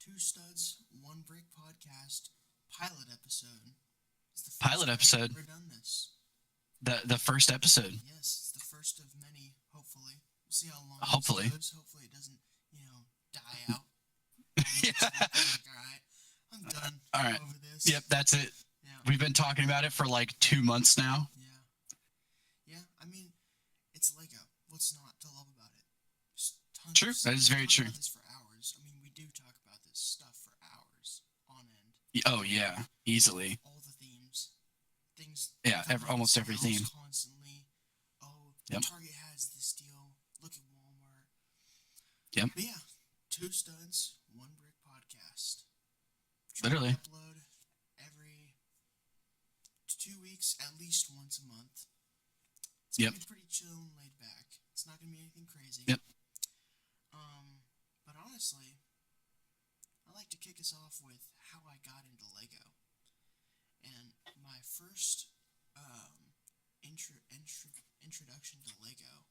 2Studs1Brick podcast pilot episode. It's the first Pilot time episode. we've ever done this. The first episode. Yes, it's the first of many, hopefully. We'll see how long Hopefully. this goes. Hopefully it doesn't, die out. Yeah. Alright, I'm done All right. over this. Yep, that's it. Yeah. We've been talking about it for like 2 months now. Yeah, I mean, it's Lego. What's not to love about it? Just tons True, of that is very true. About this for hours. I mean, we do talk about this stuff for hours on end. Oh yeah, easily. All the themes, things. Yeah, almost every theme. Constantly. Oh, Yep. Target has this deal. Look at Walmart. Yep. But yeah, 2Studs1Brick podcast. Literally. Upload every 2 weeks, at least once a month. It's gonna be pretty chill and laid back. It's not gonna be anything crazy. Yep. But honestly, I like to kick us off with how I got into Lego. And my first introduction to Lego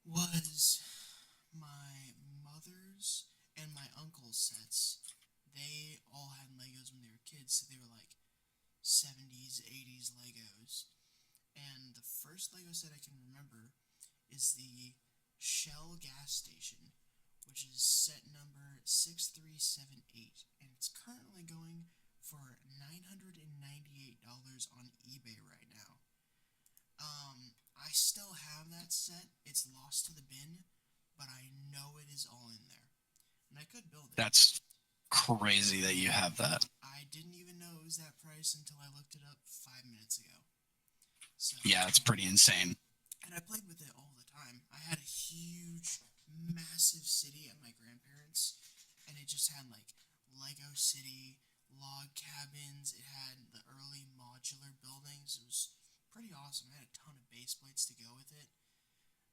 was my mother's and my uncle's sets. They all had Legos when they were kids, so they were like 70s, 80s Legos. And the first Lego set I can remember is the Shell gas station, which is set number 6378, and it's currently going for $998 on eBay right now. I still have that set. It's lost to the bin, but I know it is all in there, and I could build it. That's crazy that you have that. I didn't even know it was that price until I looked it up 5 minutes ago. So, Yeah, it's pretty insane. and I played with it all the time. I had a huge, massive city at my grandparents', and it just had like Lego City, log cabins. It had the early modular buildings. It was pretty awesome. I had a ton of base plates to go with it.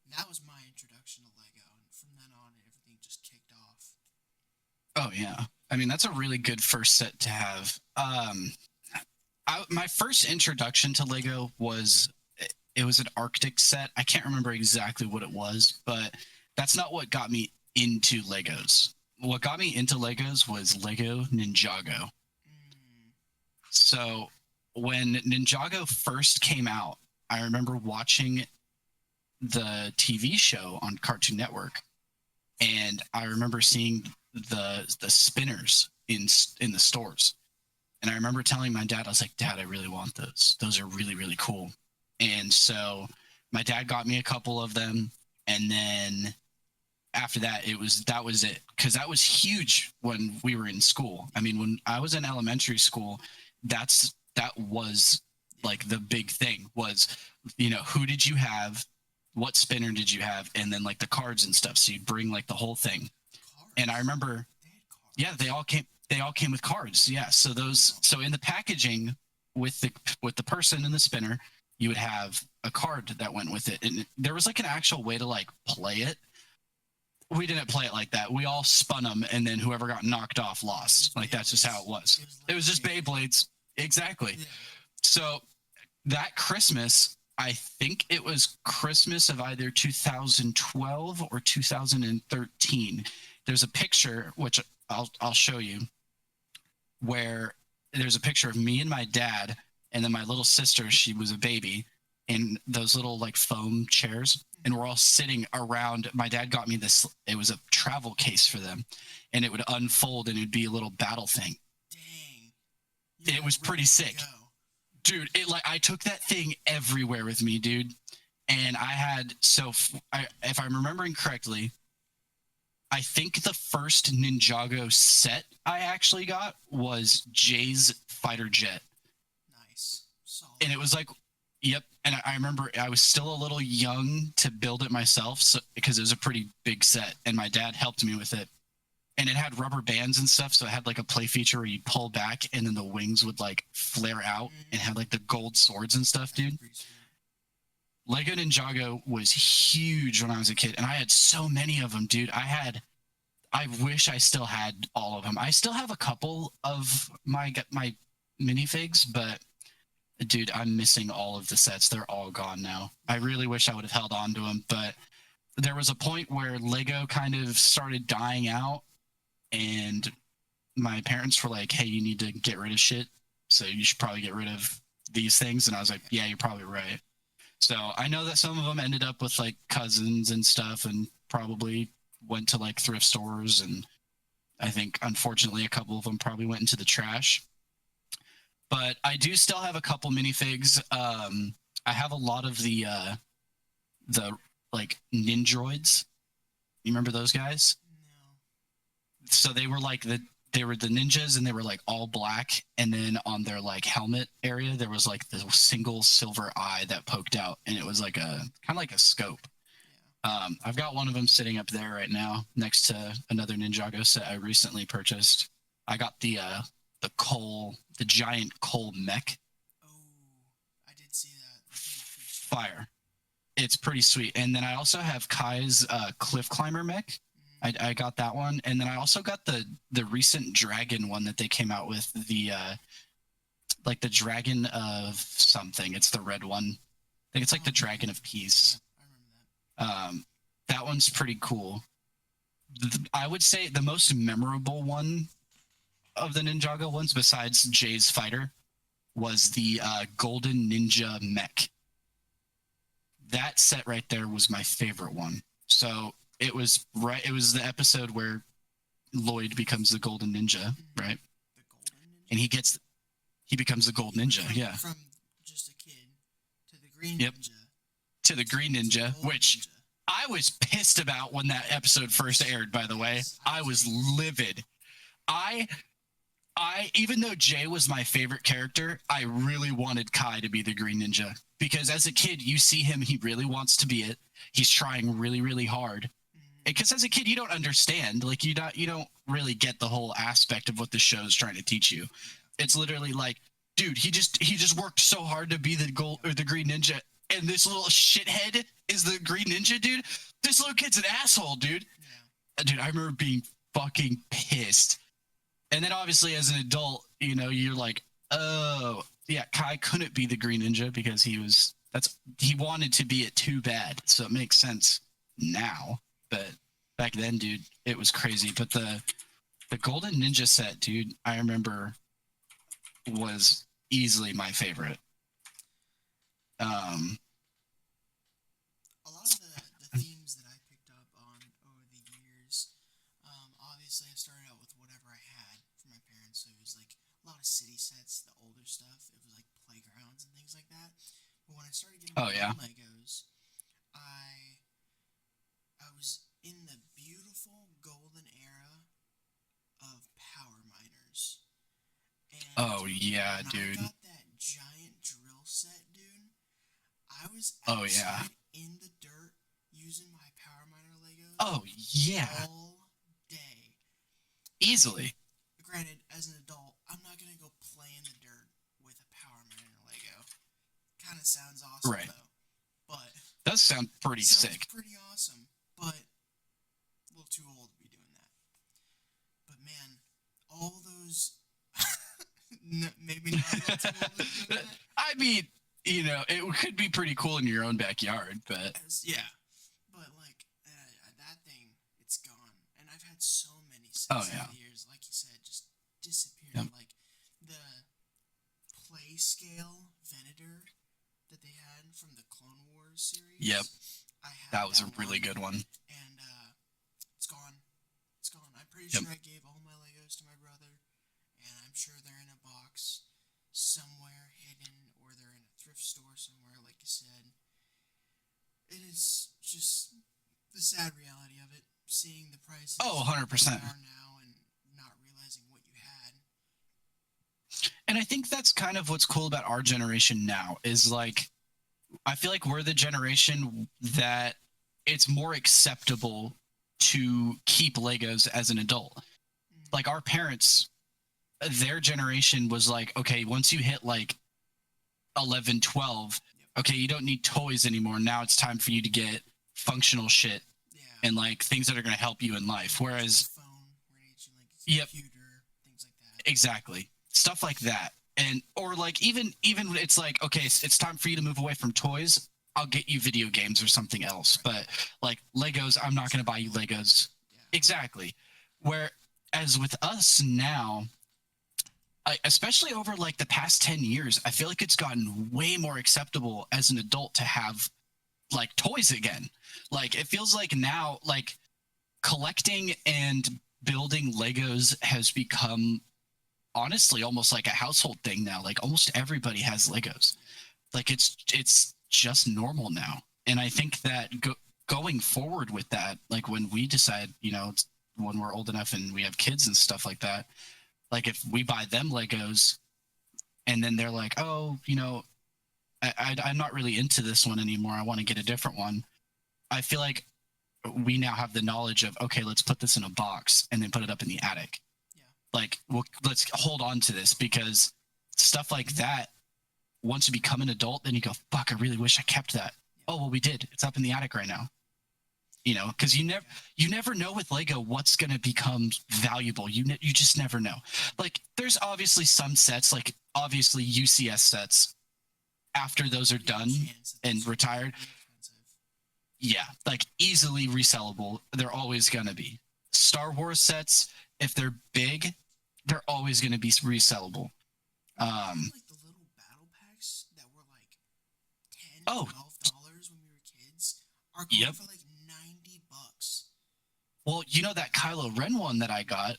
And that was my introduction to Lego, and from then on, everything just kicked off. Oh yeah. I mean, that's a really good first set to have. My first introduction to Lego was an Arctic set. I can't remember exactly what it was, but that's not what got me into Legos. What got me into Legos was Lego Ninjago. So when Ninjago first came out, I remember watching the TV show on Cartoon Network, and I remember seeing the spinners in the stores. And I remember telling my dad, I was like, Dad, I really want those. Those are really, really cool. And so my dad got me a couple of them. And then after that, that was it. Because that was huge when we were in school. I mean, when I was in elementary school, that was like the big thing was, who did you have? What spinner did you have? And then like the cards and stuff. So you'd bring like the whole thing. And I remember, yeah, they all came with cards. Yeah. So in the packaging with the person and the spinner, you would have a card that went with it. And there was like an actual way to like play it. We didn't play it like that. We all spun them, and then whoever got knocked off lost. Like that's just how it was. It was just Beyblades. Exactly. Yeah. So that Christmas, I think it was Christmas of either 2012 or 2013. There's a picture, which I'll show you, where there's a picture of me and my dad, and then my little sister, she was a baby, in those little like foam chairs, and we're all sitting around. My dad got me this, it was a travel case for them, and it would unfold and it'd be a little battle thing. Dang. It was pretty sick. Dude, I took that thing everywhere with me, dude. And I had, if I'm remembering correctly, I think the first Ninjago set I actually got was Jay's fighter jet. Nice. Solid. And it was like, yep. And I remember I was still a little young to build it myself, because it was a pretty big set, and my dad helped me with it. And it had rubber bands and stuff, so it had like a play feature where you pull back and then the wings would like flare out and had like the gold swords and stuff, dude. Lego Ninjago was huge when I was a kid, and I had so many of them, dude. I wish I still had all of them. I still have a couple of my minifigs, but dude, I'm missing all of the sets. They're all gone now. I really wish I would have held on to them, but there was a point where Lego kind of started dying out, and my parents were like, "Hey, you need to get rid of shit. So you should probably get rid of these things." And I was like, "Yeah, you're probably right." So I know that some of them ended up with like cousins and stuff, and probably went to like thrift stores, and I think unfortunately a couple of them probably went into the trash. But I do still have a couple minifigs. I have a lot of the like Ninjroids. You remember those guys? No. So they were the ninjas, and they were like all black, and then on their like helmet area there was like the single silver eye that poked out, and it was like a kind of like a scope. I've got one of them sitting up there right now next to another Ninjago set I recently purchased. I got the giant coal mech. Oh, I did see that. Fire. It's pretty sweet. And then I also have Kai's cliff climber mech. I got that one, and then I also got the recent dragon one that they came out with, the like the dragon of something. It's the red one. I think it's like the dragon of peace. I remember that. That one's pretty cool. I would say the most memorable one of the Ninjago ones, besides Jay's fighter, was the Golden Ninja mech. That set right there was my favorite one. So it was the episode where Lloyd becomes the Golden Ninja, right? The Golden Ninja? And he becomes the Gold Ninja, yeah. From just a kid to the Green Yep. Ninja. To the Green Ninja, which Ninja. I was pissed about when that episode first aired, by the way. I was livid. I even though Jay was my favorite character, I really wanted Kai to be the Green Ninja, because as a kid you see him, he really wants to be it. He's trying really, really hard. Because as a kid you don't understand, like you don't really get the whole aspect of what the show's trying to teach you. It's literally like, dude, he just worked so hard to be the Green Ninja, and this little shithead is the Green Ninja, dude. This little kid's an asshole, dude. Yeah. Dude, I remember being fucking pissed. And then obviously as an adult, you're like, oh, yeah, Kai couldn't be the Green Ninja because he wanted to be it too bad. So it makes sense now. But back then, dude, it was crazy. But the Golden Ninja set, dude, I remember was easily my favorite. A lot of the themes that I picked up on over the years, obviously I started out with whatever I had from my parents, so it was like a lot of city sets, the older stuff. It was like playgrounds and things like that. But when I started getting Legos, I was in the beautiful golden era of power miners. And yeah, when dude. I got that giant drill set, dude, I was in the dirt using my Power Miner Legos. Oh yeah. All day. Easily. Granted, as an adult, I'm not gonna go play in the dirt with a Power Miner Lego. Kind of sounds awesome, right, though. But does sound pretty sick. Pretty awesome, but a little too old to be doing that. But man, all those. Maybe not a little too old to be doing that. I mean, it could be pretty cool in your own backyard, but yeah, but like that thing, it's gone, and I've had so many sets over the years, like you said, just disappeared. Yep. Like the play scale Venator that they had from the Clone Wars series. Yep, that was a really one, good one. And it's gone. It's gone. I'm pretty sure I gave all my Legos to my brother, and I'm sure they're in a box somewhere hidden, or they're in a thrift store somewhere, like you said. It is just the sad reality of it, seeing the prices 100% are now and not realizing what you had. And I think that's kind of what's cool about our generation now, is like, I feel like we're the generation that it's more acceptable to keep Legos as an adult. Like our parents, their generation was like, okay, once you hit like 11, 12, okay, you don't need toys anymore. Now it's time for you to get functional shit and like things that are going to help you in life. Whereas, computer, things like that. Exactly. Stuff like that. And, or like, even it's like, okay, it's time for you to move away from toys. I'll get you video games or something else. But like Legos, I'm not going to buy you Legos. Exactly. Where as with us now, especially over like the past 10 years, I feel like it's gotten way more acceptable as an adult to have like toys again. Like it feels like now, like collecting and building Legos has become honestly almost like a household thing now. Like almost everybody has Legos. Like it's just normal now. And I think that going forward with that, like when we decide, when we're old enough and we have kids and stuff like that, like if we buy them Legos and then they're like, oh, I'm not really into this one anymore. I want to get a different one. I feel like we now have the knowledge of, okay, let's put this in a box and then put it up in the attic. Yeah. Like, let's hold on to this, because stuff like that, once you become an adult, then you go, fuck, I really wish I kept that. Yeah. Oh, well, we did. It's up in the attic right now. Because you never know with Lego what's going to become valuable. You just never know. Like, there's obviously some sets, like obviously UCS sets, after those are done and retired, yeah, like easily resellable. They're always going to be. Star Wars sets, if they're big, they're always going to be resellable. Like the little battle packs that were like $10, $12 when we were kids are going for like $90. Well, that Kylo Ren one that I got,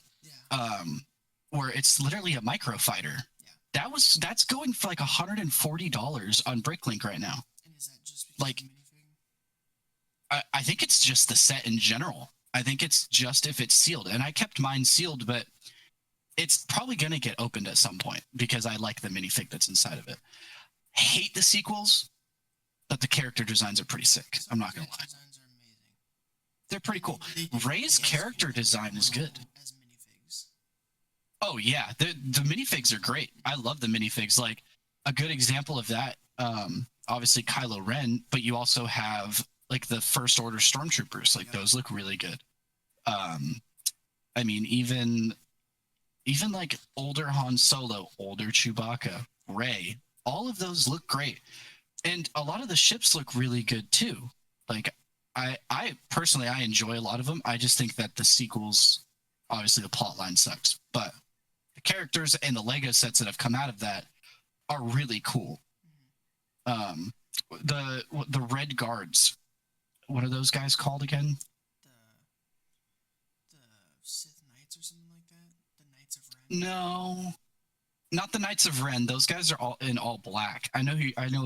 where it's literally a microfighter. Yeah. That's going for like $140 on Bricklink right now. And is that just because like of the minifig? I think it's just the set in general. I think it's just if it's sealed. And I kept mine sealed, but it's probably going to get opened at some point because I like the minifig that's inside of it. Hate the sequels, but the character designs are pretty sick. I'm not going to lie. Designs are amazing. They're pretty cool. Rey's character design is good. As minifigs. Oh, yeah. The minifigs are great. I love the minifigs. Like, a good example of that, obviously Kylo Ren, but you also have like the First Order Stormtroopers. Like, those look really good. I mean, even like older Han Solo, older Chewbacca, Rey, all of those look great. And a lot of the ships look really good too. Like, I personally, I enjoy a lot of them. I just think that the sequels, obviously the plot line sucks, but the characters and the Lego sets that have come out of that are really cool. The Red Guards, what are those guys called again? The Sith Knights or something like that? The Knights of Ren? No, not the Knights of Ren. Those guys are all in all black. I know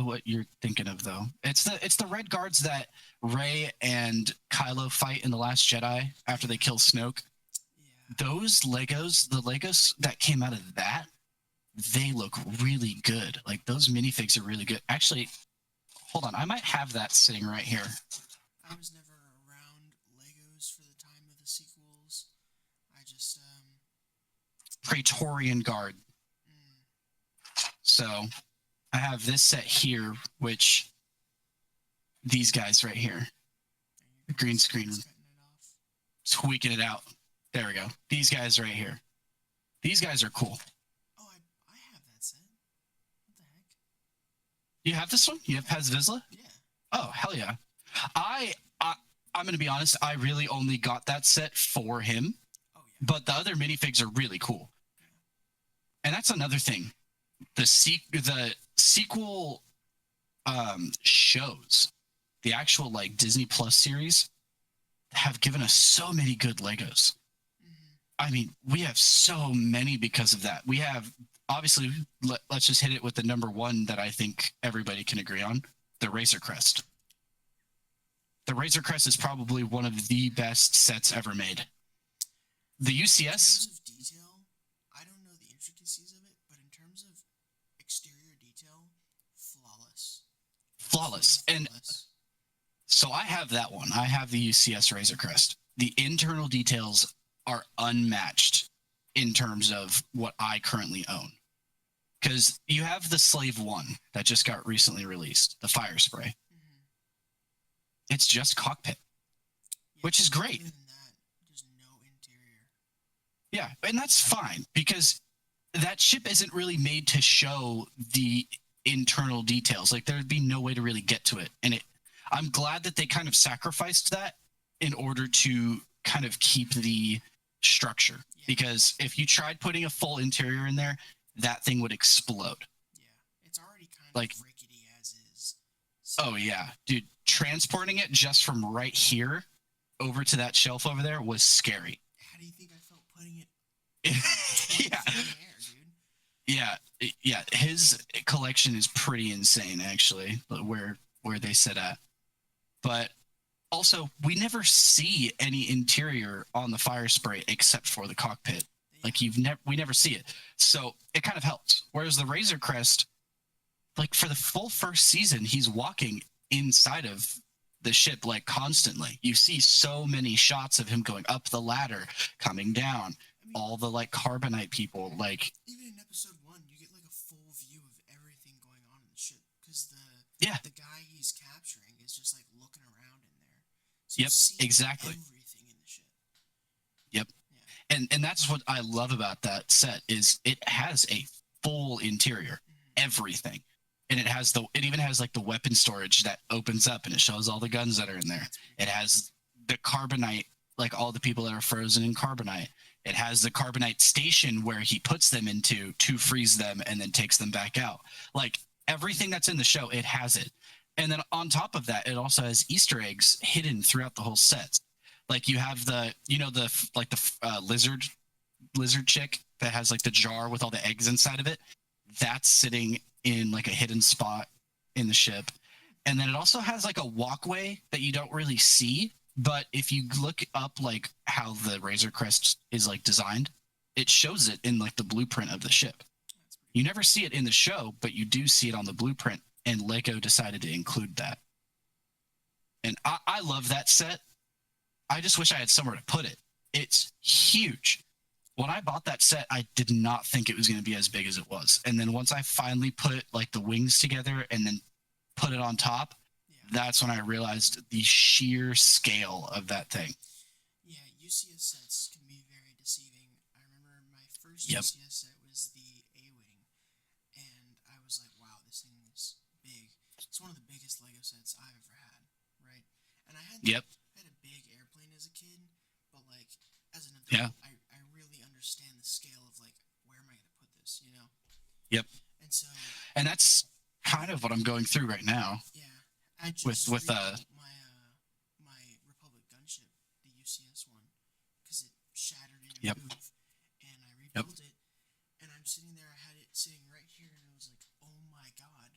what you're thinking of though. It's the Red Guards that Rey and Kylo fight in The Last Jedi after they kill Snoke. Yeah. Those Legos, the Legos that came out of that, they look really good. Like, those minifigs are really good. Actually, hold on. I might have that sitting right here. I was never around Legos for the time of the sequels. I just, Praetorian Guard. So, I have this set here, which these guys right here. The green screen. Tweaking it out. There we go. These guys right here. These guys are cool. Oh, I have that set. What the heck? You have this one? You have Paz Vizsla? Yeah. Oh, hell yeah. I'm going to be honest, I really only got that set for him. Oh, yeah. But the other minifigs are really cool. Yeah. And that's another thing. The sequel shows, the actual like Disney Plus series, have given us so many good Legos. I mean, we have so many because of that. We have, obviously, let's just hit it with the number one that I think everybody can agree on, the Razor Crest. The Razor Crest is probably one of the best sets ever made. The UCS... In terms of detail, I don't know the intricacies of it, but in terms of exterior detail, flawless. Flawless. And so I have that one. I have the UCS Razor Crest. The internal details are unmatched in terms of what I currently own. Because you have the Slave 1 that just got recently released, the Fire Spray. It's just cockpit, which is great. Other than that, there's no interior. Yeah, and that's fine, because that ship isn't really made to show the internal details. Like, there'd be no way to really get to it. And I'm glad that they kind of sacrificed that in order to kind of keep the structure. Yeah. Because if you tried putting a full interior in there, that thing would explode. Yeah. It's already kind Like, of rickety as is. So, oh yeah, dude, transporting it just from right here over to that shelf over there was scary. how do you think I felt putting it 20 Yeah. feet in the air, dude? Yeah, yeah. His collection is pretty insane, actually. Where they sit at, but also we never see any interior on the fire spray except for the cockpit. Yeah. Like we never see it, so it kind of helps. Whereas the Razor Crest, like for the full first season, he's walking inside of the ship like constantly. You see so many shots of him going up the ladder, coming down. I mean, All the like carbonite people, like even in episode 1, you get like a full view of everything going on in the ship because yeah, the guy he's capturing is just like looking around in there. So you yep, see exactly. everything in the ship. Yep. Yeah. And that's what I love about that set is it has a full interior, everything. And it even has like the weapon storage that opens up and it shows all the guns that are in there. It has the carbonite, like all the people that are frozen in carbonite. It has the carbonite station where he puts them into to freeze them and then takes them back out. Like everything that's in the show, it has it. And then on top of that, it also has Easter eggs hidden throughout the whole set. Like you have the, lizard chick that has like the jar with all the eggs inside of it. That's sitting in like a hidden spot in the ship. And then it also has like a walkway that you don't really see. But if you look up like how the Razor Crest is like designed, it shows it in like the blueprint of the ship. You never see it in the show, but you do see it on the blueprint. And Lego decided to include that. And I love that set. I just wish I had somewhere to put it. It's huge. When I bought that set, I did not think it was going to be as big as it was. And then once I finally put like the wings together and then put it on top, that's when I realized the sheer scale of that thing. Yeah, UCS sets can be very deceiving. I remember my first Yep. UCS set was the A-Wing, and I was like, wow, this thing is big. It's one of the biggest Lego sets I've ever had, right? And I had Yep. I had a big airplane as a kid, but like as an adult, Yeah. I really understand the scale of like where am I going to put this, you know? Yep. And so And that's kind of what I'm going through right now. yeah, I just with my Republic gunship, the UCS one, because it shattered in a Yep. move, and I rebuilt it, and I'm sitting there. I had it sitting right here, and I was like, "Oh my god,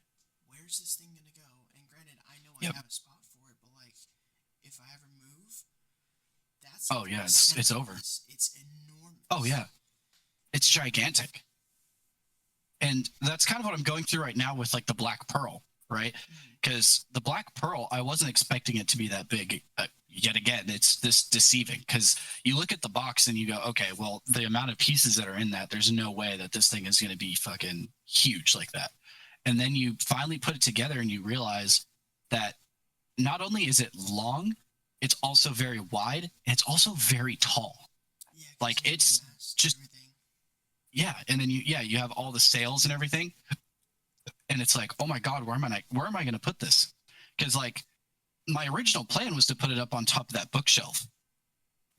where's this thing gonna go?" And granted, I know Yep. I have a spot for it, but like, if I ever move, that's Oh yeah, it's over. It's enormous. Oh yeah, it's gigantic. And that's kind of what I'm going through right now with like the Black Pearl, right? Because the Black Pearl, I wasn't expecting it to be that big. Yet again, it's this deceiving because you look at the box and you go, okay, well, the amount of pieces that are in that, there's no way that this thing is going to be fucking huge like that. And then you finally put it together and you realize that not only is it long, it's also very wide and it's also very tall. Yeah, like it's just everything. Yeah, and then you have all the sails and everything, and it's like, oh my god, where am I going to put this? Because like my original plan was to put it up on top of that bookshelf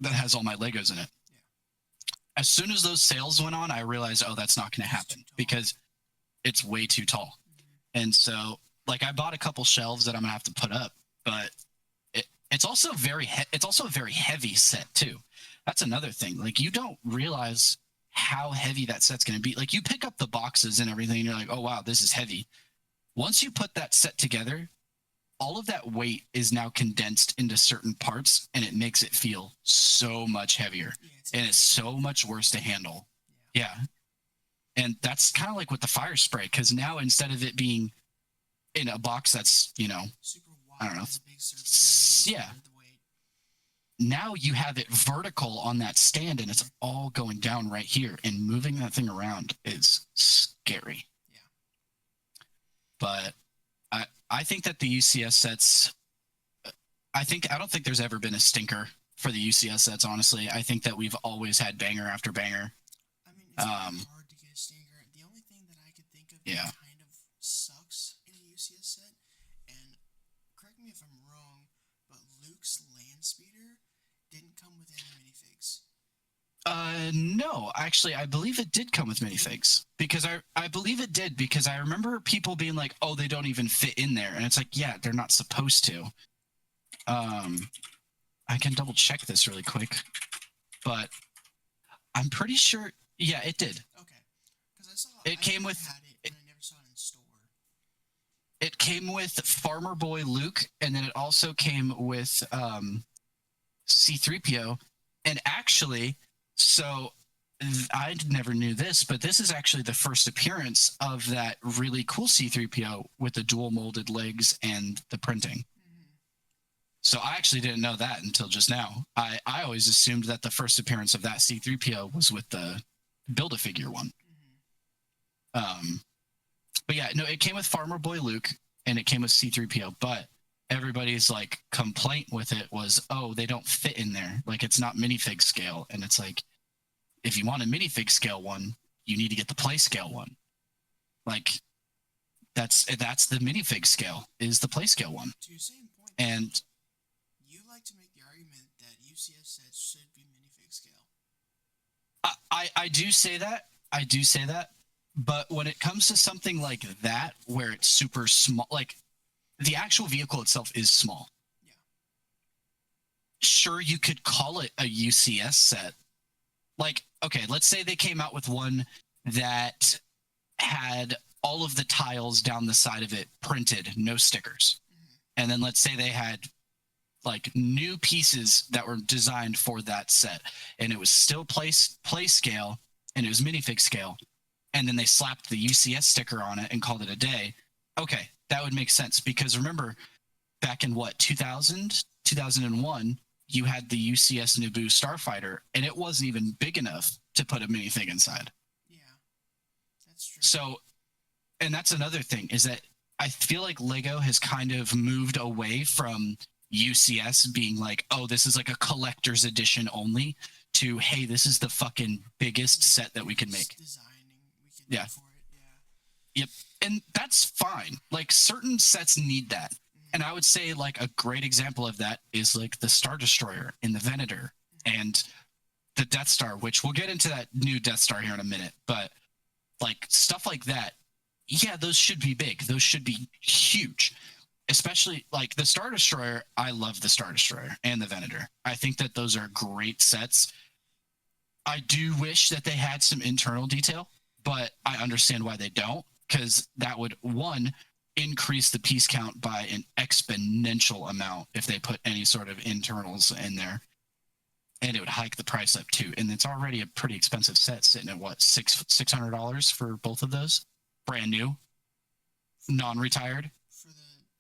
that has all my Legos in it. Yeah. As soon as those sails went on, I realized, oh, that's not going to happen because it's way too tall. And so, like, I bought a couple shelves that I'm gonna have to put up, but it's also it's also a very heavy set too. That's another thing. Like, you don't realize how heavy that set's going to be. Like, you pick up the boxes and everything and you're like, oh wow, this is heavy. Once you put that set together, all of that weight is now condensed into certain parts and it makes it feel so much heavier. And it's so much worse to handle. Yeah. And that's kind of like with the fire spray, because now instead of it being in a box that's, super wide, I don't know, big surface area, yeah, now you have it vertical on that stand and it's all going down right here, and moving that thing around is scary. Yeah. But I think that the UCS sets, I don't think there's ever been a stinker for the UCS sets, honestly. I think that we've always had banger after banger. I mean, it's hard to get a stinker. The only thing that I could think of that kind of sucks in a UCS set, and correct me if I'm wrong, but Luke's land speeder didn't come with any minifigs. No, actually, I believe it did come with minifigs because I believe it did because I remember people being like, "Oh, they don't even fit in there," and it's like, yeah, they're not supposed to. I can double check this really quick, but I'm pretty sure. Yeah, it did. Okay, because I saw It came with. had it, and I never saw it in store. It came with Farmer Boy Luke, and then it also came with C3PO. And actually, so I never knew this, but this is actually the first appearance of that really cool C3PO with the dual molded legs and the printing. So I actually didn't know that until just now. I always assumed that the first appearance of that C3PO was with the Build-A-Figure one. But yeah, no, it came with Farmer Boy Luke and it came with C3PO, but everybody's like complaint with it was, oh, they don't fit in there. Like it's not minifig scale. And it's like, if you want a minifig scale one, you need to get the play scale one. Like that's the minifig scale is the play scale one. To your same point, and you like to make the argument that UCS sets should be minifig scale. I do say that. I do say that. But when it comes to something like that, where it's super small, like the actual vehicle itself is small. Yeah. Sure, you could call it a UCS set. Like, okay, let's say they came out with one that had all of the tiles down the side of it printed, no stickers. And then let's say they had like new pieces that were designed for that set, and it was still play scale, and it was minifig scale, and then they slapped the UCS sticker on it and called it a day. Okay, that would make sense because remember, back in what 2001, you had the UCS Naboo Starfighter, and it wasn't even big enough to put a minifig inside. Yeah, that's true. So, and that's another thing is that I feel like Lego has kind of moved away from UCS being like, oh, this is like a collector's edition only, to hey, this is the fucking biggest set that we can make. Yeah. For it. Yeah. Yep. And that's fine. Like certain sets need that. And I would say like a great example of that is like the Star Destroyer in the Venator and the Death Star, which we'll get into that new Death Star here in a minute. But like stuff like that, yeah, those should be big. Those should be huge. Especially like the Star Destroyer. I love the Star Destroyer and the Venator. I think that those are great sets. I do wish that they had some internal detail, but I understand why they don't, because that would, one, increase the piece count by an exponential amount if they put any sort of internals in there. And it would hike the price up too. And it's already a pretty expensive set, sitting at what, $600 for both of those? Brand new? Non-retired? For the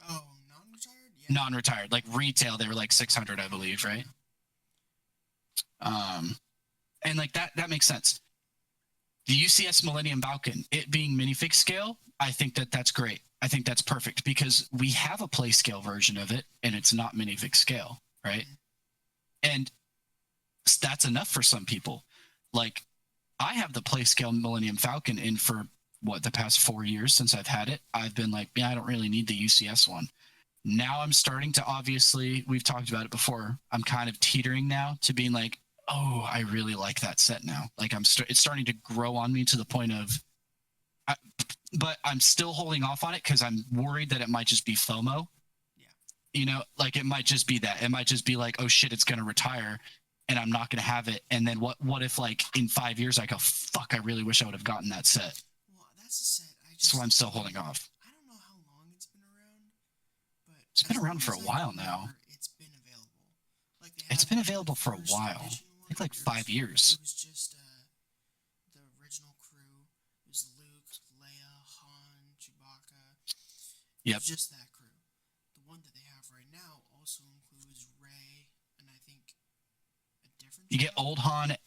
non-retired? Yeah. Non-retired. Like retail, they were like 600, I believe, right? And like that makes sense. The UCS Millennium Falcon, it being minifig scale, I think that that's great. I think that's perfect because we have a play scale version of it and it's not minifig scale, right? And that's enough for some people. Like I have the play scale Millennium Falcon in for the past 4 years since I've had it. I've been like, yeah, I don't really need the UCS one. Now I'm starting to, obviously, we've talked about it before. I'm kind of teetering now to being like, oh, I really like that set now. Like it's starting to grow on me to the point of, but I'm still holding off on it because I'm worried that it might just be FOMO. Yeah. You know, like it might just be that. It might just be like, oh shit, it's going to retire and I'm not going to have it. And then what if like in 5 years I go, fuck, I really wish I would have gotten that set. Well, that's a set. So I'm still holding off. I don't know how long it's been around, but it's been around for a while now. It's been available. Like it's been available for a while. I think like 5 years. It was just the original crew. It was Luke, Leia, Han, Chewbacca. Yep. It was just that crew. The one that they have right now also includes Rey, and I think a different. You get old Han.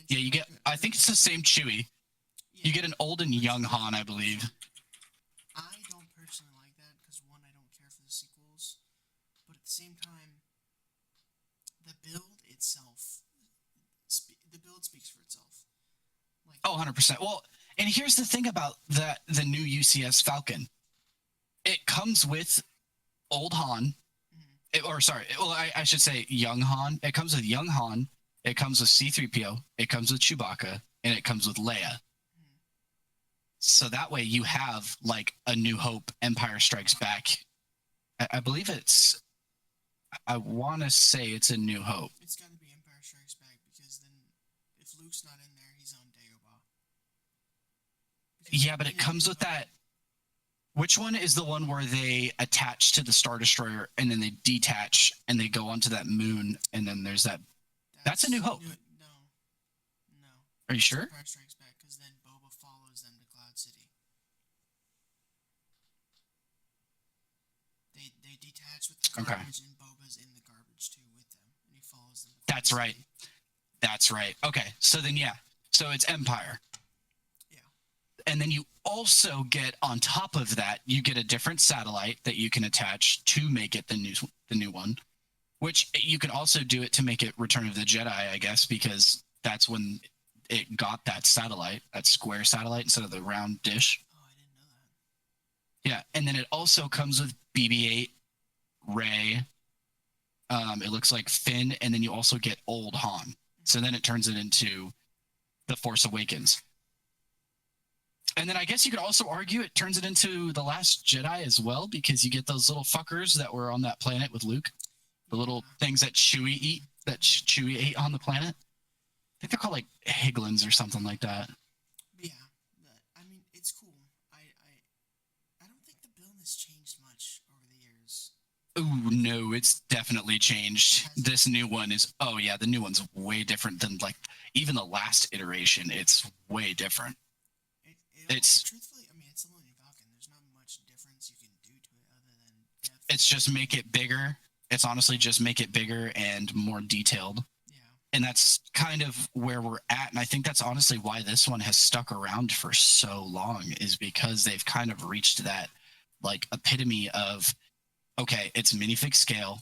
Yeah, you get. I think it's the same Chewie. Yeah. You get an old and young Han, I believe. I don't personally like that because one, I don't care for the sequels, but at the same time, the build itself. The build speaks for itself. Like, 100%. Well, and here's the thing about the new UCS Falcon. It comes with old Han. I should say young Han. It comes with young Han, it comes with C-3PO, it comes with Chewbacca, and it comes with Leia. So that way you have like A New Hope, Empire Strikes Back. I believe it's, I want to say it's A New Hope. It's got to be Empire Strikes Back, because then if Luke's not in there, he's on Dagobah. Yeah, but it comes with that. Which one is the one where they attach to the Star Destroyer and then they detach and they go onto that moon, and then there's that? That's A New Hope. No. Are you sure? Empire Strikes Back, because then Boba follows them to Cloud City. They detach with the garbage, and Boba's in the garbage too with them, and he follows them. That's right. That's right. Okay, so then yeah, so it's Empire. Yeah. And then you also get, on top of that, you get a different satellite that you can attach to make it the new one, which you can also do it to make it Return of the Jedi, I guess, because that's when it got that satellite, that square satellite instead of the round dish. Oh, I didn't know that. Yeah, and then it also comes with BB-8, Rey. It looks like Finn, and then you also get old Han. So then it turns it into The Force Awakens. And then I guess you could also argue it turns it into The Last Jedi as well, because you get those little fuckers that were on that planet with Luke. The little things that Chewie ate on the planet. I think they're called like Higlins or something like that. Yeah, I mean, it's cool. I don't think the build has changed much over the years. Oh no, it's definitely changed. This new one is, oh yeah, the new one's way different than like even the last iteration. It's way different. It's truthfully, I mean, it's the Millennium Falcon. There's not much difference you can do to it other than depth. It's just make it bigger. It's honestly just make it bigger and more detailed. Yeah. And that's kind of where we're at. And I think that's honestly why this one has stuck around for so long, is because they've kind of reached that like epitome of, okay, it's minifig scale.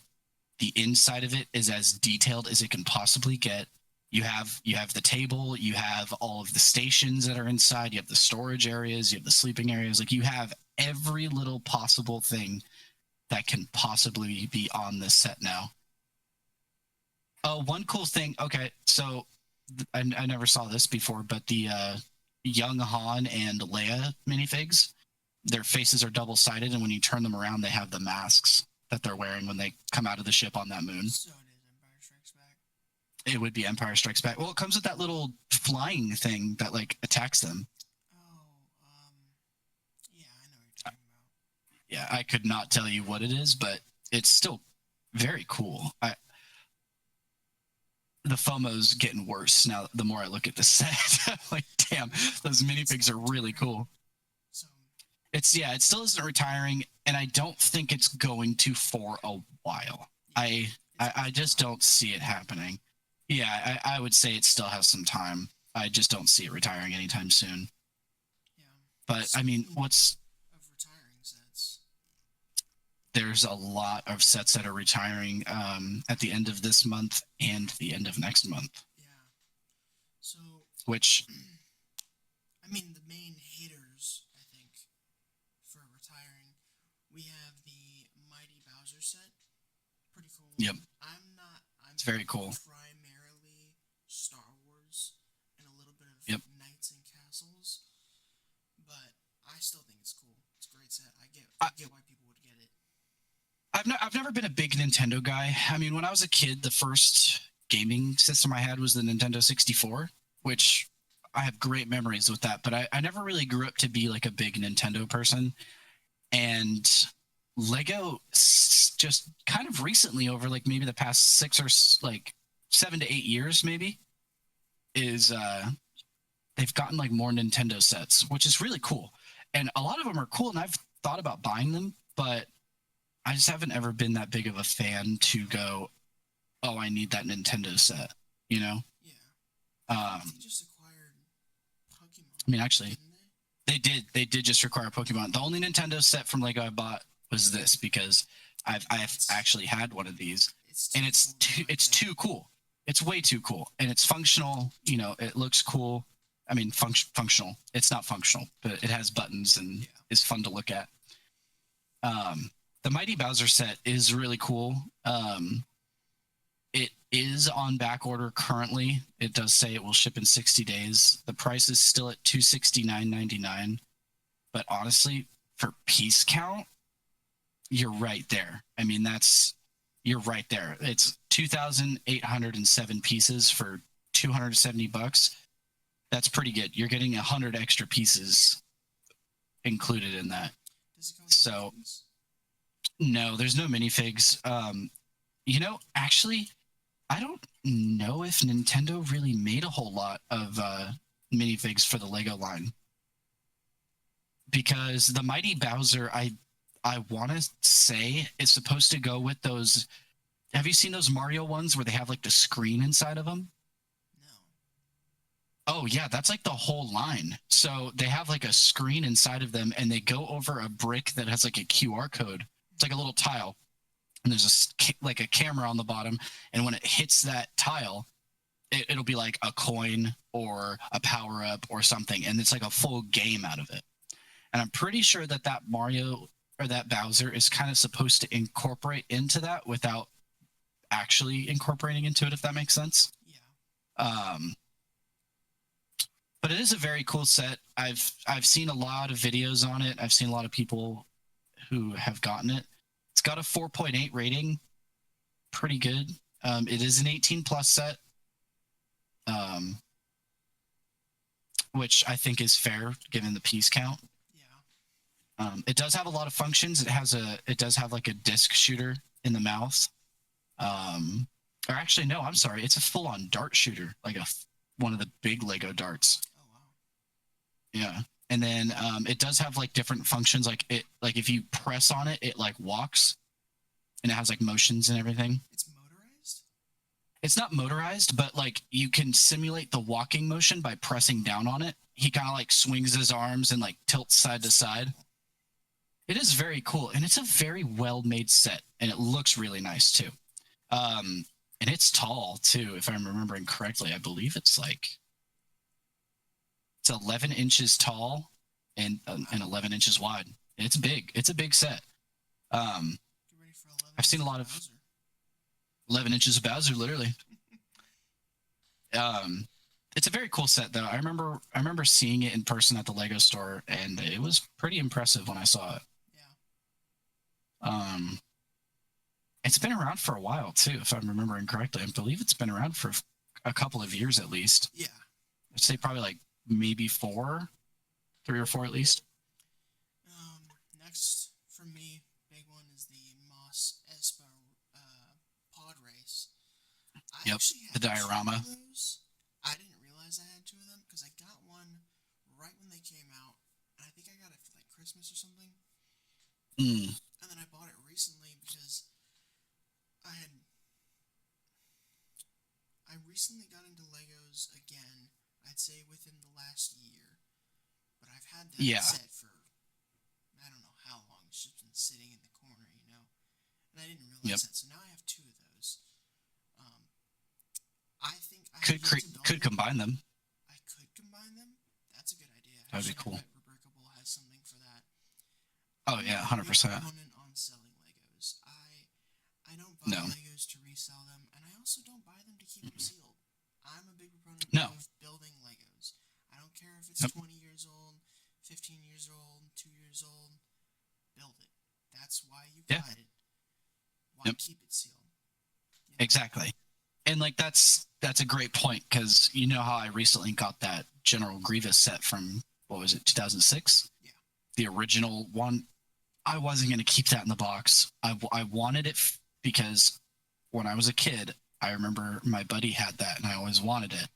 The inside of it is as detailed as it can possibly get. You have the table, you have all of the stations that are inside, you have the storage areas, you have the sleeping areas. Like, you have every little possible thing that can possibly be on this set now. Oh, one cool thing. Okay, so I never saw this before, but the young Han and Leia minifigs, their faces are double-sided, and when you turn them around, they have the masks that they're wearing when they come out of the ship on that moon. So it is Empire Strikes Back. It would be Empire Strikes Back. Well, it comes with that little flying thing that like attacks them. Yeah, I know what you're talking about. Yeah, I could not tell you what it is, but it's still very cool. The FOMO's getting worse now. The more I look at the set, like, damn, those minifigs are really cool. So it still isn't retiring, and I don't think it's going to for a while. I just don't see it happening. Yeah, I would say it still has some time. I just don't see it retiring anytime soon. Yeah. But I mean, Of retiring sets, there's a lot of sets that are retiring at the end of this month and the end of next month. Yeah. So, which, I mean, the main hitters, I think, for retiring, we have the Mighty Bowser set. Pretty cool. Yep. It's very cool. Primarily Star Wars and a little bit of Knights and Castles, but I still think it's cool. It's a great set. I get why people would get it. I've never been a big Nintendo guy. I mean, when I was a kid, the first gaming system I had was the Nintendo 64, which I have great memories with that, but I never really grew up to be like a big Nintendo person. And Lego just kind of recently, over like maybe the past 7 to 8 years, maybe, is they've gotten like more Nintendo sets, which is really cool. And a lot of them are cool, and I've thought about buying them, but I just haven't ever been that big of a fan to go, oh, I need that Nintendo set, you know? Yeah. They just acquired Pokemon. I mean, actually, they did just acquire Pokemon. The only Nintendo set from Lego I bought was this, because I've actually had one of these, and it's too cool. It's way too cool, and it's functional. You know, it looks cool. I mean, functional. It's not functional, but it has buttons and is fun to look at. The Mighty Bowser set is really cool. It is on back order currently. It does say it will ship in 60 days. The price is still at $269.99. But honestly, for piece count, you're right there. I mean, you're right there. It's 2,807 pieces for $270. That's pretty good. You're getting 100 extra pieces included in that. Does it come with So minifigs? no, there's no minifigs. Actually, I don't know if Nintendo really made a whole lot of minifigs for the Lego line, because the Mighty Bowser, I want to say, is supposed to go with those. Have you seen those Mario ones where they have like the screen inside of them? No. Oh yeah, that's like the whole line. So they have like a screen inside of them, and they go over a brick that has like a QR code. It's like a little tile, and there's like a camera on the bottom, and when it hits that tile, it'll be like a coin or a power up or something, and it's like a full game out of it. And I'm pretty sure that Mario or that Bowser is kind of supposed to incorporate into that without actually incorporating into it, if that makes sense. Yeah. But it is a very cool set. I've seen a lot of videos on it. I've seen a lot of people who have gotten it. It's got a 4.8 rating, pretty good. It is an 18 plus set, which I think is fair given the piece count. Yeah. It does have a lot of functions. It does have like a disc shooter in the mouth. Or actually, no, I'm sorry. It's a full on dart shooter, like one of the big Lego darts. Oh wow. Yeah. And then it does have like different functions. Like if you press on it, it like walks, and it has like motions and everything. It's motorized? It's not motorized, but like you can simulate the walking motion by pressing down on it. He kind of like swings his arms and like tilts side to side. It is very cool, and it's a very well made set, and it looks really nice too. And it's tall too, if I'm remembering correctly. I believe it's 11 inches tall and 11 inches wide. It's big. It's a big set. Get ready for 11 I've seen a lot of 11 inches of Bowser, literally. It's a very cool set, though. I remember seeing it in person at the Lego store, and it was pretty impressive when I saw it. Yeah. It's been around for a while too, if I'm remembering correctly. I believe it's been around for a couple of years at least. Yeah. I'd say probably like maybe 3 or 4 at least. Next for me, big one is the Moss Espa pod race. I Yep, actually the had diorama. 2 of those. I didn't realize I had 2 of them because I got one right when they came out, and I think I got it for like Christmas or something. Mm. And then I bought it recently because I recently got into Legos again. I'd say within the last year, but I've had that set for I don't know how long. It's just been sitting in the corner, and I didn't realize that. So now I have 2 of those. I think I Could combine them. I could combine them. That's a good idea. That'd be cool. Rebrickable has something for that. Oh yeah, 100%. On selling Legos. I don't buy Legos to resell them, and I also don't buy them to keep them sealed. I'm a big proponent of building Legos. I don't care if it's 20 years old, 15 years old, 2 years old. Build it. That's why you got it. Why keep it sealed? You know? Exactly. And like that's a great point, because you know how I recently got that General Grievous set from, what was it, 2006? Yeah. The original one. I wasn't going to keep that in the box. I wanted it because when I was a kid, I remember my buddy had that, and I always wanted it.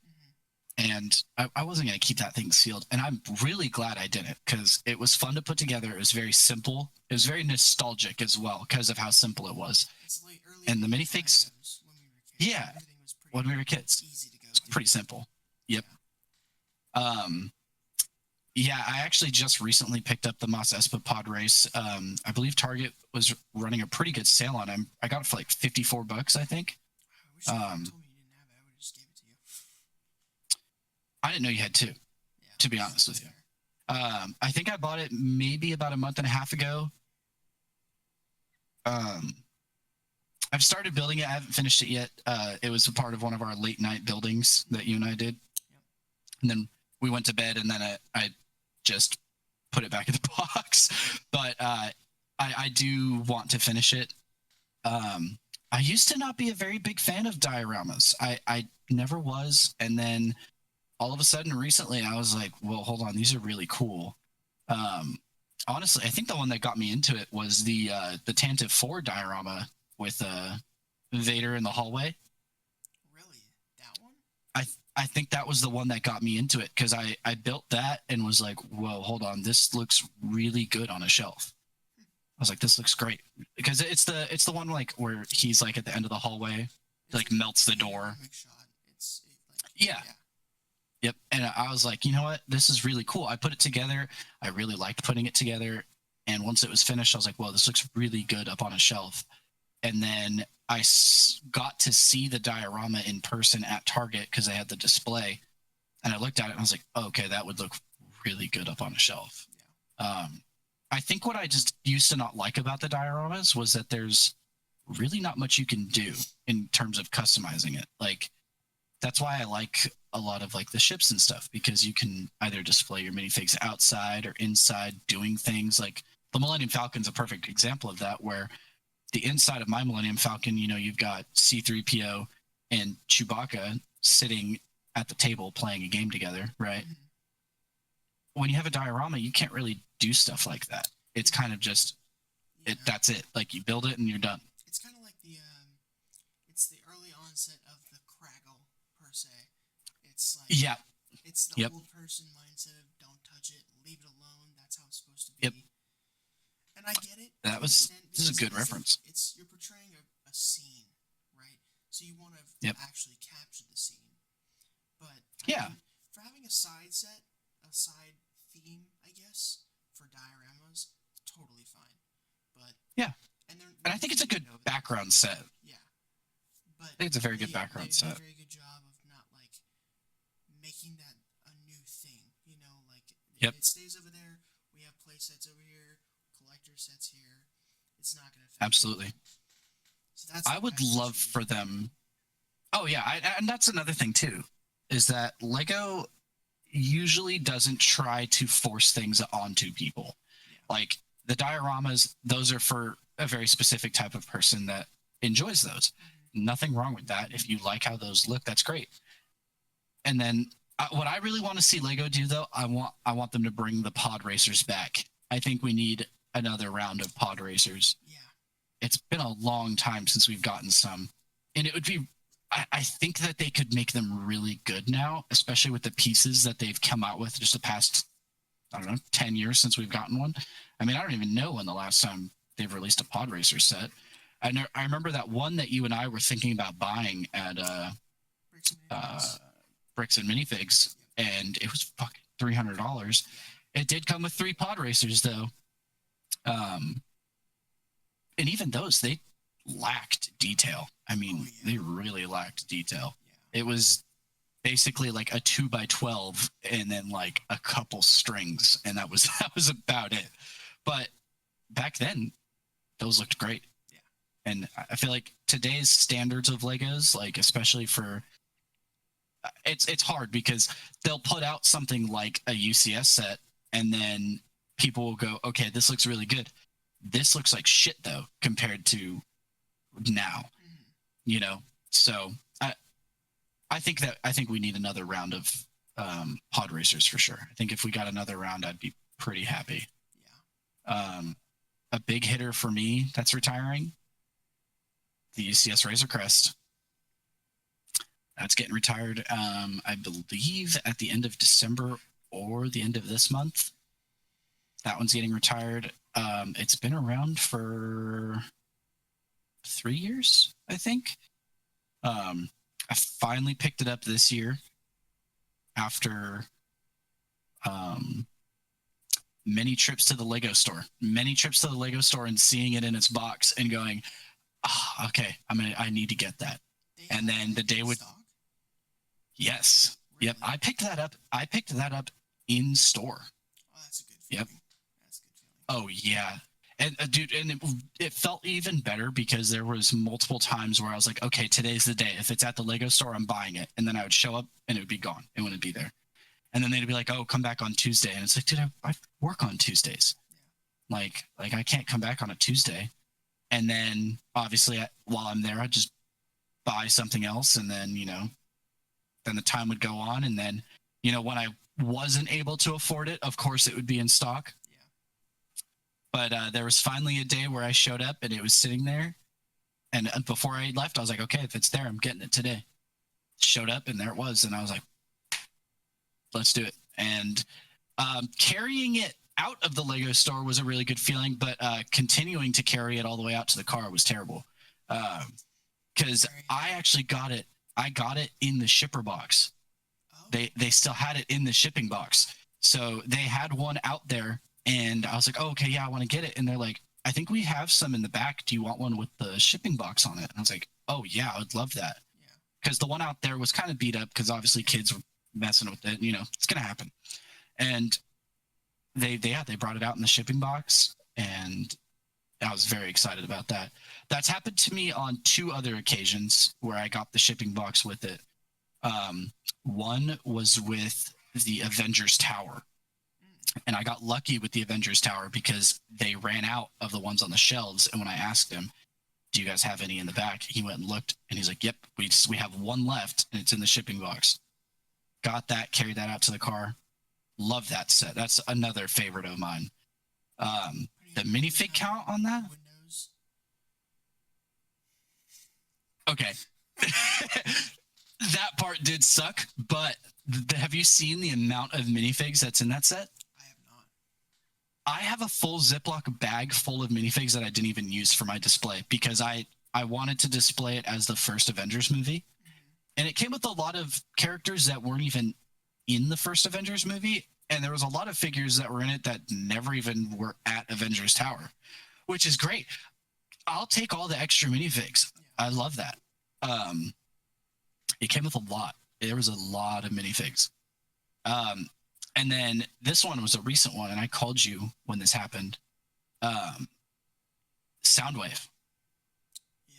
Mm-hmm. And I wasn't going to keep that thing sealed. And I'm really glad I didn't, because it was fun to put together. It was very simple. It was very nostalgic as well, because of how simple it was. It's like early and the minifigs, yeah, when we were kids, easy to go. It's pretty simple. Yep. Yeah, I actually just recently picked up the Moss Espa pod race. I believe Target was running a pretty good sale on him. I got it for like $54, I think. I wish you told me you didn't have it. I would have just gave it to you. I didn't know you had 2, to be honest with you. I think I bought it maybe about a month and a half ago. I've started building it. I haven't finished it yet. It was a part of one of our late night buildings that you and I did, Yep. and then we went to bed, and then I just put it back in the box. But I do want to finish it. I used to not be a very big fan of dioramas. I never was, and then all of a sudden recently I was like, well, hold on, these are really cool. Um, Honestly, I think the one that got me into it was the Tantive 4 diorama with Vader in the hallway. Really, that one? I think that was the one that got me into it because I built that and was like, whoa, hold on, this looks really good on a shelf. I was like, this looks great because it's the one like where he's like at the end of the hallway, like melts the door. Shot. It's like, Yeah. Yep. And I was like, you know what? This is really cool. I put it together. I really liked putting it together. And once it was finished, I was like, well, this looks really good up on a shelf. And then I got to see the diorama in person at Target because they had the display. And I looked at it and I was like, oh, okay, that would look really good up on a shelf. Yeah. I think what I just used to not like about the dioramas was that there's really not much you can do in terms of customizing it. Like, that's why I like a lot of like the ships and stuff because you can either display your minifigs outside or inside doing things. Like the Millennium Falcon's a perfect example of that, where the inside of my Millennium Falcon, you know, you've got C3PO and Chewbacca sitting at the table playing a game together, right? Mm-hmm. When you have a diorama, you can't really do stuff like that. It's kind of just that's it. Like you build it and you're done. It's kind of like it's the early onset of the Craggle per se. It's like it's the old person mindset of don't touch it, leave it alone. That's how it's supposed to be. Yep. And I get it. This is a good reference. It's you're portraying a scene, right? So you want to actually capture the scene. But I mean, for having a side set, a side theme, I guess, for dioramas, totally fine. But and I think it's a good background set. Yeah, but I think it's a very good background set. They do a very good job of not like making that a new thing. You know, like it stays over there. We have play sets over here, collector sets here. It's not going to affect absolutely. So that's I would love for them. Oh yeah, and that's another thing too, is that Lego usually doesn't try to force things onto people. Yeah. Like the dioramas, those are for a very specific type of person that enjoys those. Mm-hmm. Nothing wrong with that. If you like how those look, that's great. And then what I really want to see Lego do, though, I want them to bring the pod racers back. I think we need another round of pod racers. Yeah. It's been a long time since we've gotten some, and it would be. I think that they could make them really good now, especially with the pieces that they've come out with just the past, I don't know, 10 years since we've gotten one. I mean, I don't even know when the last time they've released a pod racer set. I remember that one that you and I were thinking about buying at Bricks and Minifigs, and it was fucking $300. It did come with 3 pod racers, though. And even those, they lacked detail. I mean, they really lacked detail. Yeah. It was basically like a 2x12 and then like a couple strings, and that was about it. But back then, those looked great. Yeah. And I feel like today's standards of Legos, like especially for it's hard because they'll put out something like a UCS set, and then people will go, okay, this looks really good. This looks like shit though compared to now. Mm-hmm. You know, so I think we need another round of pod racers for sure. I think if we got another round, I'd be pretty happy. Yeah. A big hitter for me that's retiring, the UCS Razor Crest. That's getting retired, I believe, at the end of December or the end of this month. That one's getting retired. It's been around for 3 years, I think. I finally picked it up this year after many trips to the Lego store and seeing it in its box and going, okay, I need to get that. And then the day would, yes, really? Yep, I picked that up in store. Oh, that's a good feeling. Yep. That's a good feeling. Oh yeah, And dude, and it felt even better because there was multiple times where I was like, okay, today's the day. If it's at the Lego store, I'm buying it. And then I would show up and it would be gone. It wouldn't be there. And then they'd be like, oh, come back on Tuesday. And it's like, dude, I work on Tuesdays. Like I can't come back on a Tuesday. And then obviously while I'm there, I'd just buy something else. And then, then the time would go on. And then, when I wasn't able to afford it, of course it would be in stock. But there was finally a day where I showed up and it was sitting there. And before I left, I was like, okay, if it's there, I'm getting it today. Showed up and there it was. And I was like, let's do it. And carrying it out of the Lego store was a really good feeling, but continuing to carry it all the way out to the car was terrible. Because I actually got it. I got it in the shipper box. Oh. They still had it in the shipping box. So they had one out there. And I was like, oh, okay, yeah, I want to get it. And they're like, I think we have some in the back. Do you want one with the shipping box on it? And I was like, oh, yeah, I would love that. Because the one out there was kind of beat up because obviously kids were messing with it. It's going to happen. And they brought it out in the shipping box. And I was very excited about that. That's happened to me on 2 other occasions where I got the shipping box with it. One was with the Avengers Tower. And I got lucky with the Avengers Tower because they ran out of the ones on the shelves. And when I asked him, do you guys have any in the back? He went and looked and he's like, yep, we have one left and it's in the shipping box. Got that, carried that out to the car. Love that set. That's another favorite of mine. The minifig count on that? Okay. That part did suck, but have you seen the amount of minifigs that's in that set? I have a full Ziploc bag full of minifigs that I didn't even use for my display because I wanted to display it as the first Avengers movie. And it came with a lot of characters that weren't even in the first Avengers movie. And there was a lot of figures that were in it that never even were at Avengers Tower, which is great. I'll take all the extra minifigs. I love that. It came with a lot. There was a lot of minifigs. And then this one was a recent one, and I called you when this happened. Soundwave. Yeah.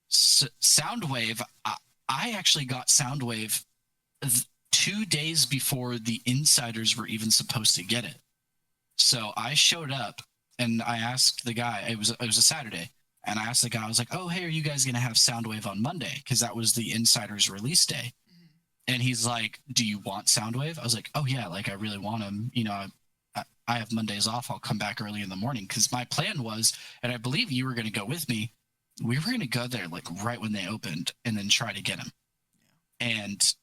Soundwave, I actually got Soundwave 2 days before the insiders were even supposed to get it. So I showed up, and I asked the guy, it was a Saturday, and I asked the guy, I was like, oh, hey, are you guys going to have Soundwave on Monday? Because that was the insiders release day. And he's like, do you want Soundwave? I was like, oh, yeah, like I really want him. I have Mondays off. I'll come back early in the morning because my plan was, and I believe you were going to go with me. We were going to go there like right when they opened and then try to get him. Yeah. And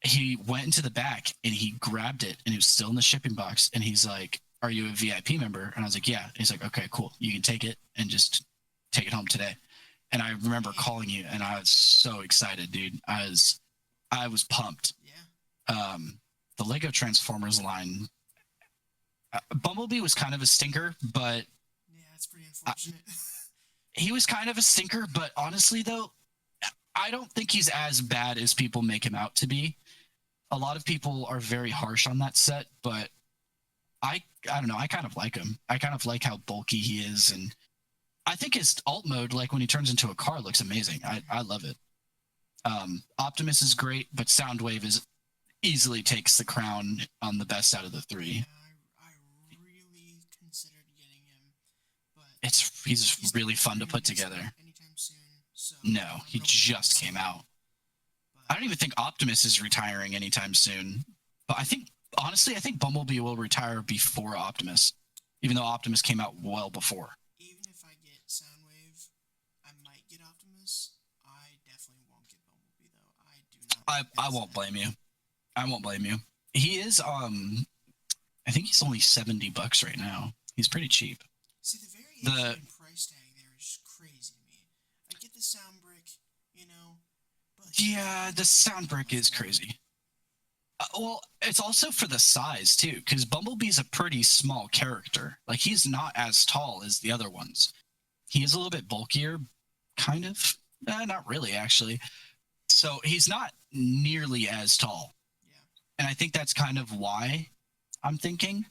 he went into the back and he grabbed it and it was still in the shipping box. And he's like, are you a VIP member? And I was like, yeah. And he's like, okay, cool. You can take it and just take it home today. And I remember calling you and I was so excited, dude. I was pumped. Yeah. The Lego Transformers line, Bumblebee was kind of a stinker, but yeah, it's pretty unfortunate. He was kind of a stinker, but honestly, though, I don't think he's as bad as people make him out to be. A lot of people are very harsh on that set, but I don't know. I kind of like him. I kind of like how bulky he is, and I think his alt mode, like when he turns into a car, looks amazing. I love it. Optimus is great, but Soundwave easily takes the crown on the best out of the 3. Yeah, I really considered getting him, but he's really fun to put together. Anytime soon, so no, he just came out. I don't even think Optimus is retiring anytime soon. But I think Bumblebee will retire before Optimus, even though Optimus came out well before. Even if I get Soundwave, I might get Optimus. I definitely won't get Bumblebee, though. I do not. I won't blame you. I won't blame you. He is, I think he's only $70 right now. He's pretty cheap. See, the variation in price tag there is crazy to me. I get the sound brick, but... Yeah, the sound brick is crazy. Well, it's also for the size, too, because Bumblebee's a pretty small character. Like, he's not as tall as the other ones. He is a little bit bulkier, kind of. Not really, actually. So he's not nearly as tall. Yeah. And I think that's kind of why I'm thinking.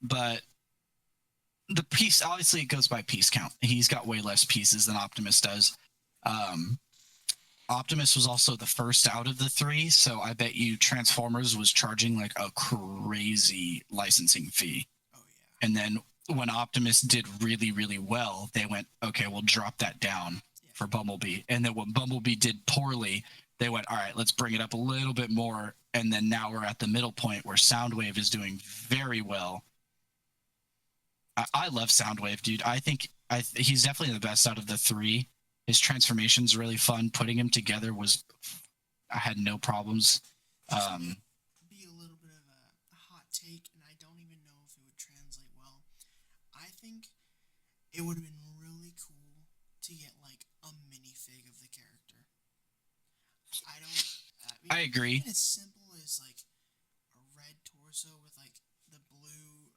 But the piece, obviously it goes by piece count. He's got way less pieces than Optimus does. Optimus was also the first out of the three, so I bet you Transformers was charging like a crazy licensing fee. Oh yeah. And then when Optimus did really, really well, they went, okay, we'll drop that down for Bumblebee. And then when Bumblebee did poorly, they went, all right, let's bring it up a little bit more. And then now we're at the middle point where Soundwave is doing very well. I love Soundwave, dude. I think he's definitely the best out of the three. His transformation's really fun. Putting him together I had no problems. Be a little bit of a hot take, and I don't even know if it would translate well. I think it would have been really cool to get like a minifig of the character. I agree. As simple as like a red torso with like the blue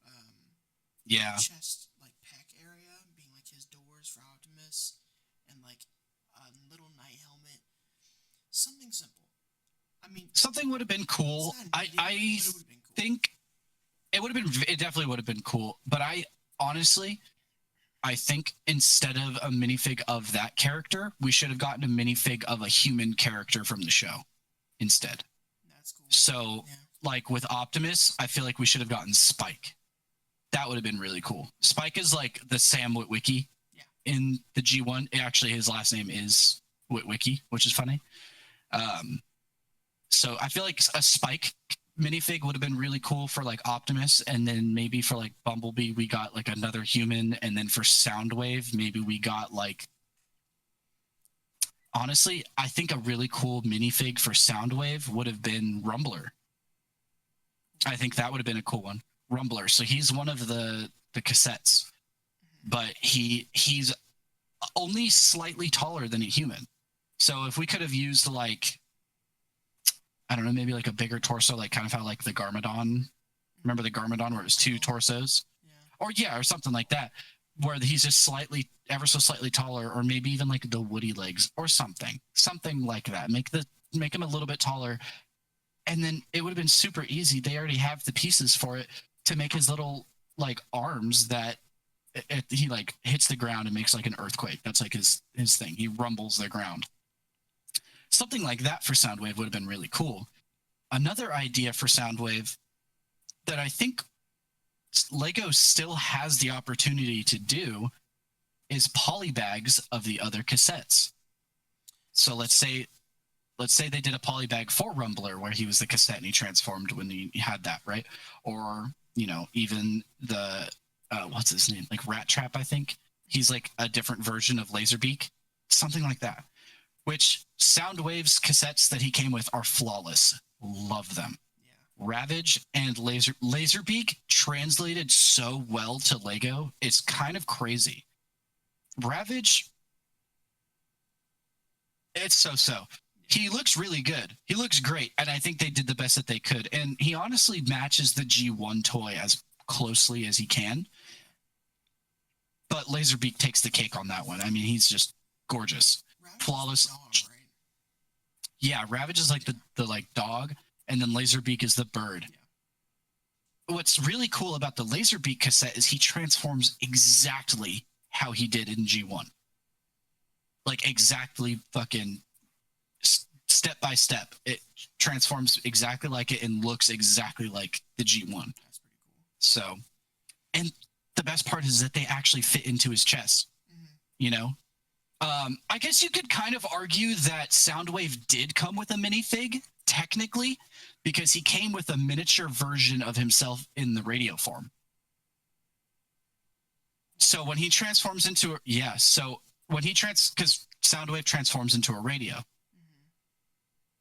chest, like pec area being like his doors for Optimus, and like a little night helmet. Something simple. I mean, something would have been cool. I think it would have been. It definitely would have been cool. But I think instead of a minifig of that character, we should have gotten a minifig of a human character from the show instead. That's cool. So, like with Optimus, I feel like we should have gotten Spike. That would have been really cool. Spike is like the Sam Witwicky in the G1. Actually, his last name is Witwicky, which is funny. So I feel like a Spike minifig would have been really cool for like Optimus, and then maybe for like Bumblebee we got like another human, and then for Soundwave maybe we got like, honestly, I think a really cool minifig for Soundwave would have been Rumbler. I think that would have been a cool one. Rumbler. So he's one of the cassettes, but he's only slightly taller than a human. So if we could have used like, I don't know, maybe like a bigger torso, like kind of how like the Garmadon, remember the Garmadon where it was two torsos? Or something like that, where he's just ever so slightly taller, or maybe even like the Woody legs or something like that. Make him a little bit taller, and then it would have been super easy. They already have the pieces for it to make his little like arms that he like hits the ground and makes like an earthquake. That's like his thing. He rumbles the ground. Something like that for Soundwave would have been really cool. Another idea for Soundwave that I think Lego still has the opportunity to do is polybags of the other cassettes. So let's say they did a polybag for Rumbler where he was the cassette and he transformed when he had that, right? Or, even the what's his name? Like Rat Trap, I think. He's like a different version of Laserbeak. Something like that. Which Soundwave's cassettes that he came with are flawless. Love them. Ravage and Laserbeak translated so well to Lego. It's kind of crazy. Ravage, it's so. He looks really good. He looks great. And I think they did the best that they could. And he honestly matches the G1 toy as closely as he can. But Laserbeak takes the cake on that one. I mean, he's just gorgeous. Flawless. Dog, right? Yeah, Ravage is like the like dog, and then Laserbeak is the bird. What's really cool about the Laserbeak cassette is he transforms exactly how he did in G1. Like exactly fucking step by step. It transforms exactly like it and looks exactly like the G1. That's pretty cool. So, and the best part is that they actually fit into his chest. I guess you could kind of argue that Soundwave did come with a minifig, technically, because he came with a miniature version of himself in the radio form. So when he transforms into because Soundwave transforms into a radio.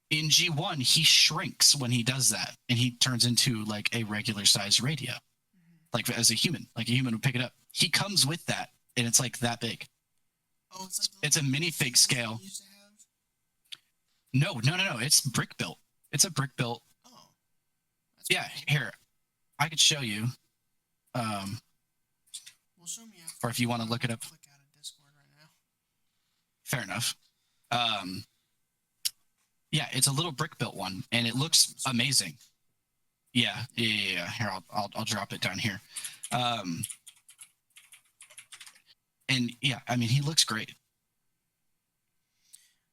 In G1, he shrinks when he does that, and he turns into like a regular sized radio, like as a human would pick it up. He comes with that, and it's like that big. Oh, it's a minifig scale. No. It's brick built. It's a brick built. Oh. Yeah, here. I could show you. Well, show me after. Or if you want to look it up. Click out of Discord right now. Fair enough. Yeah, it's a little brick built one, and it looks amazing. Yeah. Here, I'll drop it down here. And yeah, I mean, he looks great.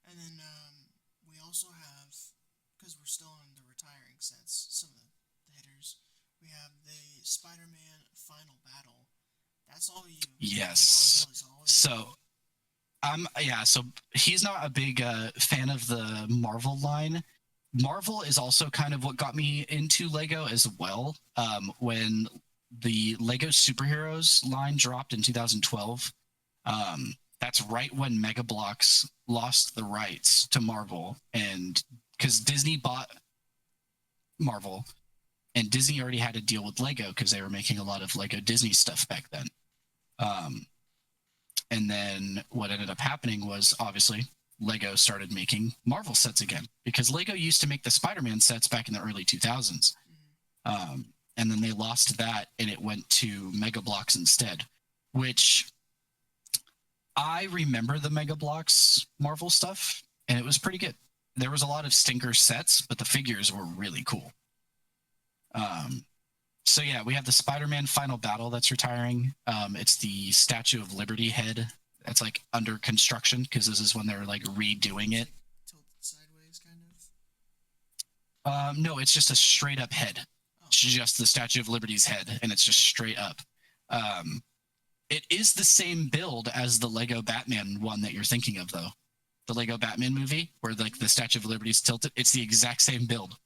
And then we also have, because we're still on the retiring sets, some of the hitters, we have the Spider-Man Final Battle. That's all you. Yes. Marvel is all you. So so he's not a big fan of the Marvel line. Marvel is also kind of what got me into Lego as well. When the Lego superheroes line dropped in 2012, that's right when Mega Bloks lost the rights to Marvel, and because Disney bought Marvel, and Disney already had a deal with Lego because they were making a lot of Lego Disney stuff back then. Um, and then what ended up happening was obviously Lego started making Marvel sets again because Lego used to make the Spider-Man sets back in the early 2000s. And then they lost that and it went to Mega Bloks instead, which I remember the Mega Bloks Marvel stuff and it was pretty good. There was a lot of stinker sets, but the figures were really cool. So yeah, we have the Spider-Man Final Battle that's retiring. It's the Statue of Liberty head that's like under construction because this is when they're like redoing it. Tilted sideways, kind of. No, it's just a straight up head. It's just the Statue of Liberty's head, and it's just straight up. It is the same build as the Lego Batman one that you're thinking of, though. The Lego Batman movie, where like the Statue of Liberty is tilted. It's the exact same build.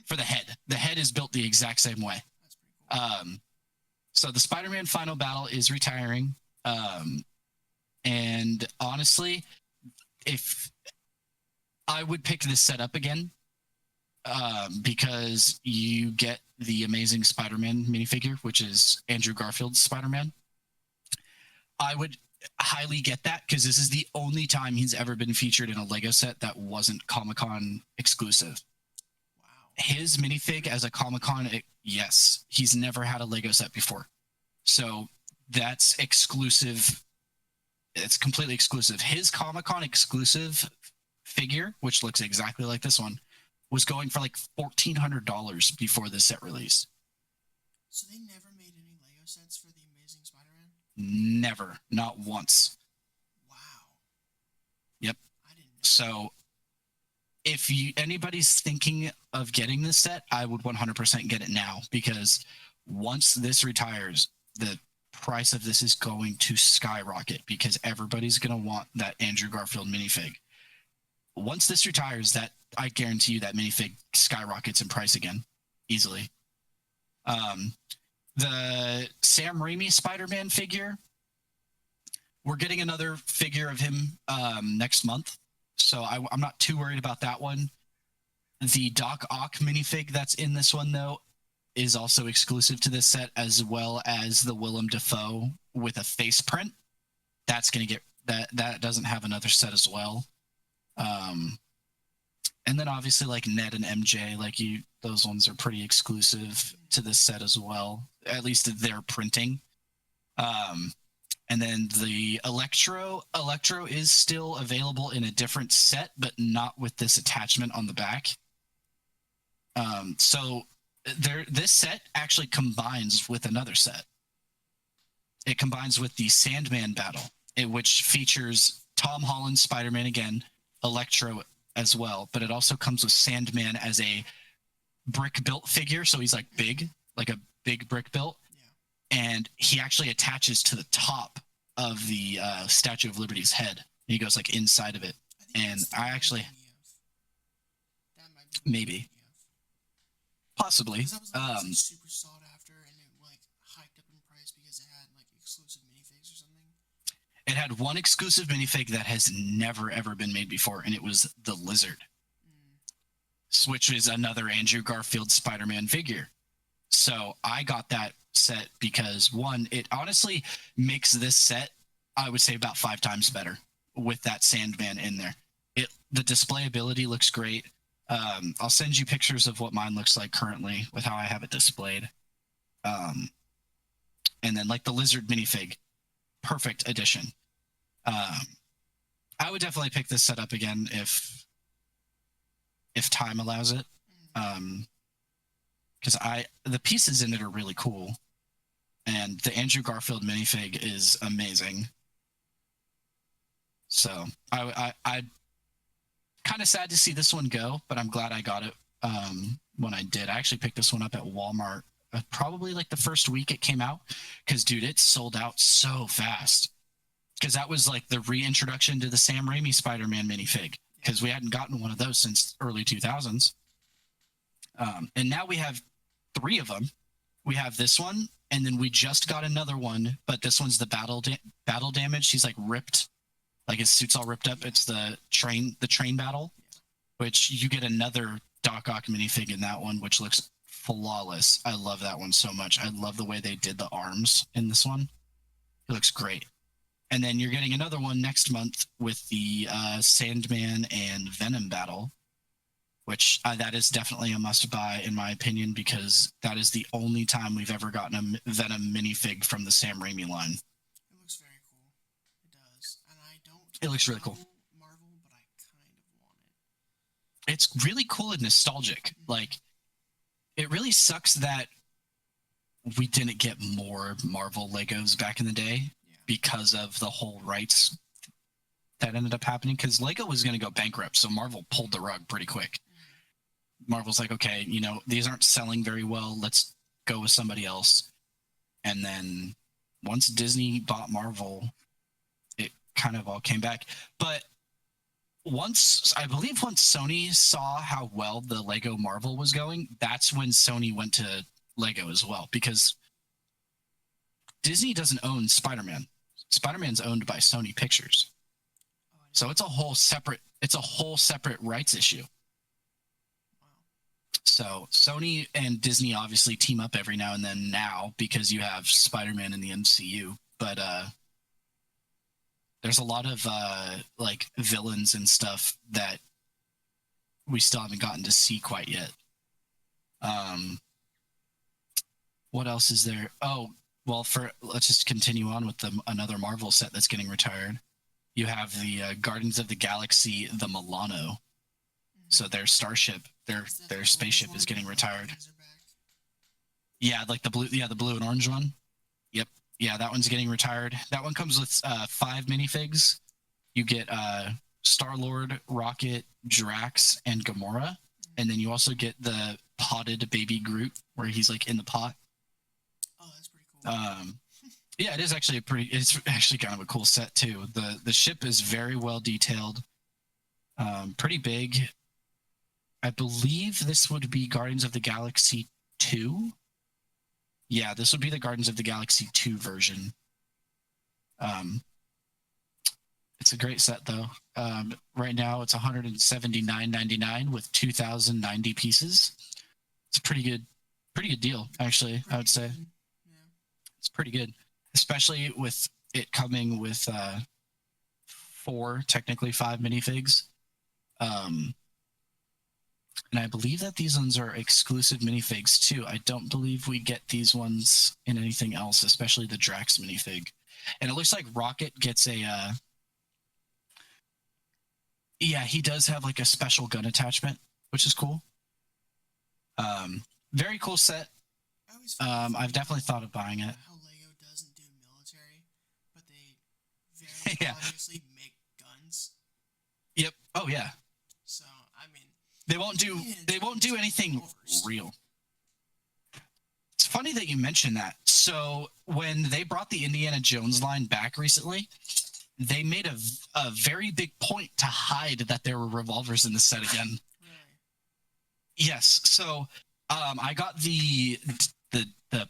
For the head. The head is built the exact same way. That's pretty cool. So the Spider-Man Final Battle is retiring. And honestly, if I would pick this set up again, because you get the Amazing Spider-Man minifigure, which is Andrew Garfield's Spider-Man. I would highly get that because this is the only time he's ever been featured in a Lego set that wasn't Comic-Con exclusive. His minifig as a Comic-Con, yes, he's never had a Lego set before. So that's exclusive. It's completely exclusive. His Comic-Con exclusive figure, which looks exactly like this one, was going for like $1,400 before this set released. So they never made any Lego sets for the Amazing Spider-Man? Never. Not once. Wow. Yep. I didn't know. So if anybody's thinking of getting this set, I would 100% get it now because once this retires, the price of this is going to skyrocket because everybody's going to want that Andrew Garfield minifig. Once this retires, that I guarantee you that minifig skyrockets in price again, easily. The Sam Raimi Spider-Man figure, we're getting another figure of him next month. So I'm not too worried about that one. The Doc Ock minifig that's in this one, though, is also exclusive to this set, as well as the Willem Dafoe with a face print. That's going to get that doesn't have another set as well. And then obviously like Ned and MJ, those ones are pretty exclusive to this set as well. At least their printing. And then the Electro is still available in a different set, but not with this attachment on the back. So this set actually combines with another set. It combines with the Sandman battle, which features Tom Holland's Spider-Man again, Electro as well, but it also comes with Sandman as a brick-built figure, so he's like big, like a big brick built. And he actually attaches to the top of the Statue of Liberty's head. He goes like inside of it. And I actually... Maybe. Possibly. That was like super sought after and it like hiked up in price because it had like exclusive minifigs or something. It had one exclusive minifig that has never ever been made before, and it was the Lizard. Which is another Andrew Garfield Spider-Man figure. So I got that set because, one, it honestly makes this set, I would say, about 5 times better with that Sandman in there. The displayability looks great. I'll send you pictures of what mine looks like currently with how I have it displayed. And then like the Lizard minifig, perfect addition. I would definitely pick this set up again if time allows it. Because the pieces in it are really cool. And the Andrew Garfield minifig is amazing. So I kind of sad to see this one go, but I'm glad I got it when I did. I actually picked this one up at Walmart probably like the first week it came out, because dude, it sold out so fast. Because that was like the reintroduction to the Sam Raimi Spider-Man minifig, because we hadn't gotten one of those since early 2000s. And now we have 3 of them. We have this one, and then we just got another one, but this one's the battle damage. He's like ripped, like his suit's all ripped up. It's the train battle, which you get another Doc Ock minifig in that one, which looks flawless. I love that one so much. I love the way they did the arms in this one. It looks great. And then you're getting another one next month with the Sandman and Venom battle, which that is definitely a must-buy in my opinion, because that is the only time we've ever gotten a Venom minifig from the Sam Raimi line. It looks very cool. It does. And I don't... It looks really cool. Marvel, but I kind of want it. It's really cool and nostalgic. Like, it really sucks that we didn't get more Marvel Legos back in the day because of the whole rights that ended up happening, because Lego was going to go bankrupt, so Marvel pulled the rug pretty quick. Marvel's like, okay, you know, these aren't selling very well, let's go with somebody else. And then once Disney bought Marvel, it kind of all came back. But I believe once Sony saw how well the Lego Marvel was going, that's when Sony went to Lego as well, because Disney doesn't own Spider-Man. Spider-Man's owned by Sony Pictures. So it's a whole separate rights issue. So Sony and Disney obviously team up every now and then now, because you have Spider-Man in the MCU, but there's a lot of like villains and stuff that we still haven't gotten to see quite yet. What else is there? Oh, well, let's just continue on with another Marvel set that's getting retired. You have the Guardians of the Galaxy, the Milano. Mm-hmm. So their starship, their spaceship is getting retired. Yeah, like the blue and orange one. Yep. Yeah, that one's getting retired. That one comes with 5 minifigs. You get Star-Lord, Rocket, Drax, and Gamora. Mm-hmm. And then you also get the potted baby Groot, where he's like in the pot. Oh, that's pretty cool. Yeah, it's actually kind of a cool set too. The ship is very well detailed, pretty big. I believe this would be Guardians of the Galaxy 2. Yeah, this would be the Guardians of the Galaxy 2 version. It's a great set though. Right now it's $179.99 with 2,090 pieces. It's a pretty good deal, actually. I would say it's pretty good, especially with it coming with 4, technically 5 minifigs. And I believe that these ones are exclusive minifigs too. I don't believe we get these ones in anything else, especially the Drax minifig. And it looks like Rocket gets a he does have like a special gun attachment, which is cool. Very cool set. I've definitely thought of buying it. How Lego doesn't do military, but they very obviously make guns. Yep. Oh yeah. So I mean, they won't do anything real. It's funny that you mentioned that. So when they brought the Indiana Jones line back recently, they made a very big point to hide that there were revolvers in the set again. Really? Yes. So I got the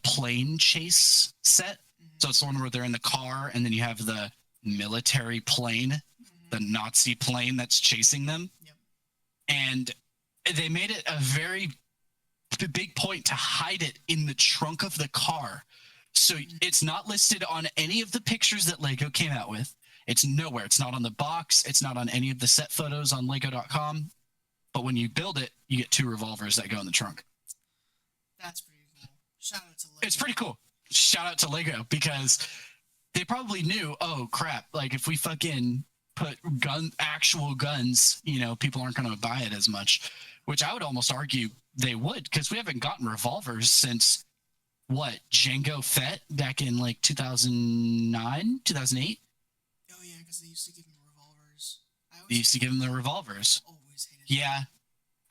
plane chase set. Mm-hmm. So it's the one where they're in the car and then you have the military plane, mm-hmm. the Nazi plane that's chasing them. Yep. And they made it a very big point to hide it in the trunk of the car. So mm-hmm. it's not listed on any of the pictures that Lego came out with. It's nowhere. It's not on the box. It's not on any of the set photos on Lego.com. But when you build it, you get 2 revolvers that go in the trunk. That's pretty cool. Shout out to Lego. It's pretty cool. Shout out to Lego, because they probably knew, oh crap, like if we fucking put actual guns, you know, people aren't going to buy it as much, which I would almost argue they would, because we haven't gotten revolvers since What, Django Fett back in like 2009, 2008? Oh yeah, because they used to give him revolvers. They used to give him the revolvers. I always hated Yeah. them.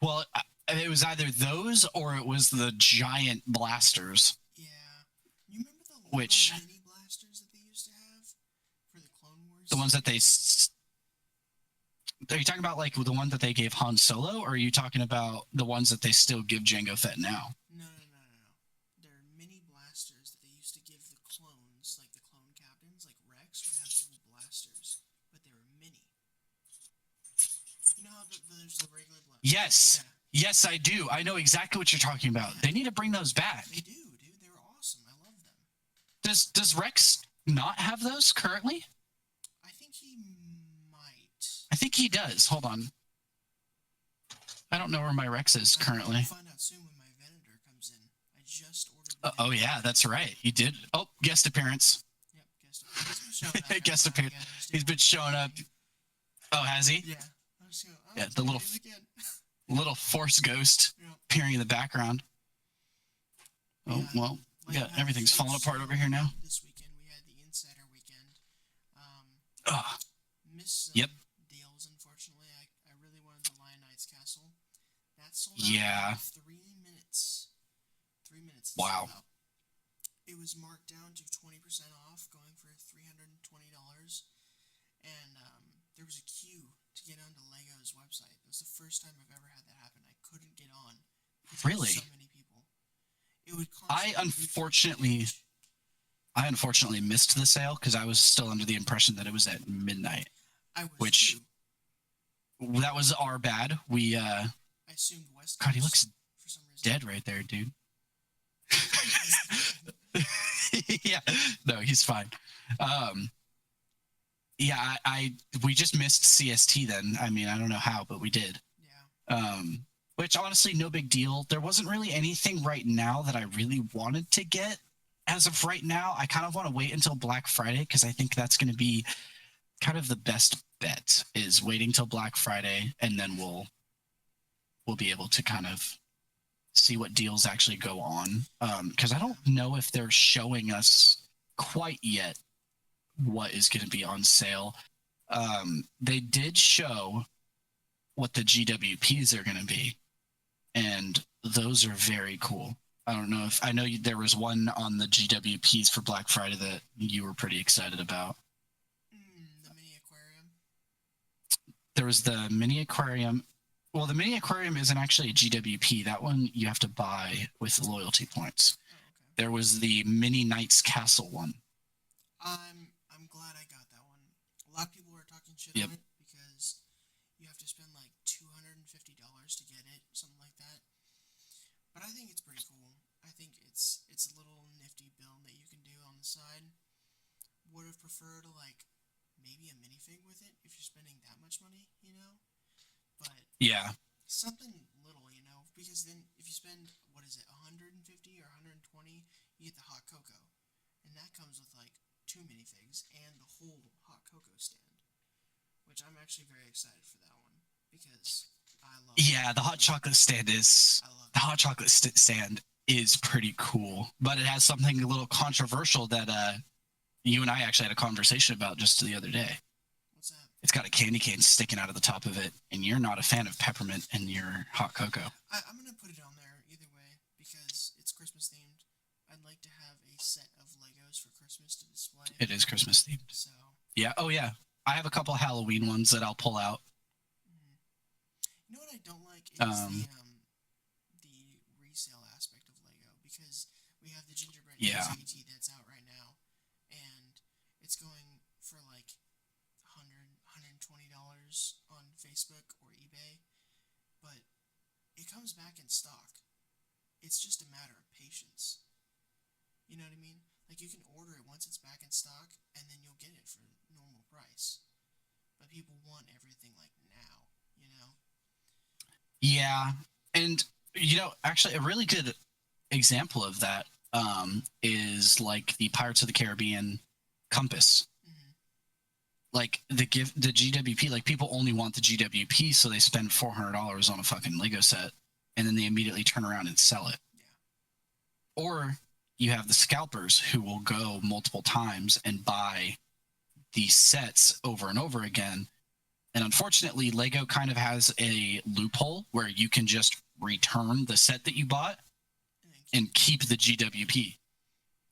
Well, it was either those or it was the giant blasters. Yeah. You remember the little Which mini blasters that they used to have for the Clone Wars? the ones that they. Are you talking about like the one that they gave Han Solo, or are you talking about the ones that they still give Jango Fett now? No. They're mini blasters that they used to give the clones, like the clone captains, like Rex would have little blasters, but they were mini. You know how there's the regular blasters? Yes. Yeah. Yes, I do. I know exactly what you're talking about. Yeah. They need to bring those back. They do, dude. They were awesome. I love them. Does Rex not have those currently? I think he might. I think he does. Hold on. I don't know where my Rex is currently. I'll find out soon when my Venator comes in. I just ordered. Oh yeah, that's right. You did. Oh, guest appearance. Yep, guest appearance. He's been showing up. Guest appearance. He's been showing up. Oh, has he? Yeah. Yeah, the little force ghost appearing in the background. Oh, well, yeah, everything's falling apart over here now. This weekend we had the Insider weekend. Missed Yep. deals, unfortunately. I really wanted the Lion Knight's Castle. That sold out Yeah. in 3 minutes. 3 minutes. Wow. It was marked down to 20% off, going for $320. And there was a queue to get onto Lego's website. It was the first time I've ever had that happen. I couldn't get on. Really? So many people. It would I unfortunately missed the sale because I was still under the impression that it was at midnight. Which that was our bad. We I assumed West Coast. God, he looks for some reason. dead right there, dude. Yeah, no, he's fine. Yeah, we just missed CST then. I mean, I don't know how, but we did. Yeah. Which honestly, no big deal. There wasn't really anything right now that I really wanted to get as of right now. I kind of want to wait until Black Friday because I think that's going to be kind of the best bet, is waiting till Black Friday, and then we'll be able to kind of see what deals actually go on. Because I don't know if they're showing us quite yet what is going to be on sale. They did show what the GWPs are going to be, and those are very cool. I don't know if I know there was one on the GWPs for Black Friday that you were pretty excited about. The mini aquarium. There was the mini aquarium. Well, the mini aquarium isn't actually a GWP. That one you have to buy with loyalty points. Oh, okay. There was the mini Knight's Castle one. I'm glad I got that one. A lot of people were talking shit Yep. on it because you have to spend like $250 to get it, something like that. But I think it's pretty cool. I think it's a little nifty build that you can do on the side. Would have preferred like maybe a minifig with it if you're spending that much money, you know? But Yeah. something little, you know, because then if you spend, what is it, 150 or 120, you get the hot cocoa. And that comes with like 2 minifigs and the whole hot cocoa stand, which I'm actually very excited for that one because I love Yeah, the hot chocolate stand is I love the hot chocolate stand is pretty cool, but it has something a little controversial that you and I actually had a conversation about just the other day. What's that? It's got a candy cane sticking out of the top of it, and you're not a fan of peppermint in your hot cocoa. I'm gonna put it on there either way because it's Christmas themed. I'd like to have a set of Legos for Christmas to display. It is Christmas themed. So Yeah. Oh yeah. I have a couple Halloween ones that I'll pull out. you know what I don't like is the resale aspect of Lego, because we have the gingerbread CT that's out right now, and it's going for like $120 on Facebook or eBay, but it comes back in stock. It's just a matter of patience. You know what I mean? Like, you can order it once it's back in stock, and then you'll get it for normal price. But people want everything like now, you know? Yeah, and actually, a really good example of that is like the Pirates of the Caribbean compass. Mm-hmm. Like the GWP, like people only want the GWP, so they spend $400 on a fucking Lego set, and then they immediately turn around and sell it. Yeah. Or you have the scalpers who will go multiple times and buy these sets over and over again. And unfortunately, Lego kind of has a loophole where you can just return the set that you bought and keep the GWP.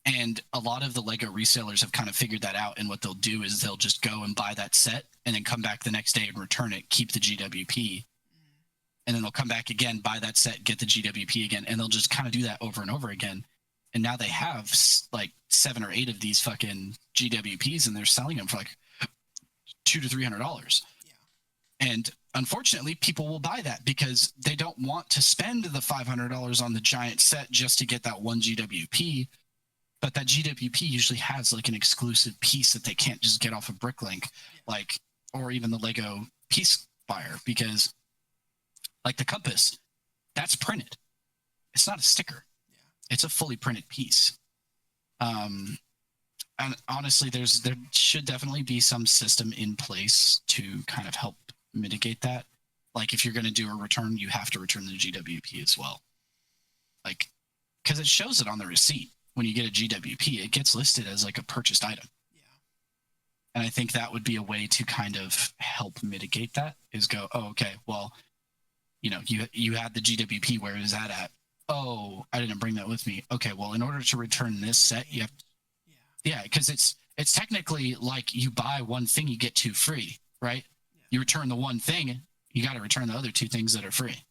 And a lot of the Lego resellers have kind of figured that out. And what they'll do is they'll just go and buy that set and then come back the next day and return it, keep the GWP. And then they'll come back again, buy that set, get the GWP again. And they'll just kind of do that over and over again. And now they have like 7 or 8 of these fucking GWPs and they're selling them for like $200 to $300. And unfortunately, people will buy that because they don't want to spend the $500 on the giant set just to get that one GWP. But that GWP usually has like an exclusive piece that they can't just get off of Bricklink, like, or even the Lego Piece Buyer, because like the compass, that's printed. It's not a sticker. It's a fully printed piece. And honestly, there should definitely be some system in place to kind of help mitigate that. Like if you're going to do a return, you have to return the GWP as well. Like, because it shows it on the receipt. When you get a GWP, it gets listed as like a purchased item. And I think that would be a way to kind of help mitigate that, is go, oh, okay, well, you know, you had the GWP, where is that at? Oh, I didn't bring that with me. Okay, well, in order to return this set, you have because it's technically like you buy one thing, you get 2 free, right? You return the one thing, you got to return the other 2 things that are free.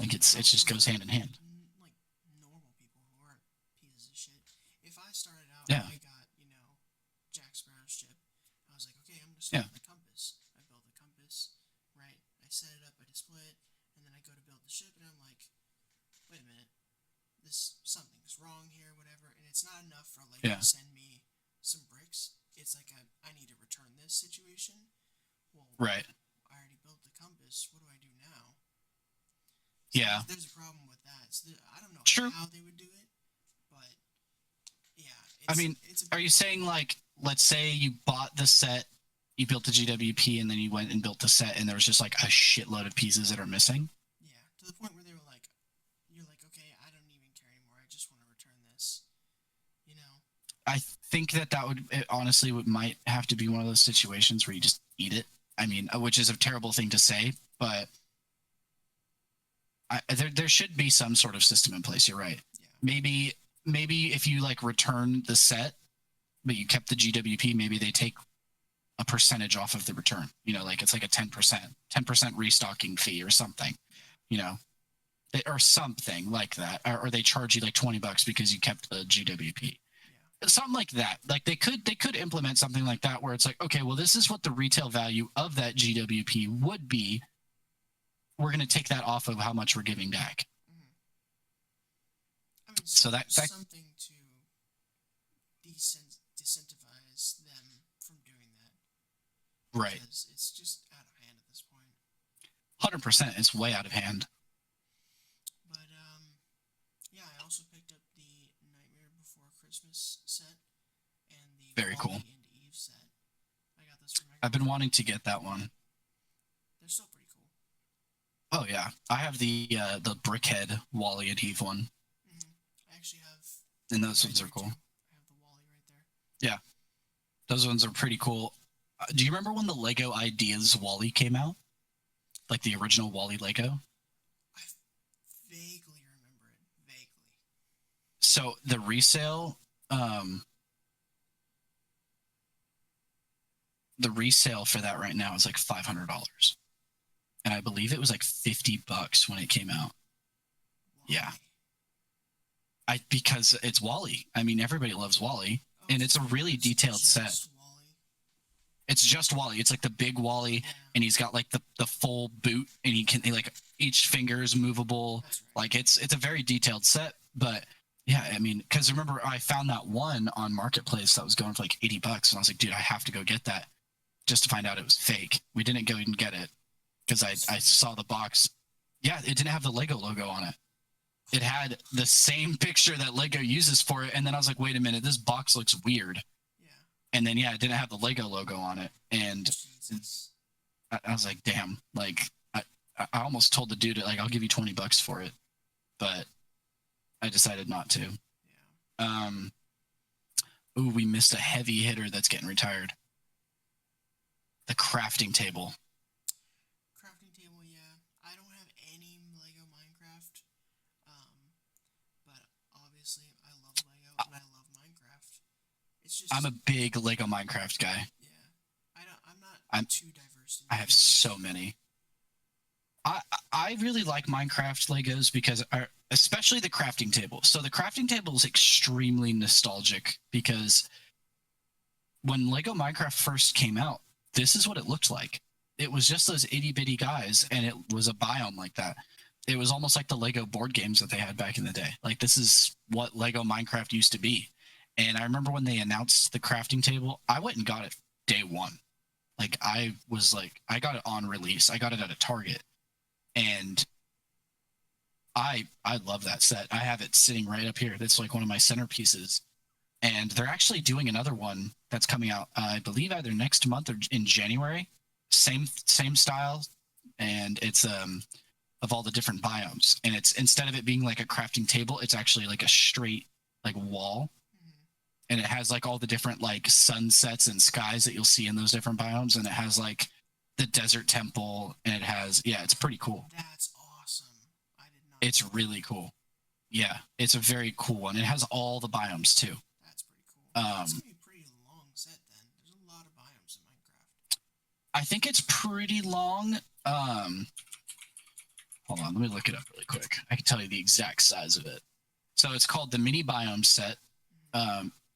Like it just goes hand in hand. Like normal people who aren't pieces of shit. If I started out, Yeah. I got, you know, Jack Sparrow's ship. I was like, okay, I'm gonna start with the compass. I build the compass, right? I set it up, I display it, and then I go to build the ship, and I'm like, wait a minute, something's wrong here, whatever. And it's not enough for Lego to send me some bricks. It's like I need to return this situation. Well, right. I already built the compass. What do I do now? So there's a problem with that. So I don't know how they would do it, but yeah. I mean, are you saying like, let's say you bought the set, you built the GWP, and then you went and built the set, and there was just like a shitload of pieces that are missing? Yeah, to the point where they were like, you're like, okay, I don't even care anymore. I just want to return this. You know? I think it honestly might have to be one of those situations where you just eat it. I mean, which is a terrible thing to say, but there should be some sort of system in place. You're right. Yeah. Maybe if you like return the set, but you kept the GWP, maybe they take a percentage off of the return. You know, like it's like a 10% restocking fee or something. You know, or something like that, or they charge you like $20 because you kept the GWP. Something like that. Like they could implement something like that where it's like, okay, well, this is what the retail value of that GWP would be. We're going to take that off of how much we're giving back. I mean, so that's something to disincentivize them from doing that. Right. Because it's just out of hand at this point. 100%. It's way out of hand. But, yeah, I also picked up the Nightmare Before Christmas set and the Very cool. And Eve set. I got this from I've been wanting to get that one. They're still pretty cool. Oh yeah, I have the Brickhead Wally and Eve one. I actually have. And those ones are cool. I have the Wally right there. Yeah, those ones are pretty cool. Do you remember when the Lego Ideas Wally came out? Like the original Wally Lego? I vaguely remember it. Vaguely. So the resale, for that right now is like $500. And I believe it was like $50 when it came out. Why? Yeah. Because it's Wally. I mean, everybody loves Wally. And it's a really detailed set. Wally. It's just Wally. It's like the big Wally, and he's got like the full boot, and he like each finger is movable. Right. Like it's a very detailed set. But yeah, I mean, because remember I found that one on Marketplace that was going for like $80, and I was like, dude, I have to go get that, just to find out it was fake. We didn't go and get it because I saw the box. Yeah, it didn't have the Lego logo on it. It had the same picture that Lego uses for it, and then I was like, wait a minute, this box looks weird. Yeah. And then it didn't have the Lego logo on it, and I was like, damn. Like I almost told the dude, like, I'll give you $20 for it, but I decided not to. Yeah. Um, ooh, we missed a heavy hitter that's getting retired. The crafting table. Crafting table, yeah. I don't have any Lego Minecraft, but obviously I love Lego and I love Minecraft. It's just I'm a big Lego Minecraft guy. yeah. I'm not I'm too diverse in I have gaming. so many. I I really like Minecraft Legos because especially the crafting table. So the crafting table is extremely nostalgic because when Lego Minecraft first came out, this is what it looked like. It was just those itty bitty guys, and it was a biome like that. It was almost like the Lego board games that they had back in the day. Like this is what Lego Minecraft used to be. And I remember when they announced the crafting table, I went and got it day one. I got it on release. I got it at a Target, and I love that set. I have it sitting right up here. That's like one of my centerpieces. And they're actually doing another one that's coming out, I believe, either next month or in January. Same style, and it's of all the different biomes. And it's instead of it being like a crafting table, it's actually like a straight like wall, Mm-hmm. and it has like all the different like sunsets and skies that you'll see in those different biomes, and it has like the desert temple, and it has it's pretty cool. That's awesome. I did not It's know really cool. Yeah, it's a very cool one. It has all the biomes too. that's pretty cool. That's Um, gonna be a pretty long set then. There's a lot of biomes in Minecraft. I think it's pretty long. Hold on, let me look it up really quick. I can tell you the exact size of it. So it's called the mini biome set.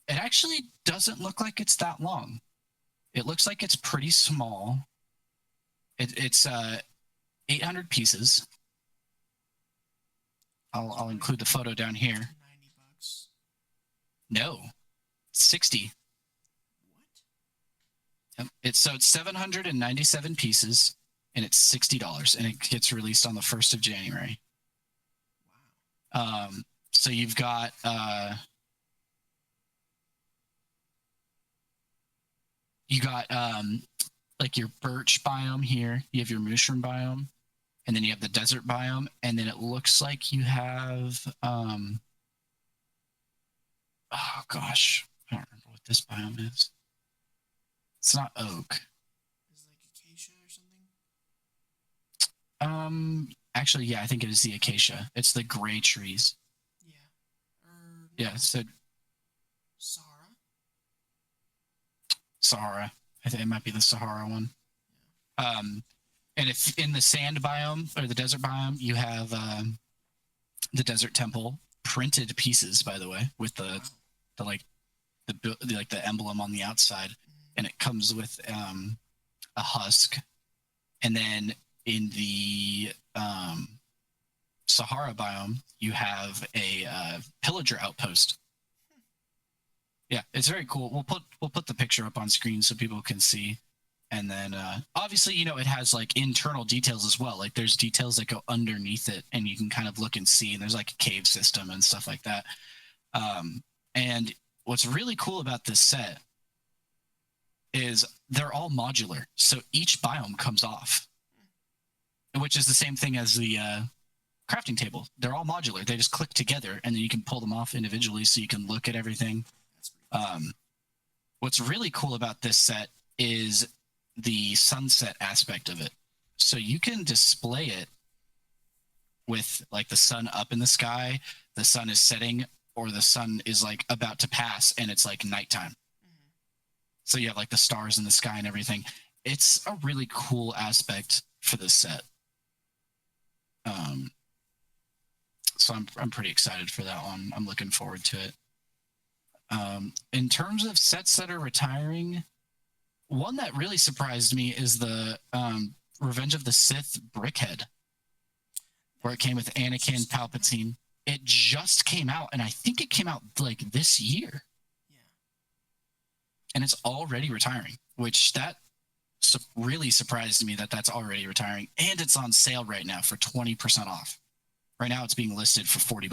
It actually doesn't look like it's that long. It looks like it's pretty small. It's 800 pieces. I'll include the photo down here. $90. No, 60. What? It's 797 pieces, and it's $60, and it gets released on the 1st of January. Wow. So you've got like your birch biome here. You have your mushroom biome, and then you have the desert biome, and then it looks like you have oh gosh, I don't remember what this biome is. It's not oak. Is it like acacia or something? Actually, yeah, I think it is the acacia. It's the gray trees. Yeah. Yeah, so Sahara? Sahara. I think it might be the Sahara one. Yeah. And if in the sand biome or the desert biome, you have the desert temple printed pieces, by the way, with the like the emblem on the outside, and it comes with a husk. And then in the Sahara biome, you have a pillager outpost. Yeah, it's very cool. We'll put the picture up on screen so people can see. And then obviously, it has like internal details as well. Like there's details that go underneath it, and you can kind of look and see. And there's like a cave system and stuff like that. And what's really cool about this set is they're all modular. So each biome comes off, which is the same thing as the crafting table. They're all modular. They just click together, and then you can pull them off individually so you can look at everything. What's really cool about this set is the sunset aspect of it. So you can display it with like the sun up in the sky, the sun is setting, or the sun is like about to pass and it's like nighttime. Mm-hmm. So you have like the stars in the sky and everything. It's a really cool aspect for this set. So I'm pretty excited for that one. I'm looking forward to it. In terms of sets that are retiring, one that really surprised me is the Revenge of the Sith Brickhead, where it came with Anakin, Palpatine. It just came out, and I think it came out like this year. Yeah. And it's already retiring, which that really surprised me that that's already retiring. And it's on sale right now for 20% off. Right now it's being listed for $40.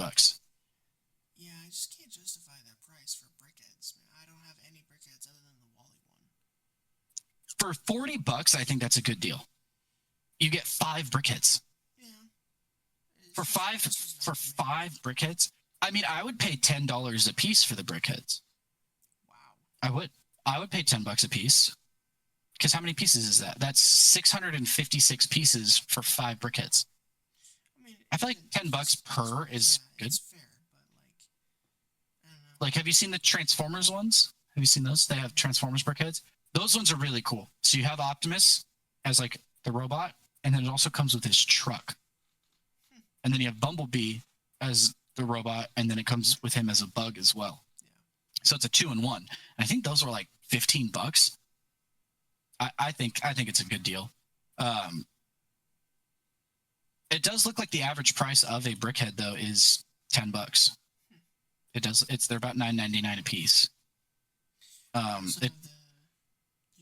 Yeah, I just can't justify that price for brickheads. I don't have any brickheads other than the Wally one. For $40, I think that's a good deal. You get 5 brickheads. Yeah. For five brickheads, I mean, I would pay $10 a piece for the brickheads. Wow. I would. I would pay $10 a piece. Because how many pieces is that? That's 656 pieces for 5 brickheads. I mean, I feel like $10 per is yeah, good. it's fair, but like, I don't know. Like, have you seen the Transformers ones? Have you seen those? They have Transformers brickheads. Those ones are really cool. So you have Optimus as like the robot, and then it also comes with his truck. And then you have Bumblebee as the robot, and then it comes with him as a bug as well. Yeah. So it's a 2-in-1. And I think those were like $15. I think it's a good deal. It does look like the average price of a brickhead though is $10. It does. They're about $9.99 a piece. Also have the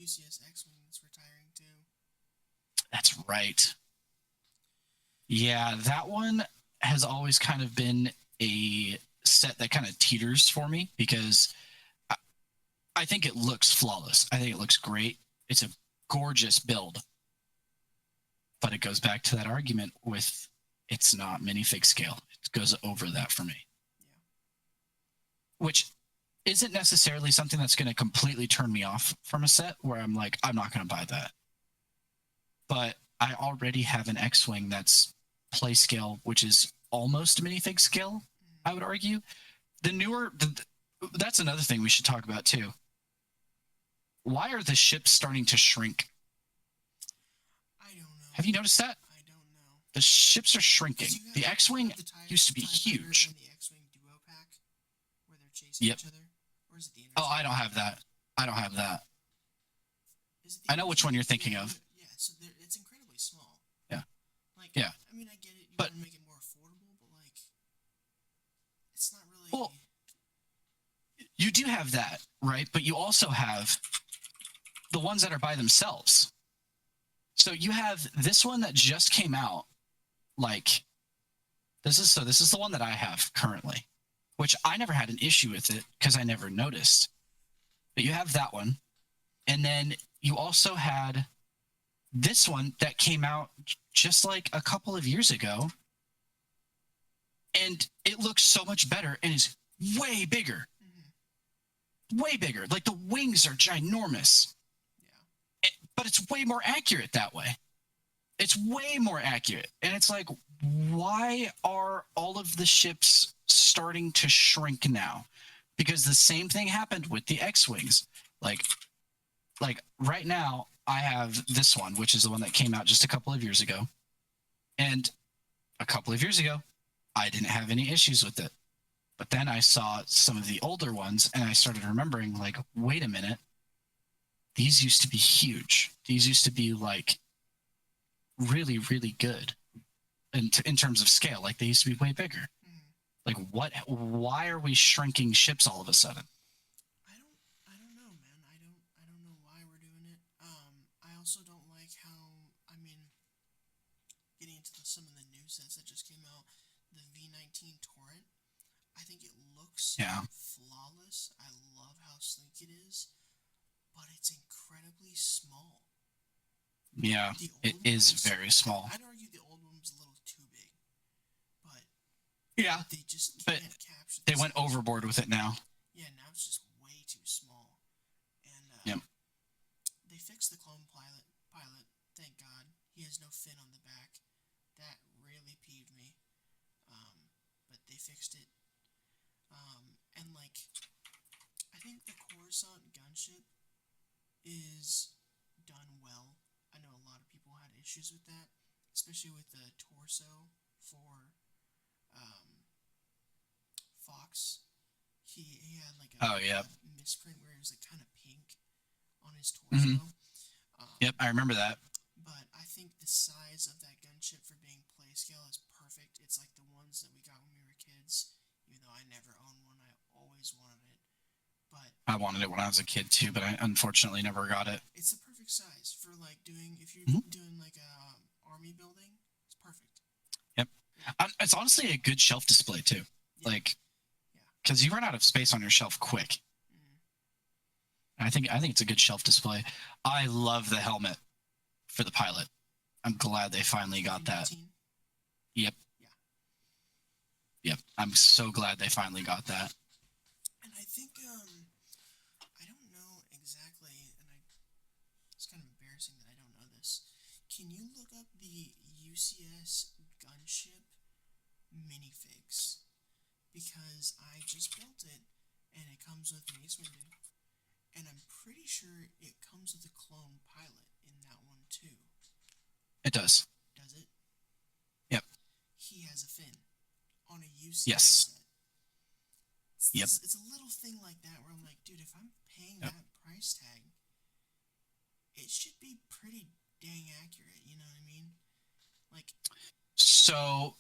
UCS X-wing that's retiring too. That's right. Yeah, that one has always kind of been a set that kind of teeters for me because I think it looks flawless. I think it looks great. It's a gorgeous build. But it goes back to that argument with it's not minifig scale. It goes over that for me. Yeah. Which isn't necessarily something that's going to completely turn me off from a set where I'm like, I'm not going to buy that. But I already have an X-Wing that's play scale, which is almost minifig scale, I would argue. That's another thing we should talk about too. Why are the ships starting to shrink? I don't know. Have you noticed that? I don't know. The ships are shrinking. The X-Wing used to be TIE huge. and the X-wing duo pack, where they're chasing each other, or is it the Oh, I don't have that. I don't have that. Is it the I know which one you're thinking of. Yeah, so it's incredibly small. Yeah. Like, yeah. I mean, I get it. You but want to make it more affordable, but like, it's not really. Well, you do have that, right? But you also have the ones that are by themselves. So you have this one that just came out. Like, this is the one that I have currently, which I never had an issue with it because I never noticed. But you have that one. And then you also had this one that came out just like a couple of years ago. And it looks so much better and is way bigger. Mm-hmm. Way bigger. Like the wings are ginormous. Yeah. But it's way more accurate that way. It's way more accurate. And it's like, why are all of the ships starting to shrink now? Because the same thing happened with the X-Wings. Like right now, I have this one, which is the one that came out just a couple of years ago. And a couple of years ago, I didn't have any issues with it. But then I saw some of the older ones, and I started remembering, like, wait a minute. These used to be huge. These used to be, like, really, really good in terms of scale. Like, they used to be way bigger. Like, why are we shrinking ships all of a sudden? I don't know, man. I don't know why we're doing it. I also don't like how, I mean, getting into some of the new sets that just came out, the V19 Torrent, I think it looks flawless. I love how sleek it is, but it's incredibly small. Yeah, it is very small. I'd argue the old one was a little too big, but yeah, they just can't capture. They went overboard with it now. Yeah, now it's just way too small, and they fixed the clone pilot. Thank God, he has no fin on the back. That really peeved me. But they fixed it. And like, I think the Coruscant gunship is done well. I know a lot of people had issues with that, especially with the torso for Fox. He had like a misprint where it was like kind of pink on his torso. Mm-hmm. Yep, I remember that. But I think the size of that gunship for being play scale is perfect. It's like the ones that we got when we were kids. Even though I never owned one, I always wanted it. But I wanted it when I was a kid too, but I unfortunately never got it. It's the perfect size for like doing, if you're doing like a army building, it's perfect. Yep. It's honestly a good shelf display too. Yeah. Like, because you run out of space on your shelf quick. I think it's a good shelf display. I love the helmet for the pilot. I'm glad they finally got that. Yep. Yep. I'm so glad they finally got that. And I think, I don't know exactly, and it's kind of embarrassing that I don't know this. Can you look up the UCS gunship minifigs? Because I just built it, and it comes with Mace Windu, and I'm pretty sure it comes with a clone pilot in that one too. It does. Does it? Yep. He has a fin on a UCS Yes. set. Yep. It's a little thing like that where I'm like, dude, if I'm paying that price tag, it should be pretty dang accurate, you know what I mean? Like, so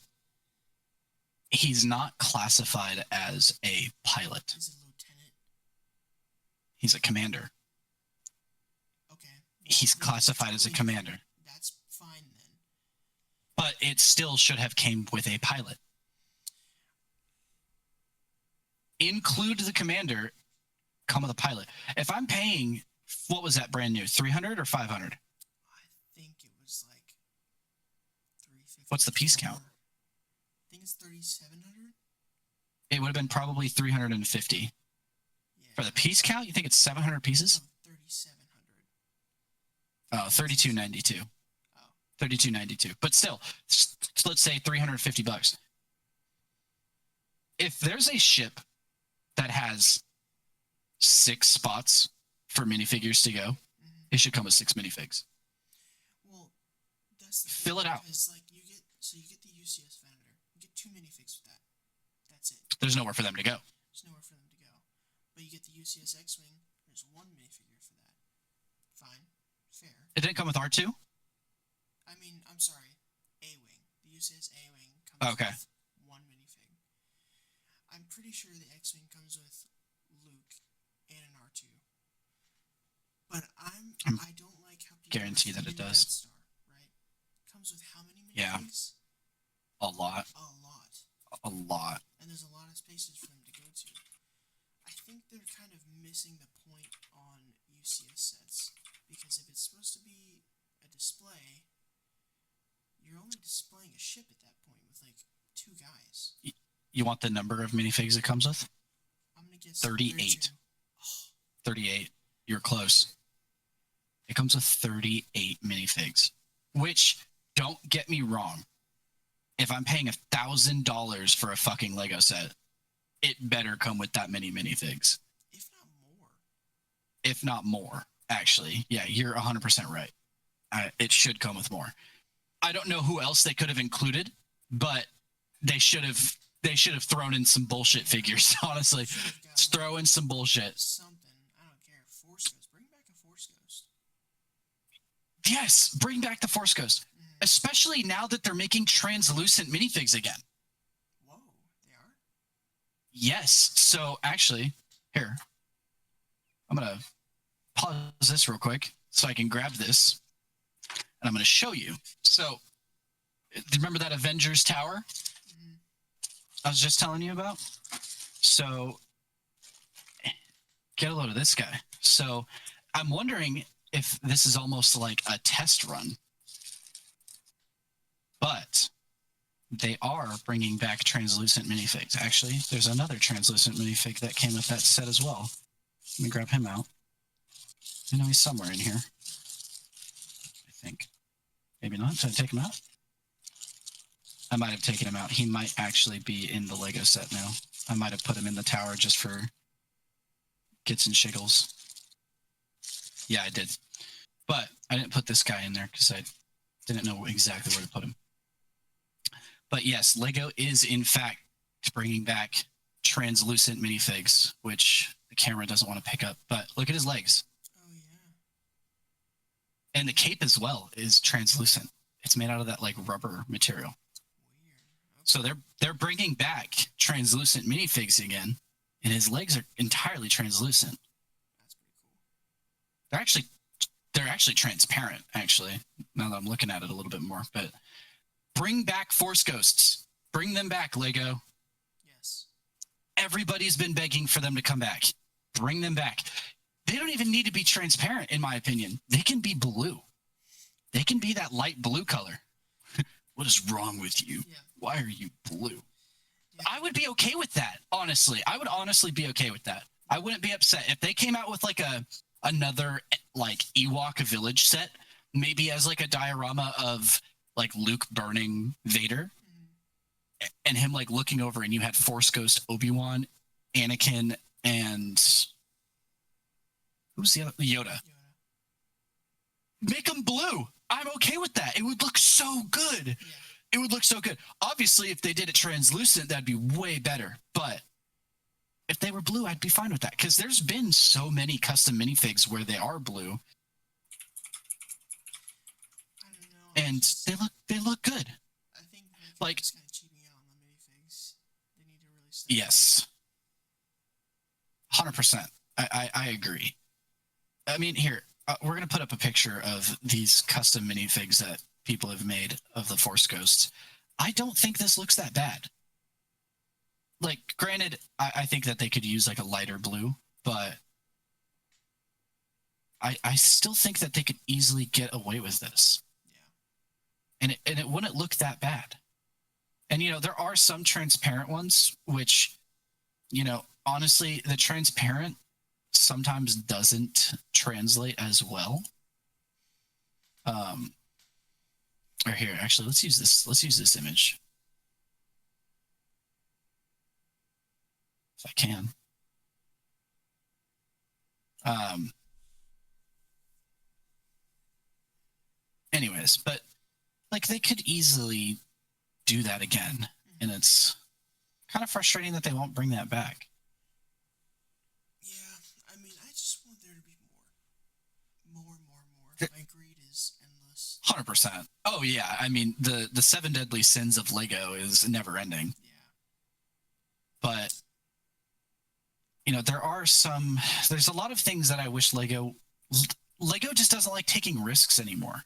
he's not classified as a pilot. He's a lieutenant. He's a commander. Okay. Well, he's classified as a commander. That's fine then. But it still should have came with a pilot. Include the commander, come with a pilot. If I'm paying, what was that brand new? 300 or 500? I think it was like 350. What's the piece count? I think it's 3,700. It would have been probably 350. Yeah. For the piece count, you think it's 700 pieces? No, 3,700. Oh, 32.92. Oh. 32.92. But still, let's say $350. If there's a ship that has 6 spots for minifigures to go, it should come with 6 minifigs. Well, that's the Fill it out. It's like you get the UCS Venator. You get 2 minifigs with that. That's it. There's nowhere for them to go. There's nowhere for them to go. But you get the UCS X-Wing. There's 1 minifigure for that. Fine. Fair. It didn't come with R2? I mean, I'm sorry. A-Wing. The UCS A-Wing comes with 1 minifig. I'm pretty sure the X-Wing comes with Luke and an R2. But I don't like how people guarantee that it does. Death Star, right? Comes with how many minifigs? Yeah. A lot. A lot. A lot. And there's a lot of spaces for them to go to. I think they're kind of missing the point on UCS sets. Because if it's supposed to be a display, you're only displaying a ship at that point with like 2 guys. You want the number of minifigs it comes with? I'm going to guess 38. 38. You're close. It comes with 38 minifigs. Which, don't get me wrong, if I'm paying $1,000 for a fucking Lego set, it better come with that many minifigs. If not more. If not more, actually. Yeah, you're 100% right. It should come with more. I don't know who else they could have included, but they should have thrown in some bullshit figures, honestly. Just throw in some bullshit. Something. I don't care. Force Ghost. Bring back a Force Ghost. Yes, bring back the Force Ghost. Especially now that they're making translucent minifigs again. Whoa, they are? Yes. So actually, here. I'm going to pause this real quick so I can grab this. And I'm going to show you. So, remember that Avengers Tower I was just telling you about? So, get a load of this guy. So, I'm wondering if this is almost like a test run. But they are bringing back translucent minifigs. Actually, there's another translucent minifig that came with that set as well. Let me grab him out. I know he's somewhere in here. I think. Maybe not. Did I take him out? I might have taken him out. He might actually be in the Lego set now. I might have put him in the tower just for gits and shiggles. Yeah, I did. But I didn't put this guy in there because I didn't know exactly where to put him. But yes, Lego is in fact bringing back translucent minifigs, which the camera doesn't want to pick up. But look at his legs. Oh, yeah. And the cape as well is translucent. It's made out of that like rubber material. Weird. Okay. So they're bringing back translucent minifigs again, and his legs are entirely translucent. That's pretty cool. They're actually transparent, actually, now that I'm looking at it a little bit more. But bring back Force Ghosts. Bring them back, Lego. Yes. Everybody's been begging for them to come back. Bring them back. They don't even need to be transparent, in my opinion. They can be blue. They can be that light blue color. What is wrong with you? Yeah. Why are you blue? Yeah. I would be okay with that, honestly. I would honestly be okay with that. I wouldn't be upset if they came out with like another like Ewok village set, maybe as like a diorama of like Luke burning Vader and him like looking over, and you had Force Ghost Obi-Wan, Anakin, and who's the other? Yoda. Make them blue. I'm okay with that. It would look so good. Yeah. It would look so good. Obviously, if they did it translucent, that'd be way better. But if they were blue, I'd be fine with that, because there's been so many custom minifigs where they are blue, I don't know. and they look good. I think like just kind of cheaping out on the minifigs. They need to really step yes, 100%. I agree. I mean, here we're gonna put up a picture of these custom minifigs that people have made of the Force Ghosts. I don't think this looks that bad. Like, granted, I think that they could use like a lighter blue, but I still think that they could easily get away with this. Yeah. And it wouldn't look that bad. And you know, there are some transparent ones, which, you know, honestly, the transparent sometimes doesn't translate as well. Or here, actually, let's use this image. If I can. Anyways, but like they could easily do that again, and it's kind of frustrating that they won't bring that back. Yeah, I mean, I just want there to be more. My greed is endless. 100%. Oh yeah, I mean the 7 deadly sins of Lego is never ending. Yeah. But you know, there's a lot of things that I wish Lego just doesn't like taking risks anymore.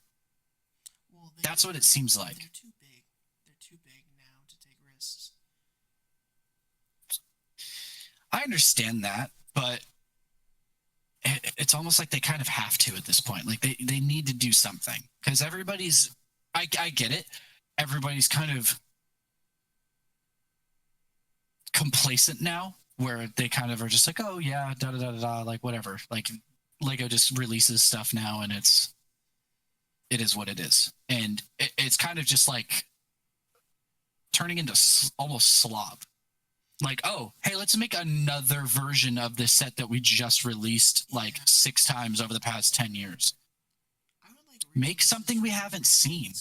Well, that's what it seems like. They're too big. They're too big now to take risks. I understand that, but it's almost like they kind of have to at this point. Like they need to do something, because everybody's I get it. Everybody's kind of complacent now, where they kind of are just like, oh yeah, da da da da, like whatever. Like Lego just releases stuff now, and it is what it is, and it's kind of just like turning into almost slop. Like, oh, hey, let's make another version of this set that we just released like 6 times over the past 10 years. I would like make something we haven't seen.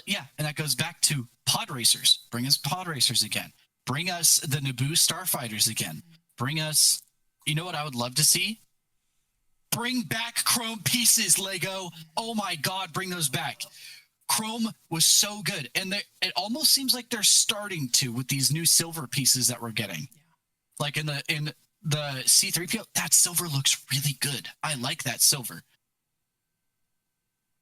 Yeah, and that goes back to pod racers. Bring us pod racers again. Bring us the Naboo starfighters again. Bring us, you know what I would love to see? Bring back chrome pieces, Lego. Oh my God, bring those back. Chrome was so good, and it almost seems like they're starting to with these new silver pieces that we're getting. Yeah. Like in the C3PO, that silver looks really good. I like that silver.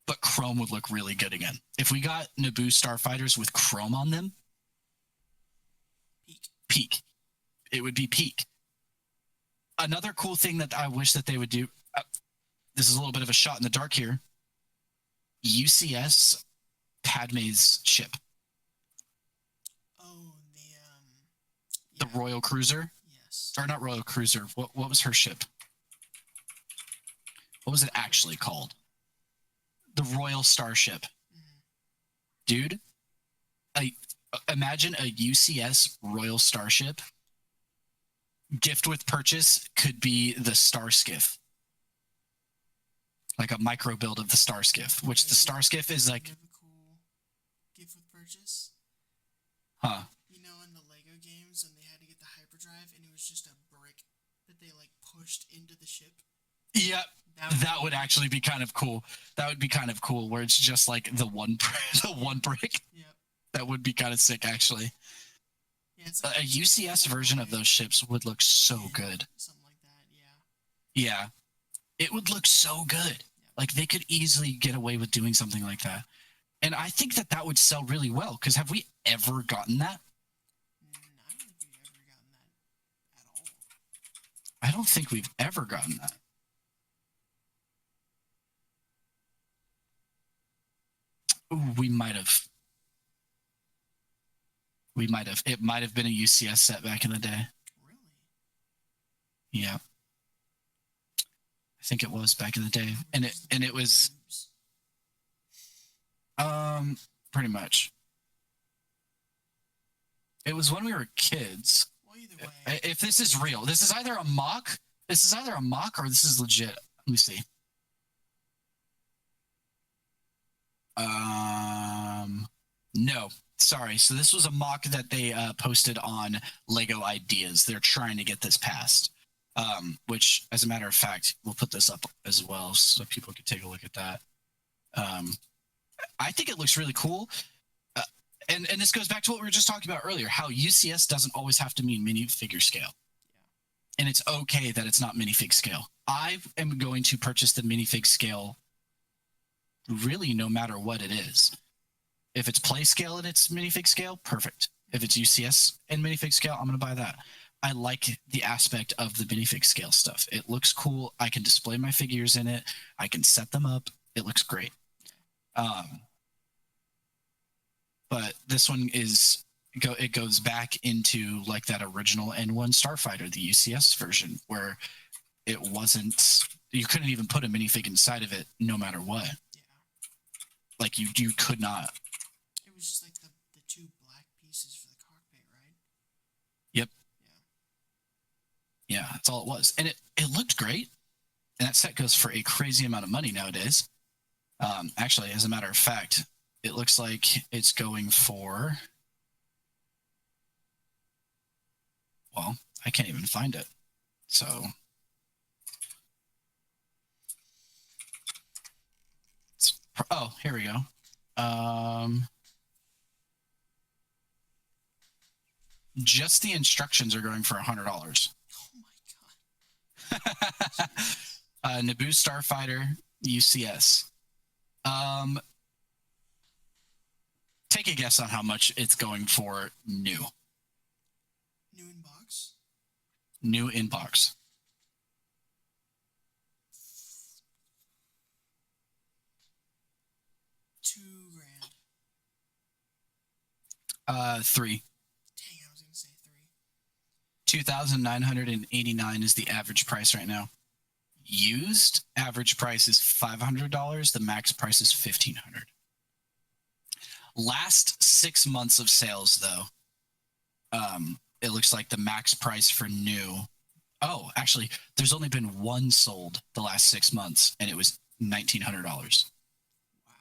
But chrome would look really good again. If we got Naboo starfighters with chrome on them, peak. It would be peak. Another cool thing that I wish that they would do, this is a little bit of a shot in the dark here, UCS Padme's ship. Oh, the Royal Cruiser? Yes. Or not Royal Cruiser. What was her ship? What was it actually called? The Royal Starship. Dude, imagine a UCS Royal Starship. Gift with purchase could be the Star Skiff. Like a micro build of the Star Skiff, which the Star Skiff is like... Have a cool gift with purchase. Huh. You know, in the Lego games, when they had to get the hyperdrive, and it was just a brick that they, like, pushed into the ship? Yep. That would actually be kind of cool. That would be kind of cool, where it's just like the one brick. Yep. That would be kind of sick, actually. Yeah, it's like a UCS version of those ships would look so good. Something like that, yeah. Yeah. It would look so good. Yep. Like, they could easily get away with doing something like that. And I think that that would sell really well, because have we ever gotten that? I don't think we've ever gotten that at all. I don't think we've ever gotten that. Ooh, we might have. It might have been a UCS set back in the day. Really? Yeah. I think it was back in the day. And it was pretty much. It was when we were kids. Well, either way. If this is real, this is either a mock or this is legit. Let me see. No, sorry. So this was a mock that they posted on Lego Ideas. They're trying to get this passed. Which, as a matter of fact, we'll put this up as well so people can take a look at that. I think it looks really cool. And this goes back to what we were just talking about earlier, how UCS doesn't always have to mean minifigure scale. Yeah. And it's okay that it's not minifig scale. I am going to purchase the minifig scale really no matter what it is. If it's play scale and it's minifig scale, perfect. If it's UCS and minifig scale, I'm going to buy that. I like the aspect of the minifig scale stuff. It looks cool. I can display my figures in it. I can set them up. It looks great. But this one it goes back into like that original N1 Starfighter, the UCS version, where it wasn't, you couldn't even put a minifig inside of it no matter what. Yeah. Like you could not. It was just like the two black pieces for the cockpit, right? Yep. Yeah, that's all it was. And it looked great. And that set goes for a crazy amount of money nowadays. Actually, as a matter of fact, it looks like it's going for, well, I can't even find it. So here we go. Just the instructions are going for $100. Oh my god. Naboo Starfighter UCS. Take a guess on how much it's going for new. New in box? New in box. $2,000. $3,000. Dang, I was gonna say $3,000. $2,989 is the average price right now. Used average price is $500. The max price is $1,500. Last 6 months of sales, though, it looks like the max price for new. Oh, actually, there's only been one sold the last 6 months, and it was $1,900. Wow.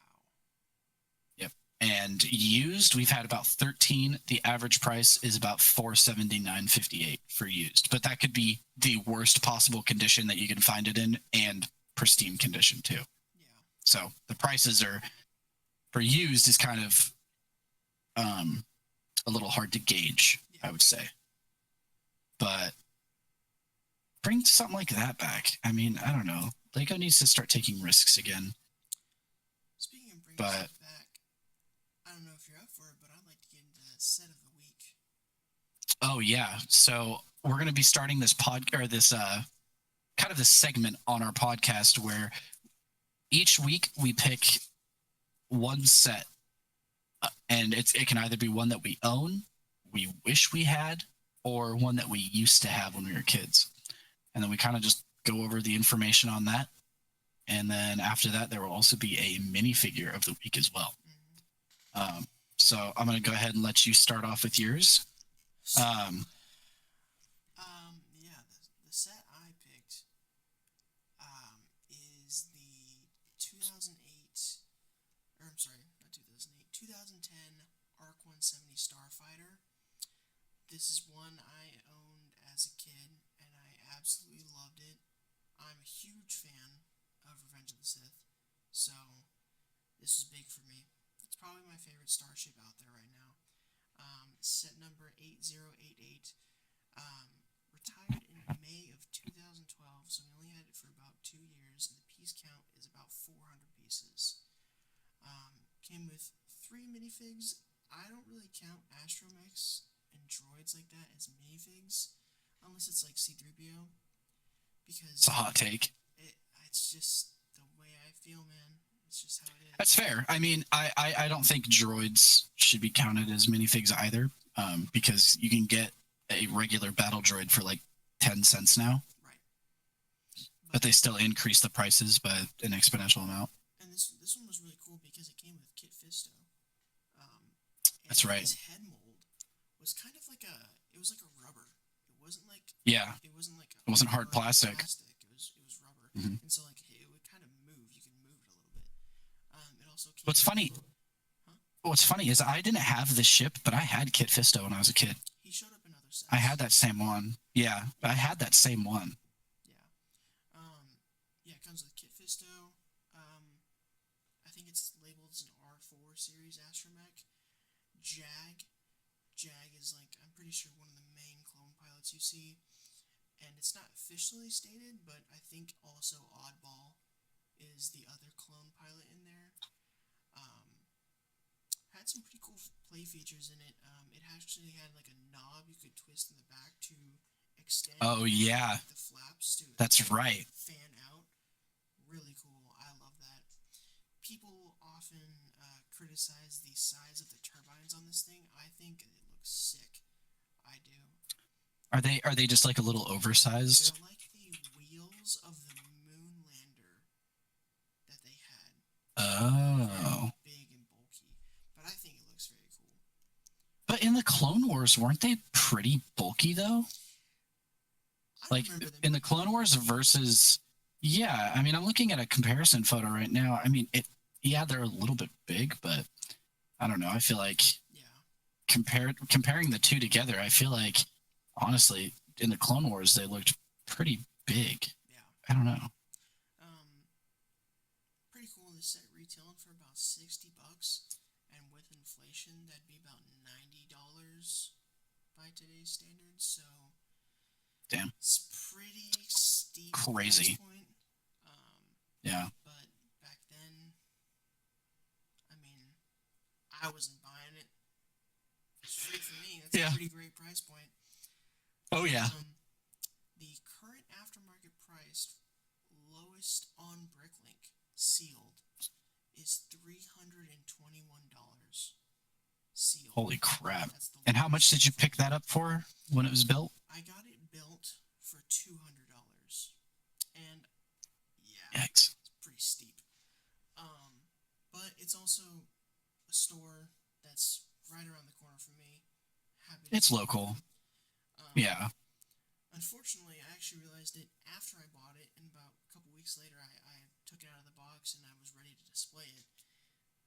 Yep. And used, we've had about 13. The average price is about $479.58 for used, but that could be the worst possible condition that you can find it in, and pristine condition too. Yeah. So the prices are, for used, is kind of a little hard to gauge, yeah, I would say. But bring something like that back. I mean, I don't know. Lego needs to start taking risks again. Speaking of bringing stuff back, I don't know if you're up for it, but I'd like to get into the set of the week. Oh yeah. So we're going to be starting this kind of this segment on our podcast where each week we pick one set, and it can either be one that we own, we wish we had, or one that we used to have when we were kids. And then we kind of just go over the information on that. And then after that, there will also be a minifigure of the week as well. Mm-hmm. So I'm going to go ahead and let you start off with yours. Yeah, the set I picked is the 2010 Arc 170 Starfighter. This is one I owned as a kid, and I absolutely loved it. I'm a huge fan of Revenge of the Sith, so this was big for me. It's probably my favorite starship out there right now. Set number 8088. Retired in May of 2012, so we only had it for about 2 years, and the piece count is about 400 pieces. Came with 3 minifigs. I don't really count astromechs and droids like that as minifigs, unless it's like C-3PO, because it's a hot take. It's just the way I feel, man. It's just how it is. That's fair. I mean, I don't think droids should be counted as minifigs either. because you can get a regular battle droid for like 10 cents now, right. but they still increase the prices by an exponential amount. And this one was really cool because it came with Kit Fisto. And That's right. his head mold was kind of like it was like a rubber. It wasn't like Yeah, it wasn't like it wasn't hard plastic. It was rubber, and so like it would kind of move. You could move it a little bit. It also came. What's funny? What's funny is I didn't have this ship, but I had Kit Fisto when I was a kid. He showed up in other sets. I had that same one. Yeah, I had that same one. Yeah. Yeah, it comes with Kit Fisto. I think it's labeled as an R4 series astromech. Jag is like, I'm pretty sure one of the main clone pilots you see. And it's not officially stated, but I think also Oddball is the other clone pilot in there. Had some pretty cool play features in it. It actually had like a knob you could twist in the back to extend. Oh yeah, the flaps to. That's right. Fan out. Really cool. I love that. People often criticize the size of the turbines on this thing. I think it looks sick. I do. Are they just like a little oversized? They're like the wheels of the moon lander that they had. Oh. Big and bulky. But I think it looks very cool. But in the Clone Wars, weren't they pretty bulky though? Like in the Clone Wars versus, yeah. I mean, I'm looking at a comparison photo right now. I mean, yeah, they're a little bit big, but I don't know. I feel like comparing the two together, I feel like honestly, in the Clone Wars, they looked pretty big. Yeah. I don't know. Pretty cool. This set retailing for about $60, and with inflation, that'd be about $90 by today's standards. So, damn, it's pretty steep. Crazy. Price point. Yeah. But back then, I mean, I wasn't buying it. It's free for me. That's a pretty great price point. Oh yeah. The current aftermarket price, lowest on Bricklink, sealed, is $321. Sealed. Holy crap! And how much did you pick that up for when it was built? I got it built for $200, and yeah, Yikes. it's pretty steep. But it's also a store that's right around the corner from me. It's local. Yeah. Unfortunately, I actually realized it after I bought it, and about a couple weeks later, I took it out of the box and I was ready to display it.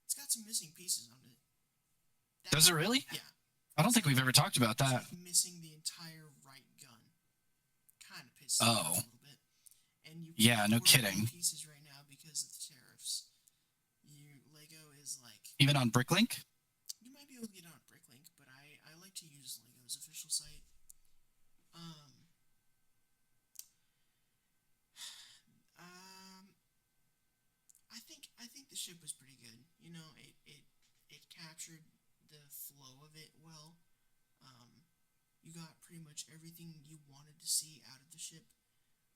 It's got some missing pieces on it. Does it really? Yeah. I don't think we've ever talked about that. It's like missing the entire right gun. Kind of pisses me off a little bit. And you yeah, no kidding. Pieces right now because of the tariffs. Lego is like, even on Bricklink. You might be able to get it on Bricklink, but I like to use Lego's official site. I think the ship was pretty good. You know, it captured the flow of it well. You got pretty much everything you wanted to see out of the ship.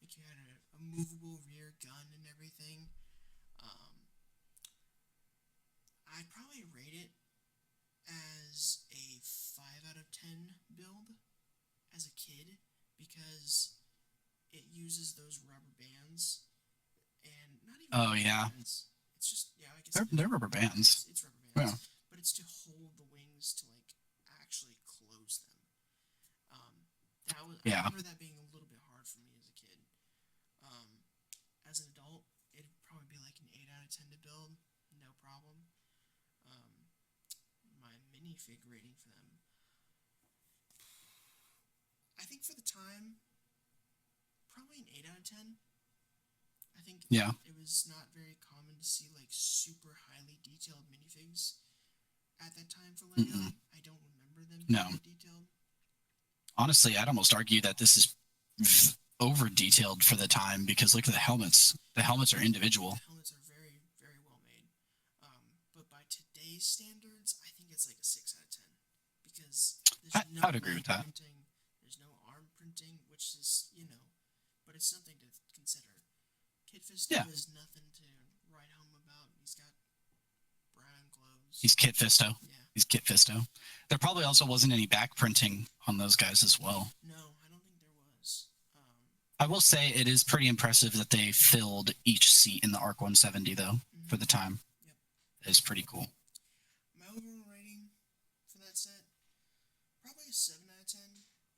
Like you had a movable rear gun and everything. I'd probably rate it as a 5 out of 10 build as a kid because it uses those rubber bands and not even bands. It's just I guess they're rubber bands. It's rubber bands, but it's to hold the wings to like actually close them. I remember that being a little bit hard for me as a kid. As an adult, it'd probably be like an 8 out of 10 to build, no problem. My minifig rating for them, I think for the time, probably an 8 out of 10. I think it was not very common to see like super highly detailed minifigs at that time for Lego. I don't remember them being detailed. Honestly, I'd almost argue that this is over detailed for the time because look at the helmets. The helmets are individual. The helmets are very, very well made. But by today's standards, I think it's like a 6 out of 10 because there's no I'd agree with that. Printing, there's no arm printing, which is but it's something to consider. Kit Fisto is nothing to write home about. He's got brown clothes. He's Kit Fisto. Yeah. He's Kit Fisto. There probably also wasn't any back printing on those guys as well. No, I don't think there was. I will say it is pretty impressive that they filled each seat in the ARC 170 though for the time. Yep. It is pretty cool. My overall rating for that set, probably a 7 out of 10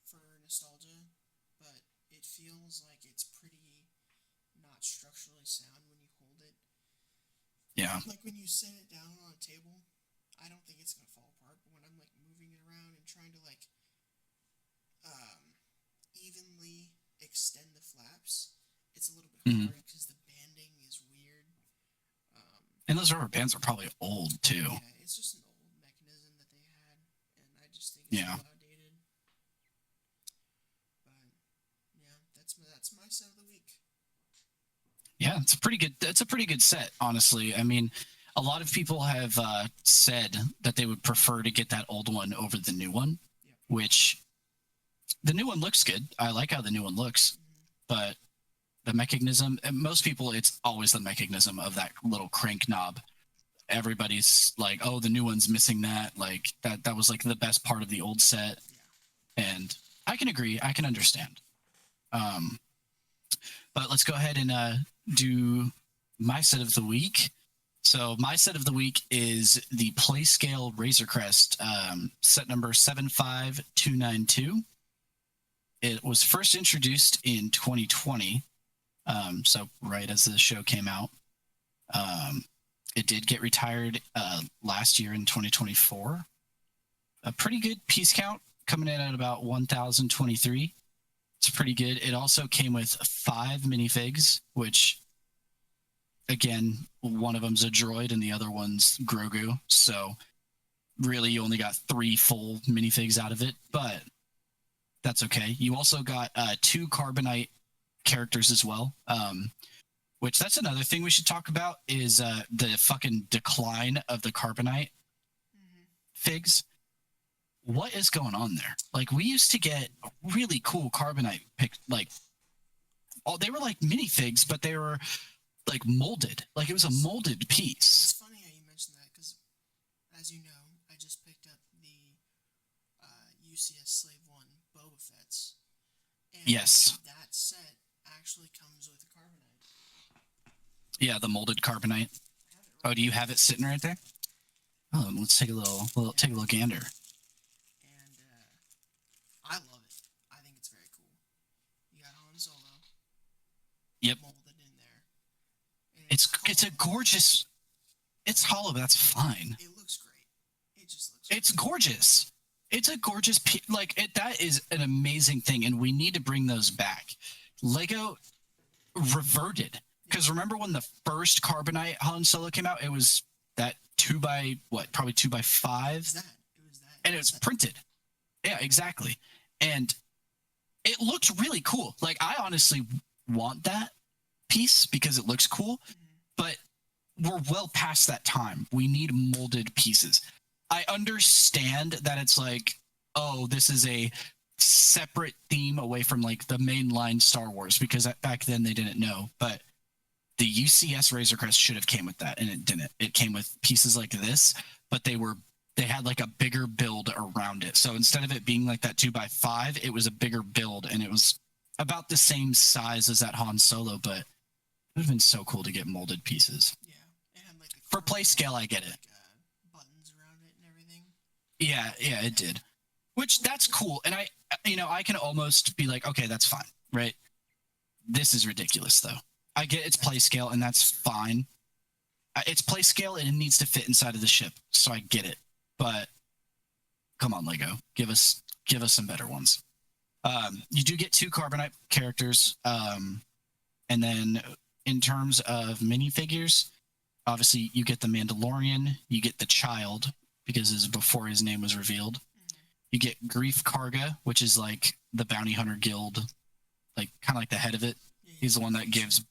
for nostalgia, but it feels like it's pretty not structurally sound when you hold it. Yeah. Like when you set it down on a table, I don't think it's gonna fall apart. But when I'm like moving it around and trying to like evenly extend the flaps, it's a little bit hard because the banding is weird. And those rubber bands are probably old too. Yeah, it's just an old mechanism that they had, and I just think it's a little outdated. But yeah, that's my set of the week. Yeah, it's a pretty good. That's a pretty good set, honestly. I mean, a lot of people have said that they would prefer to get that old one over the new one, which the new one looks good. I like how the new one looks, but the mechanism, and most people, it's always the mechanism of that little crank knob. Everybody's like, oh, the new one's missing that. Like that was like the best part of the old set. And I can agree. I can understand. But let's go ahead and do my set of the week. So my set of the week is the PlayScale Razor Crest, set number 75292. It was first introduced in 2020, so right as the show came out. It did get retired last year in 2024. A pretty good piece count, coming in at about 1,023. It's pretty good. It also came with 5 minifigs, which, again, one of them's a droid and the other one's Grogu. So really you only got 3 full minifigs out of it, but that's okay. You also got 2 Carbonite characters as well, which that's another thing we should talk about is the fucking decline of the Carbonite figs. What is going on there? Like, we used to get really cool Carbonite they were like minifigs, but they were like molded. Like, it was a molded piece. It's funny how you mentioned that because, as you know, I just picked up the UCS Slave 1 Boba Fett's. And yes. That set actually comes with a Carbonite. Yeah, the molded Carbonite. Oh, do you have it sitting right there? Oh, let's take a little gander. I love it. I think it's very cool. You got Han Solo. Yep. Molded in there. And it's a gorgeous. It's hollow, but that's fine. It looks great. It just looks. It's gorgeous. It's a gorgeous that is an amazing thing, and we need to bring those back. Lego reverted because remember when the first Carbonite Han Solo came out? It was that 2x5. It was that. And it was printed. Yeah, exactly. And it looks really cool. Like, I honestly want that piece because it looks cool, but we're well past that time. We need molded pieces. I understand that it's like, oh, this is a separate theme away from like the mainline Star Wars, because back then they didn't know, but the UCS Razor Crest should have came with that, and it didn't. It came with pieces like this, but they had like a bigger build around it. So instead of it being like that 2x5, it was a bigger build, and it was about the same size as that Han Solo, but it would have been so cool to get molded pieces. Yeah. It had like for play scale, I get it. Buttons around it and everything. Yeah, it did. Which, that's cool. And I can almost be like, okay, that's fine, right? This is ridiculous, though. I get it's play scale, and that's fine. It's play scale, and it needs to fit inside of the ship, so I get it. But come on, Lego, give us some better ones. You do get 2 Carbonite characters, and then in terms of minifigures, obviously you get the Mandalorian, you get the Child because this is before his name was revealed. You get Grief Karga, which is like the Bounty Hunter Guild, like kind of like the head of it. He's the one that gives.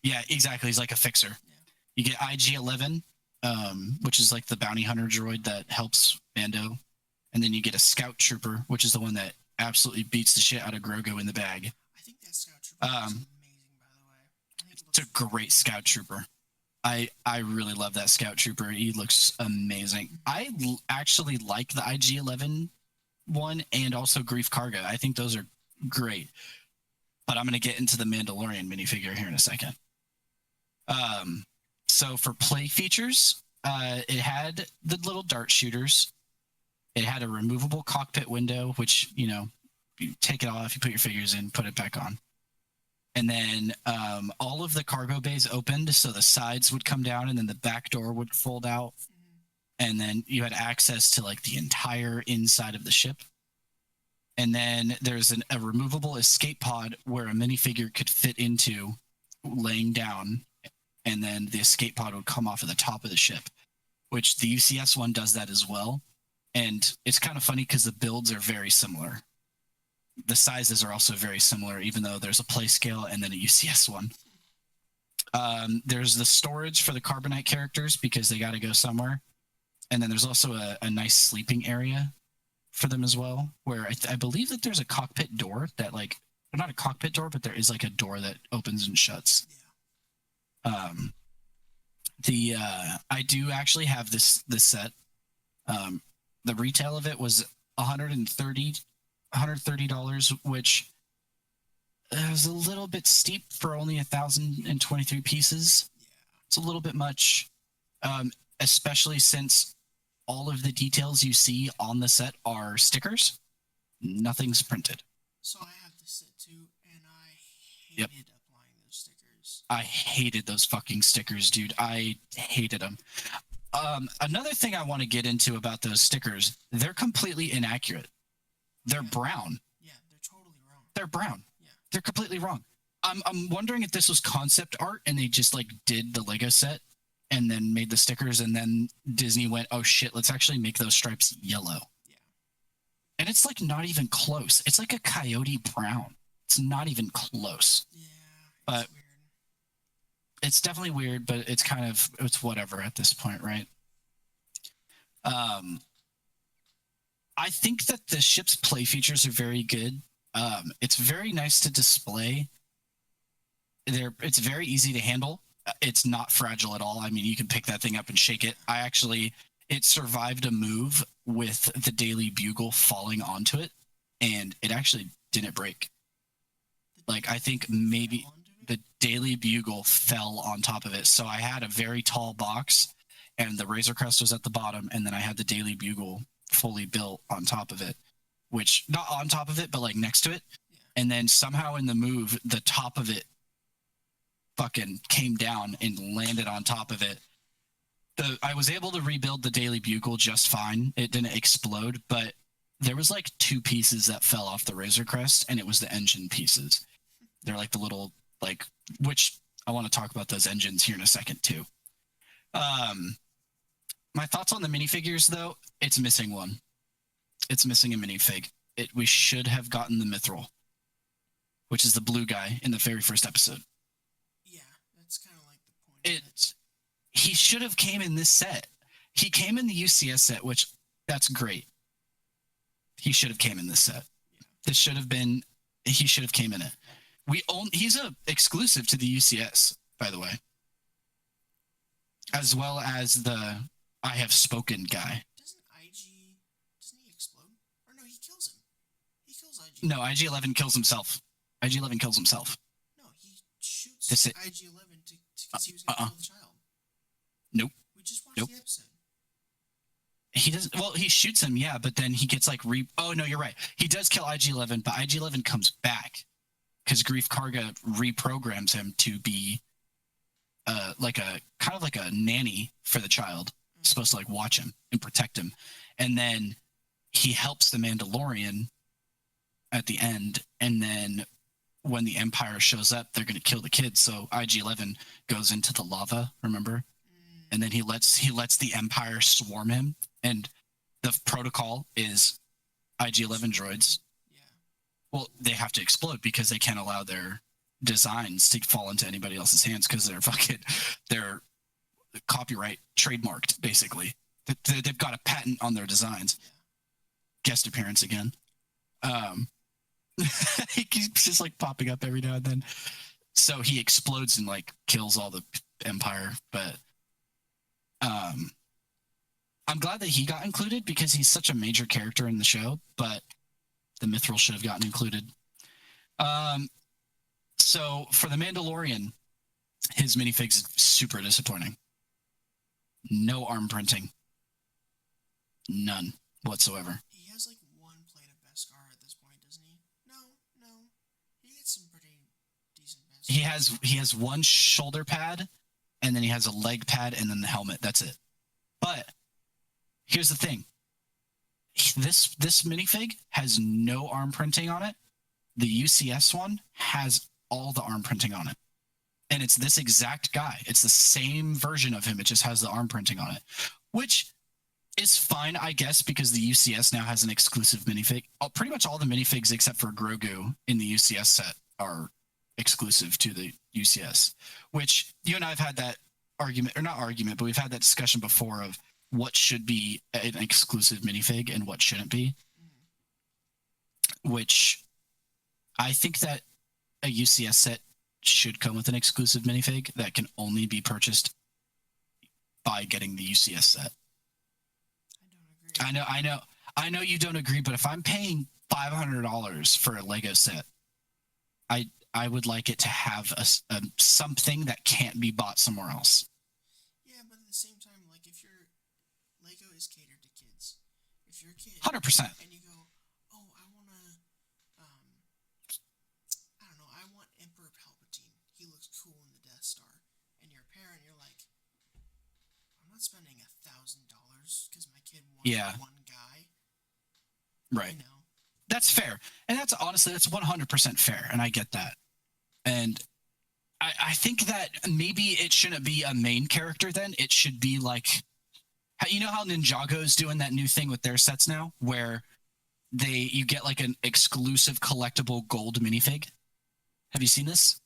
Yeah, exactly. He's like a fixer. Yeah. You get IG-11, which is like the bounty hunter droid that helps Mando. And then you get a Scout Trooper, which is the one that absolutely beats the shit out of Grogu in the bag. I think that Scout Trooper is amazing, by the way. It's a great Scout Trooper. I really love that Scout Trooper. He looks amazing. I actually like the IG-11 one and also Grief Karga. I think those are great. But I'm going to get into the Mandalorian minifigure here in a second. So for play features, it had the little dart shooters. It had a removable cockpit window, which, you know, you take it off, you put your figures in, put it back on. And then all of the cargo bays opened, so the sides would come down and then the back door would fold out. And then you had access to like the entire inside of the ship. And then there's a removable escape pod where a minifigure could fit into laying down. And then the escape pod would come off of the top of the ship, which the UCS one does that as well. And it's kind of funny because the builds are very similar. The sizes are also very similar, even though there's a play scale and then a UCS one. There's the storage for the Carbonite characters because they got to go somewhere. And then there's also a nice sleeping area for them as well, where I believe that there's a cockpit door that like, not a cockpit door, but there is like a door that opens and shuts. Yeah. I do actually have this set. The retail of it was $130, which was a little bit steep for only 1,023 pieces. It's a little bit much, especially since all of the details you see on the set are stickers. Nothing's printed. So I have this set too, and I hated applying those stickers. I hated those fucking stickers, dude. I hated them. Another thing I want to get into about those stickers, they're completely inaccurate. They're brown. Yeah, they're totally wrong. They're brown. Yeah. They're completely wrong. I'm wondering if this was concept art and they just like did the Lego set and then made the stickers, and then Disney went, oh shit, let's actually make those stripes yellow. Yeah. And it's like not even close. It's like a coyote brown. It's not even close. Yeah, but weird. It's definitely weird, but it's kind of, it's whatever at this point, right? I think that the ship's play features are very good. It's very nice to display. It's very easy to handle. It's not fragile at all. I mean, you can pick that thing up and shake it. It survived a move with the Daily Bugle falling onto it, and it actually didn't break. Like, I think maybe the Daily Bugle fell on top of it. So I had a very tall box, and the Razor Crest was at the bottom, and then I had the Daily Bugle fully built on top of it, which, not on top of it, but like next to it. Yeah. And then somehow in the move, the top of it fucking came down and landed on top of it. I was able to rebuild the Daily Bugle just fine. It didn't explode, but there was like 2 pieces that fell off the Razor Crest, and it was the engine pieces. They're like the little, like, which I want to talk about those engines here in a second too. My thoughts on the minifigures, though, it's missing one. It's missing a minifig. We should have gotten the Mithril, which is the blue guy in the very first episode. Yeah, that's kind of like the point. He should have came in this set. He came in the UCS set, which that's great. He should have came in this set. Yeah. He should have came in it. He's a exclusive to the UCS, by the way, as well as the I Have Spoken guy. Doesn't he explode? Or no, he kills him. He kills IG. No, IG-11 kills himself. IG-11 kills himself. No, he shoots IG-11 because he was going to kill the child. Nope. We just watched the episode. He doesn't. Well, he shoots him, yeah, but then he gets like Oh no, you're right. He does kill IG-11, but IG-11 comes back because Grief Karga reprograms him to be like a kind of like a nanny for the child, supposed to like watch him and protect him, and then he helps the Mandalorian at the end, and then when the Empire shows up, they're going to kill the kid. So IG-11 goes into the lava, remember? And then he lets the Empire swarm him, and the protocol is IG-11 droids. Yeah. Well, they have to explode because they can't allow their designs to fall into anybody else's hands because they're copyright trademarked, basically. They've got a patent on their designs. Yeah. Guest appearance again. He keeps just like popping up every now and then. So he explodes and like kills all the Empire. But I'm glad that he got included because he's such a major character in the show. But the Mithril should have gotten included. So for the Mandalorian, his minifigs is super disappointing. No arm printing. None whatsoever. He has like one plate of Beskar at this point, doesn't he? No. He gets some pretty decent Beskar. He has one shoulder pad, and then he has a leg pad, and then the helmet. That's it. But here's the thing. This minifig has no arm printing on it. The UCS one has all the arm printing on it. And it's this exact guy. It's the same version of him. It just has the arm printing on it, which is fine, I guess, because the UCS now has an exclusive minifig. Pretty much all the minifigs except for Grogu in the UCS set are exclusive to the UCS, which you and I have had that argument, or not argument, but we've had that discussion before of what should be an exclusive minifig and what shouldn't be, which I think that a UCS set should come with an exclusive minifig that can only be purchased by getting the UCS set. I know you don't agree, but if I'm paying $500 for a Lego set, I would like it to have a something that can't be bought somewhere else. Yeah, but at the same time, like if your Lego is catered to kids, if you're a kid, 100%, and you go, oh, I don't know, I want Emperor Palpatine. He looks cool in the Death Star, and you're a parent, you're like, I'm not spending $1,000 because my kid wants one guy. Right. You know? That's fair. And that's honestly, that's 100% fair. And I get that. And I think that maybe it shouldn't be a main character then. It should be like, you know how Ninjago is doing that new thing with their sets now where you get like an exclusive collectible gold minifig? Have you seen this?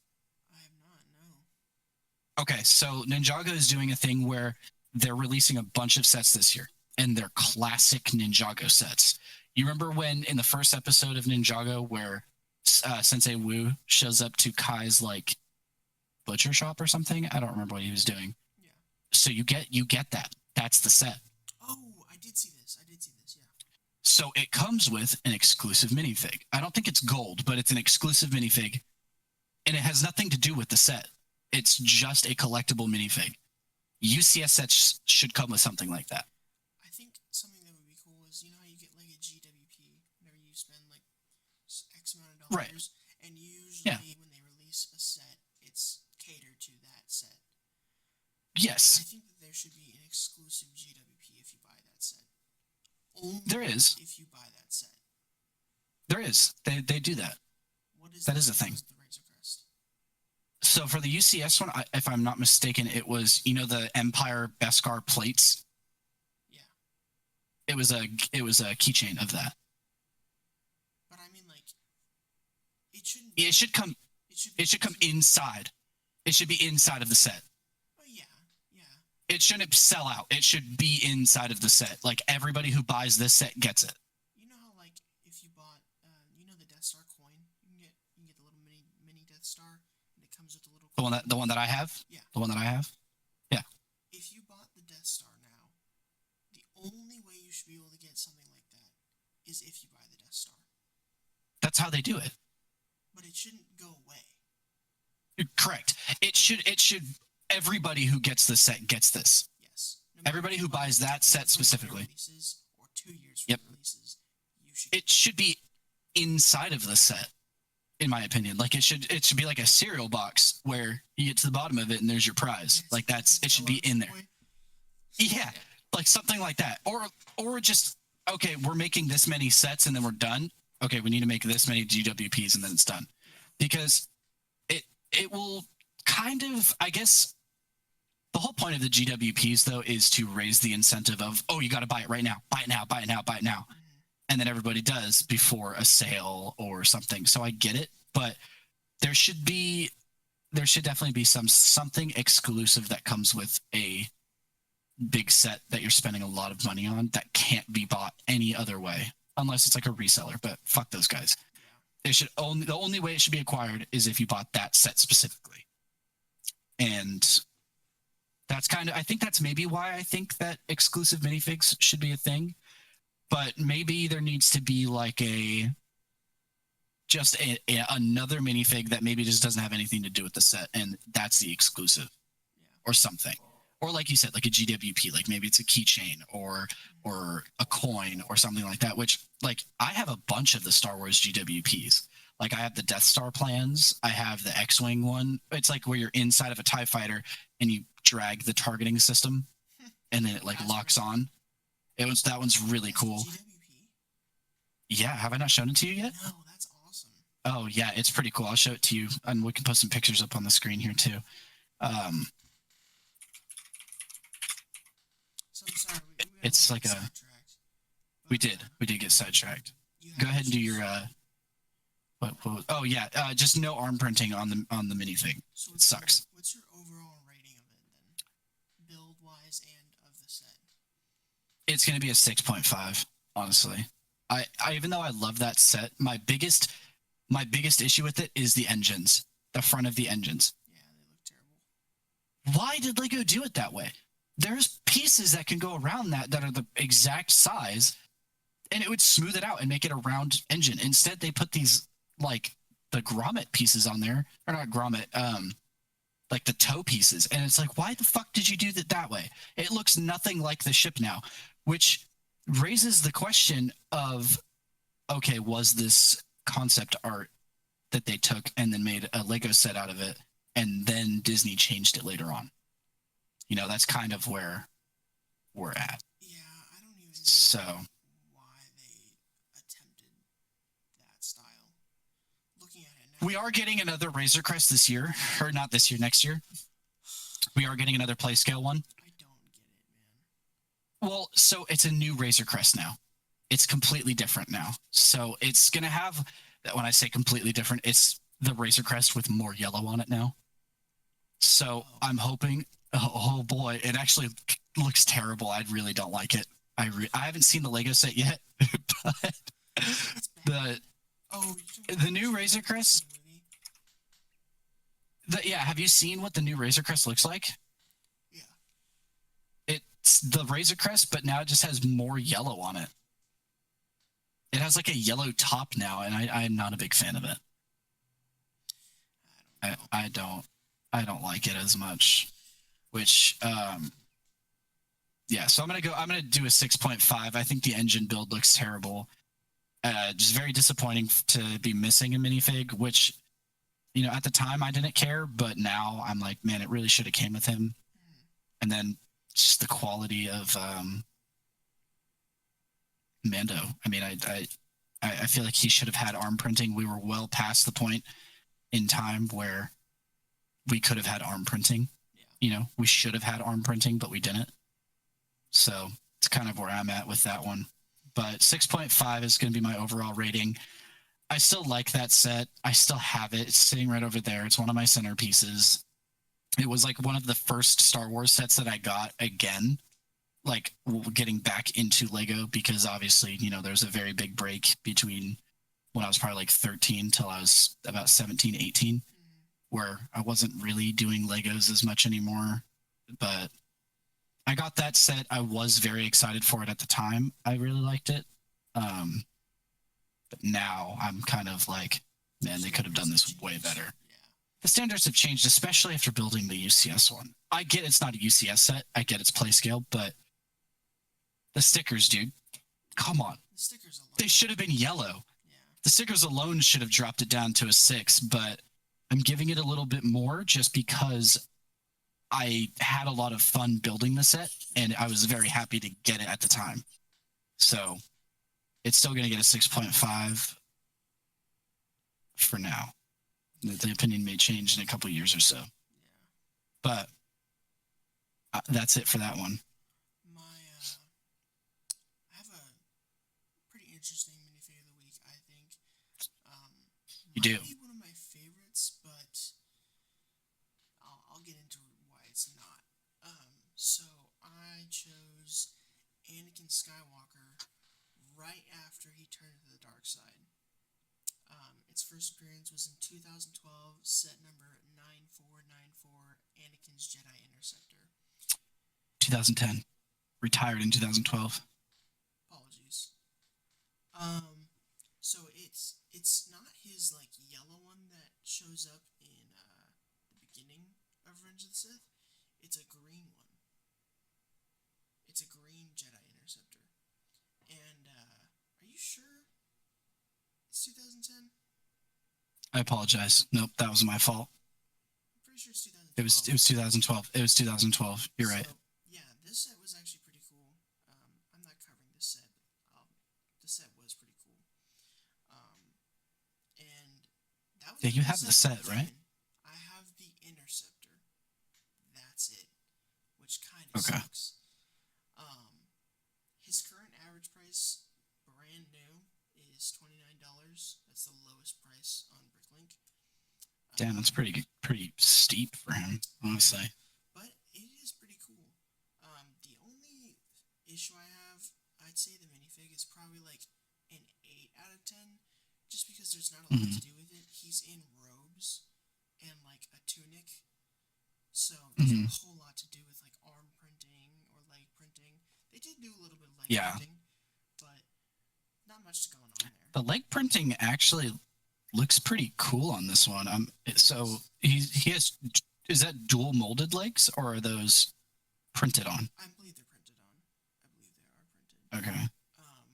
I have not, no. Okay, so Ninjago is doing a thing where they're releasing a bunch of sets this year, and they're classic Ninjago sets. You remember when in the first episode of Ninjago where Sensei Wu shows up to Kai's like butcher shop or something? I don't remember what he was doing. Yeah. So you get that. That's the set. Oh, I did see this, yeah. So it comes with an exclusive minifig. I don't think it's gold, but it's an exclusive minifig, and it has nothing to do with the set. It's just a collectible minifig. UCS sets should come with something like that. I think something that would be cool is, you know how you get like a GWP whenever you spend like X amount of dollars? Right. And usually when they release a set, it's catered to that set. Yes. I think that there should be an exclusive GWP if you buy that set. Only there is. If you buy that set. There is. They do that. That is a thing. The Razor Crest? So for the UCS one, if I'm not mistaken, it was, you know, the Empire Beskar plates. Yeah. It was a keychain of that. But I mean, like, it shouldn't. It should come. It should come inside. It should be inside of the set. Oh yeah. It shouldn't sell out. It should be inside of the set. Like everybody who buys this set gets it. You know how like if you bought, you know the Death Star coin, you can get the little mini Death Star, and it comes with the little. Coin. The one that I have. Yeah. The one that I have. Yeah. If you bought the Death Star now, the only way you should be able to get something like that is if you buy the Death Star. That's how they do it. But it shouldn't go away. Correct. It should. Everybody who gets this set gets this. Yes. No everybody who buys that set specifically. Releases or 2 years from releases, it should be inside of the set, in my opinion. Like it should be like a cereal box where you get to the bottom of it and there's your prize. Like it should be in there. Yeah, like something like that. Or just, okay, we're making this many sets and then we're done. Okay, we need to make this many GWPs and then it's done. Because it will kind of, I guess, the whole point of the GWPs, though, is to raise the incentive of, oh, you got to buy it right now. Buy it now, buy it now, buy it now. And then everybody does before a sale or something. So I get it, but there should definitely be something exclusive that comes with a big set that you're spending a lot of money on that can't be bought any other way, unless it's like a reseller, but fuck those guys. It should only the only way it should be acquired is if you bought that set specifically. And that's kind of I think that's maybe why I think that exclusive minifigs should be a thing. But maybe there needs to be like another minifig that maybe just doesn't have anything to do with the set, and that's the exclusive, or something. Or like you said, like a GWP, like maybe it's a keychain or a coin or something like that. Which like I have a bunch of the Star Wars GWPs. Like I have the Death Star plans. I have the X-wing one. It's like where you're inside of a TIE fighter and you drag the targeting system, and then it like locks on. That one's really cool. Yeah, have I not shown it to you yet? No, that's awesome. Oh yeah, it's pretty cool. I'll show it to you, and we can put some pictures up on the screen here too. So I'm sorry. It's like we did get sidetracked. Go ahead and do your what oh yeah, just no arm printing on the minifig. So it sucks. What's your overall rating of it then, build wise and of the set? It's gonna be a 6.5, honestly. I even though I love that set, my biggest issue with it is the engines, the front of the engines. Yeah, they look terrible. Why did Lego do it that way? There's pieces that can go around that are the exact size, and it would smooth it out and make it a round engine. Instead, they put these like the grommet pieces on there, or not grommet, like the toe pieces, and it's like, why the fuck did you do that way? It looks nothing like the ship now, which raises the question of, okay, was this concept art that they took and then made a Lego set out of it, and then Disney changed it later on? You know, that's kind of where we're at. Yeah, I don't even know why they attempted that style. Looking at it now. We are getting another Razor Crest this year, or not this year, next year. We are getting another play scale one. I don't get it, man. Well, so it's a new Razor Crest now. It's completely different now. So it's going to have, when I say completely different, it's the Razor Crest with more yellow on it now. So I'm hoping, oh boy, it actually looks terrible. I really don't like it. I haven't seen the Lego set yet, but the new Razor Crest. Have you seen what the new Razor Crest looks like? Yeah. It's the Razor Crest, but now it just has more yellow on it. It has like a yellow top now, and I'm not a big fan of it. I don't like it as much. Which yeah, so I'm gonna do a 6.5. I think the engine build looks terrible. Just very disappointing to be missing a minifig, which, you know, at the time I didn't care, but now I'm like, man, it really should have came with him. And then just the quality of Mando. I mean, I feel like he should have had arm printing. We were well past the point in time where we could have had arm printing. Yeah. You know, we should have had arm printing, but we didn't. So it's kind of where I'm at with that one. But 6.5 is going to be my overall rating. I still like that set. I still have it. It's sitting right over there. It's one of my centerpieces. It was like one of the first Star Wars sets that I got again, like getting back into Lego, because obviously, you know, there's a very big break between when I was probably like 13 till I was about 17, 18, where I wasn't really doing Legos as much anymore. But I got that set. I was very excited for it at the time. I really liked it. But now I'm kind of like, man, they could have done this way better. The standards have changed, especially after building the UCS one. I get it's not a UCS set. I get it's play scale, but the stickers, dude, come on. The stickers alone. They should have been yellow. Yeah. The stickers alone should have dropped it down to a 6, but I'm giving it a little bit more just because I had a lot of fun building the set, and I was very happy to get it at the time. So it's still going to get a 6.5 for now. The opinion may change in a couple years or so. Yeah. But that's it for that one. I have a pretty interesting minifig of the week, I think. You do? Might be one of my favorites, but I'll get into why it's not. So I chose Anakin Skywalker right after he turned to the dark side. Its first appearance was in 2012, set number 9494, Anakin's Jedi Interceptor. 2010. Retired in 2012. Apologies. So it's not his like yellow one that shows up in the beginning of Revenge of the Sith. It's a green one. It's a green Jedi Interceptor. And are you sure it's 2010? I apologize. Nope, that was my fault. I'm pretty sure it's 2012. It was 2012. It was 2012. You're right. Yeah, this set was actually pretty cool. I'm not covering this set, but the set was pretty cool. And that was Yeah, you have the set, right? I have the Interceptor. That's it. Which kind of sucks. His current average price, brand new, is $29. That's the lowest price on Bricklink. Damn, that's pretty steep for him, honestly. But it is pretty cool. The only issue I have, I'd say the minifig is probably like an 8 out of 10, just because there's not a lot to do with it. He's in robes and like a tunic, so there's a whole lot to do with like arm printing or leg printing. They did do a little bit of leg printing, but not much going on there. The leg printing actually looks pretty cool on this one. So he has, is that dual molded legs or are those printed on? I believe they're printed on. I believe they are printed. Okay.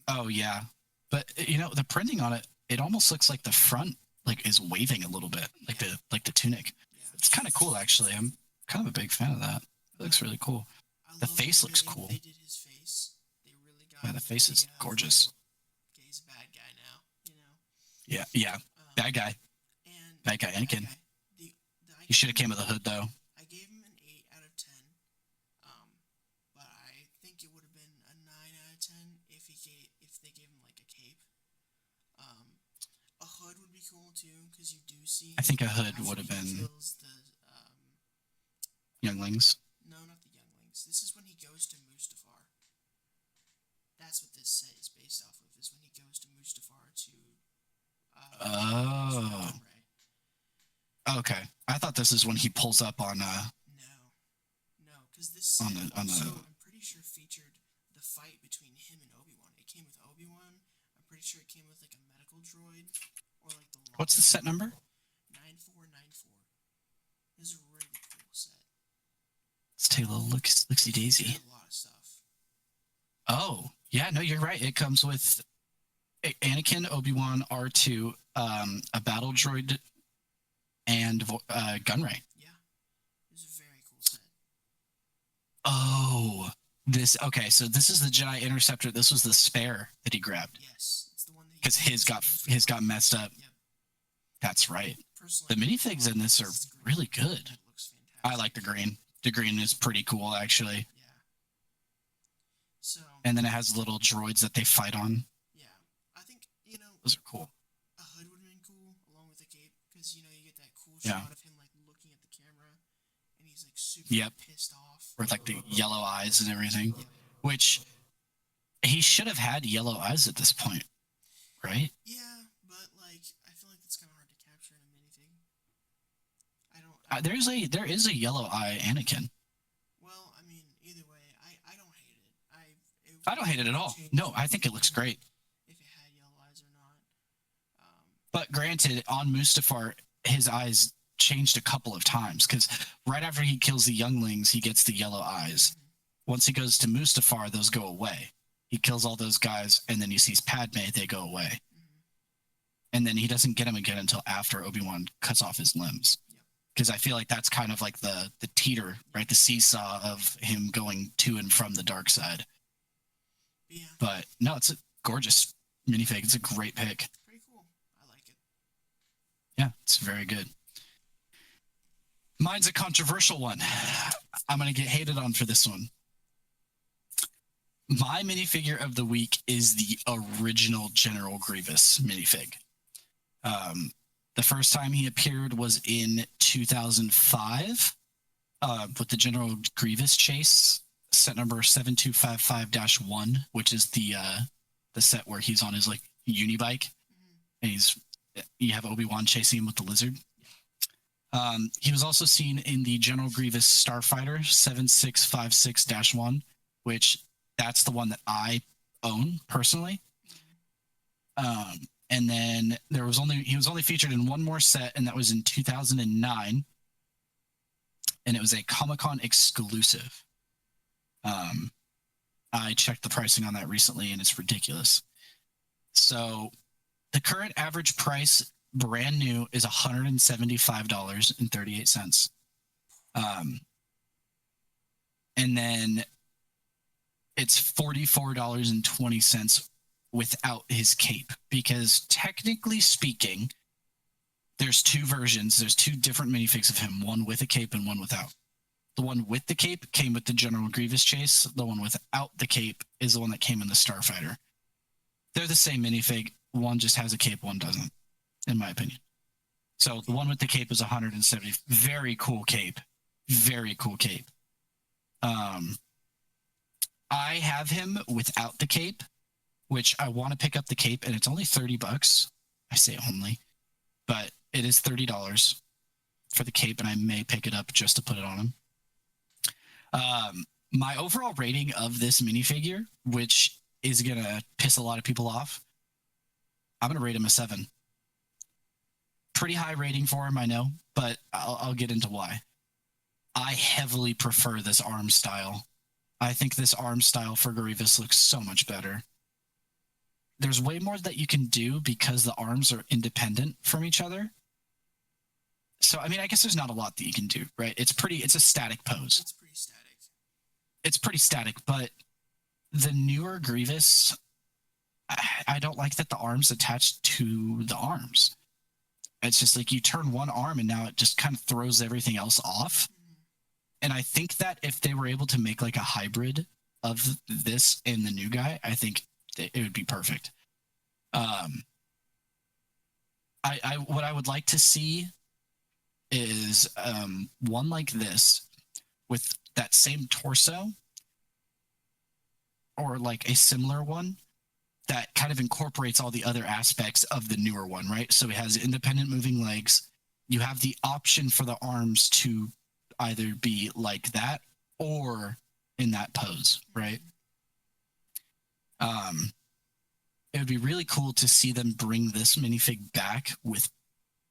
Oh yeah, but you know the printing on it, it almost looks like the front like is waving a little bit, like the tunic. Yeah. It's kind of cool actually. I'm kind of a big fan of that. It looks really cool. The face looks cool. They did his face. They really got. Yeah, the face is gorgeous. He's a bad guy now, you know. Yeah. Bad guy. Bad guy, Anakin. He should have came with a hood though. I gave him an 8 out of 10. But I think it would have been a 9 out of 10 if they gave him like a cape. A hood would be cool too, because you do see. I think a hood would have been. Younglings. No, not the younglings. This is when he goes to Mustafar. That's what this set is based off of. Is when he goes to Mustafar to. Okay. I thought this is when he pulls up on. No, because this set I'm pretty sure featured the fight between him and Obi-Wan. It came with Obi-Wan. I'm pretty sure it came with like a medical droid or like the. What's the set number? 9494. This is a really cool set. Let's take a little look-see daisy. A lot of stuff. Oh yeah, no, you're right. It comes with Anakin, Obi-Wan, R2, a battle droid, and Gunray. Yeah, this is a very cool set. Oh, okay. So this is the Jedi Interceptor. This was the spare that he grabbed. Yes, it's the one that because his got messed up. Yep. That's right. The minifigs in this are really good. I like the green. The green is pretty cool, actually. Yeah. So. And then it has little droids that they fight on. Yeah, I think those are cool. A hood would have been cool along with a cape, because you get that cool shot of him like looking at the camera, and he's like super pissed off. With like the yellow eyes and everything, which he should have had yellow eyes at this point, right? Yeah, but like I feel like it's kind of hard to capture in a minifig. There is a yellow eye Anakin. Well, I mean, either way, I don't hate it. I don't hate it at all. No, I think it looks great. If it had yellow eyes or not. But granted, on Mustafar, his eyes changed a couple of times, because right after he kills the younglings, he gets the yellow eyes. Once he goes to Mustafar, those go away. He kills all those guys, and then he sees Padme, they go away. And then he doesn't get them again until after Obi-Wan cuts off his limbs. Because I feel like that's kind of like the teeter, right? The seesaw of him going to and from the dark side. Yeah. But no, it's a gorgeous minifig. It's a great pick. Pretty cool. I like it. Yeah, it's very good. Mine's a controversial one. I'm going to get hated on for this one. My minifigure of the week is the original General Grievous minifig. The first time he appeared was in 2005 with the General Grievous chase, set number 7255-1, which is the set where he's on his like unibike, and you have Obi-Wan chasing him with the lizard. He was also seen in the General Grievous Starfighter 7656-1, which that's the one that I own personally. And then he was only featured in one more set, and that was in 2009, and it was a Comic-Con exclusive. I checked the pricing on that recently, and it's ridiculous. So the current average price, brand new, is $175.38. And then it's $44.20 without his cape, because technically speaking, there's two versions. There's two different minifigs of him, one with a cape and one without. The one with the cape came with the General Grievous chase. The one without the cape is the one that came in the Starfighter. They're the same minifig. One just has a cape, one doesn't, in my opinion. So the one with the cape is $170. Very cool cape. Very cool cape. I have him without the cape, which I want to pick up the cape, and it's only $30. I say only, but it is $30 for the cape, and I may pick it up just to put it on him. My overall rating of this minifigure, which is going to piss a lot of people off, I'm going to rate him a 7. Pretty high rating for him, I know, but I'll get into why. I heavily prefer this arm style. I think this arm style for Grievous looks so much better. There's way more that you can do because the arms are independent from each other. So, I mean, I guess there's not a lot that you can do, right? It's a static pose. It's pretty static, but the newer Grievous, I don't like that the arm's attached to the arms. It's just like you turn one arm and now it just kind of throws everything else off. And I think that if they were able to make like a hybrid of this and the new guy, I think it would be perfect. What I would like to see is one like this with that same torso, or like a similar one that kind of incorporates all the other aspects of the newer one, right? So it has independent moving legs. You have the option for the arms to either be like that or in that pose, right? It would be really cool to see them bring this minifig back with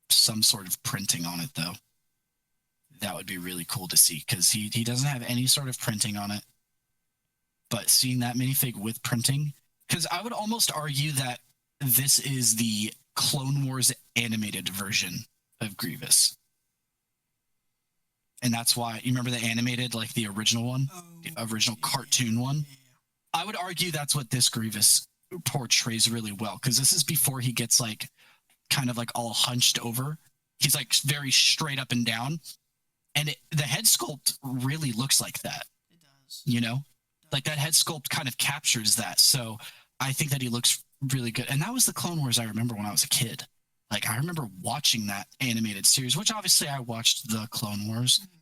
some sort of printing on it, though. That would be really cool to see, because he doesn't have any sort of printing on it. But seeing that minifig with printing, because I would almost argue that this is the Clone Wars animated version of Grievous. And that's why, you remember the animated, like the original one? The original cartoon one? I would argue that's what this Grievous portrays really well, because this is before he gets like kind of like all hunched over. He's like very straight up and down. And the head sculpt really looks like that. It does. You know? Like that head sculpt kind of captures that. So I think that he looks really good. And that was the Clone Wars I remember when I was a kid. Like I remember watching that animated series, which obviously I watched the Clone Wars. Mm-hmm.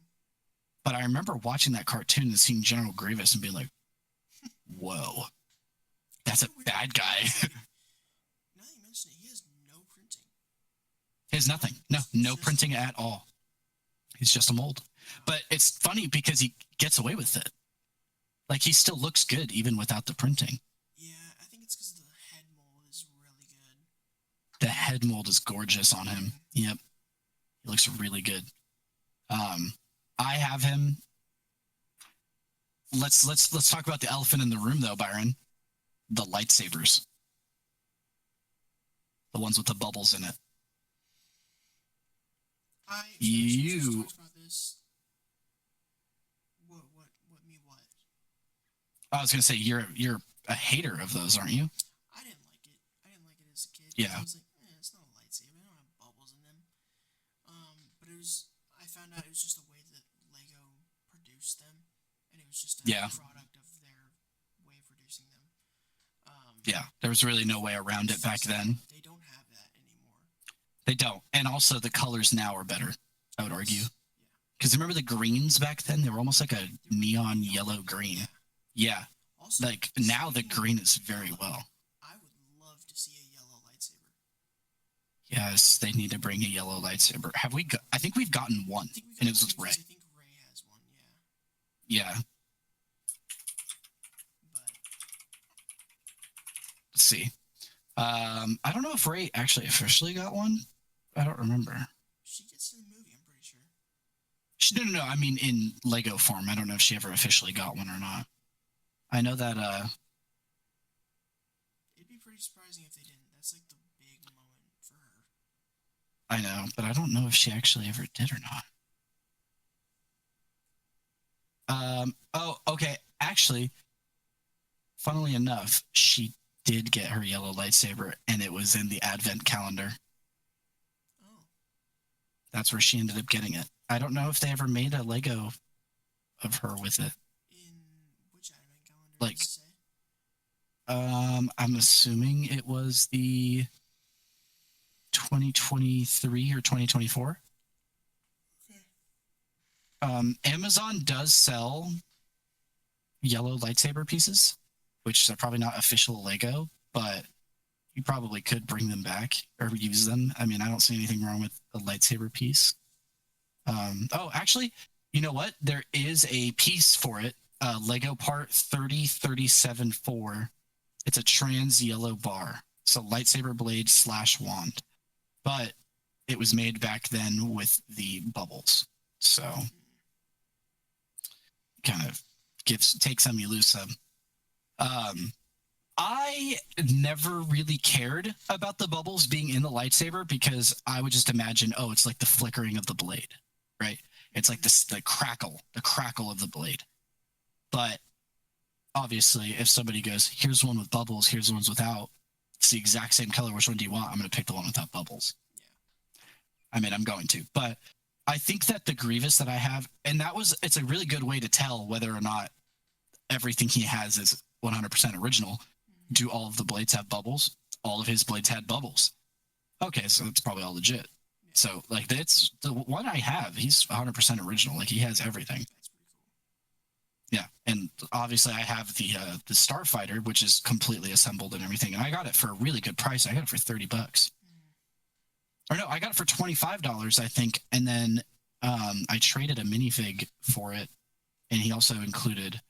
But I remember watching that cartoon and seeing General Grievous and being like, whoa, that's a bad guy. Now that you mention it, he has no printing. He has nothing. No printing at all. He's just a mold. But it's funny because he gets away with it. Like he still looks good even without the printing. Yeah, I think it's because the head mold is really good. The head mold is gorgeous on him. Yep. He looks really good. I have him. Let's talk about the elephant in the room though, Byron. The lightsabers. The ones with the bubbles in it. You talked about this. What me what? I was gonna say you're a hater of those, aren't you? I didn't like it. I didn't like it as a kid. Yeah. I was like, it's not a lightsaber. They don't have bubbles in them. But it was. I found out it was just the way that Lego produced them, and it was just a product of their way of producing them. Yeah, there was really no way around it back then. They don't have that anymore. They don't, and also the colors now are better, I would argue. Because remember the greens back then? They were almost like a neon yellow green. Yeah. Also, like now the green is very well. I would love to see a yellow lightsaber. Yes, they need to bring a yellow lightsaber. Have we? I think we've gotten one, and it was with Rey. I think Rey has one. Yeah. Yeah. But Let's see. I don't know if Rey actually officially got one. I don't remember. She gets in the movie, I'm pretty sure. No. I mean, in Lego form. I don't know if she ever officially got one or not. I know that. It'd be pretty surprising if they didn't. That's like the big moment for her. I know, but I don't know if she actually ever did or not. Oh, okay. Actually, funnily enough, she did get her yellow lightsaber, and it was in the Advent calendar. Oh. That's where she ended up getting it. I don't know if they ever made a Lego of her with it. In which Advent calendar? Like, does it say? I'm assuming it was the 2023 or 2024. Okay. Amazon does sell yellow lightsaber pieces, which are probably not official Lego, but you probably could bring them back or use them. I mean, I don't see anything wrong with a lightsaber piece. Oh, actually, you know what? There is a piece for it. Lego part 30374. It's a trans yellow bar. So lightsaber blade / wand. But it was made back then with the bubbles. So kind of take some, you lose some. I never really cared about the bubbles being in the lightsaber because I would just imagine, oh, it's like the flickering of the blade, right? It's like the crackle of the blade. But obviously, if somebody goes, here's one with bubbles, here's the ones without, it's the exact same color, which one do you want? I'm going to pick the one without bubbles. Yeah. I mean, I'm going to. But I think that the Grievous that I have, and it's a really good way to tell whether or not everything he has is 100% original. Do all of the blades have bubbles? All of his blades had bubbles. Okay, so it's probably all legit. Yeah. So, like, it's the one I have, he's 100% original. Like, he has everything. That's pretty cool. Yeah, and obviously I have the Starfighter, which is completely assembled and everything, and I got it for a really good price. I got it for $30. Or no, I got it for $25, I think, and then I traded a minifig for it, and he also included,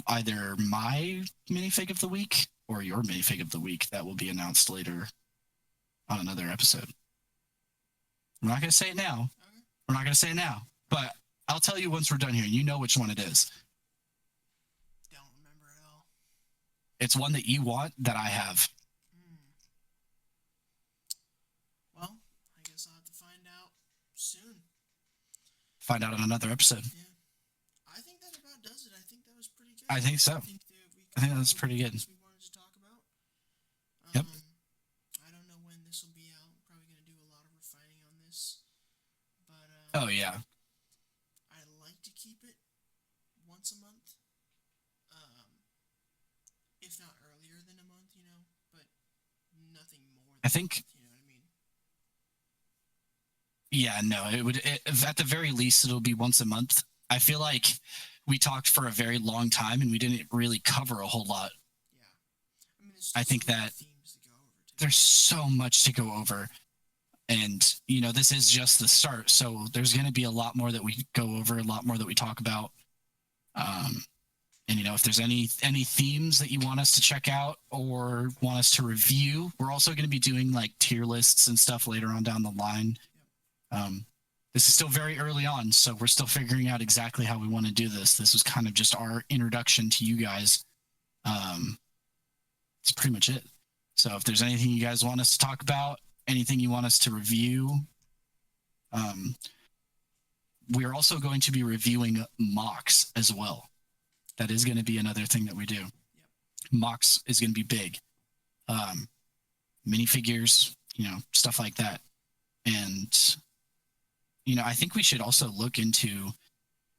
either my minifig of the week or your minifig of the week that will be announced later on another episode. We're not going to say it now. Okay. We're not going to say it now, but I'll tell you once we're done here. You know which one it is. Don't remember at all. It's one that you want that I have. Well, I guess I'll have to find out soon. Find out on another episode. Yeah. I think that about does it. I think that was pretty good. I think so. I think that's pretty good. We wanted to talk about. Yep. I don't know when this will be out. I'm probably going to do a lot of refining on this. But oh yeah. I like to keep it once a month. If not earlier than a month, but nothing more than I think, a month, you know what I mean? Yeah, no, at the very least, it'll be once a month. I feel like we talked for a very long time and we didn't really cover a whole lot. Yeah. I mean, there's I think that themes to go over too. There's so much to go over. And, this is just the start. So there's going to be a lot more that we go over, a lot more that we talk about. And, if there's any themes that you want us to check out or want us to review, we're also going to be doing like tier lists and stuff later on down the line. This is still very early on, so we're still figuring out exactly how we want to do this. This was kind of just our introduction to you guys. That's pretty much it. So if there's anything you guys want us to talk about, anything you want us to review, we're also going to be reviewing mocks as well. That is going to be another thing that we do. Yep. Mocks is going to be big. Minifigures, stuff like that. And, I think we should also look into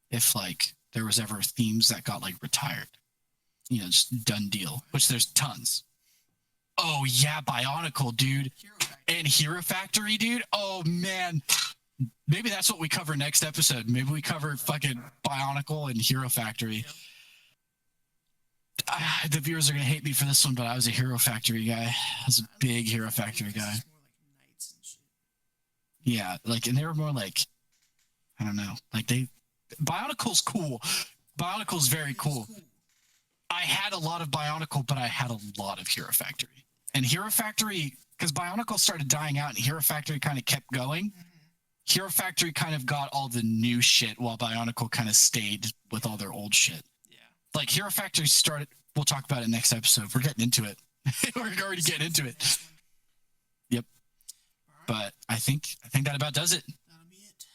if, like, there was ever themes that got, like, retired. Just done deal, which there's tons. Oh, yeah, Bionicle, dude. And Hero Factory, dude. Oh, man. Maybe that's what we cover next episode. Maybe we cover fucking Bionicle and Hero Factory. The viewers are gonna hate me for this one, but I was a Hero Factory guy. I was a big Hero Factory guy. More like knights and shit. Yeah, like, and they were more like, I don't know, like Bionicle's cool. Bionicle's very cool. I had a lot of Bionicle, but I had a lot of Hero Factory. And Hero Factory, because Bionicle started dying out and Hero Factory kind of kept going, Hero Factory kind of got all the new shit while Bionicle kind of stayed with all their old shit. Yeah. Like Hero Factory started, we'll talk about it next episode. We're getting into it. We're already getting into it. Yep. Right. But I think that about does it. That'll be it.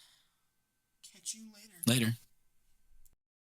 Catch you later. Later.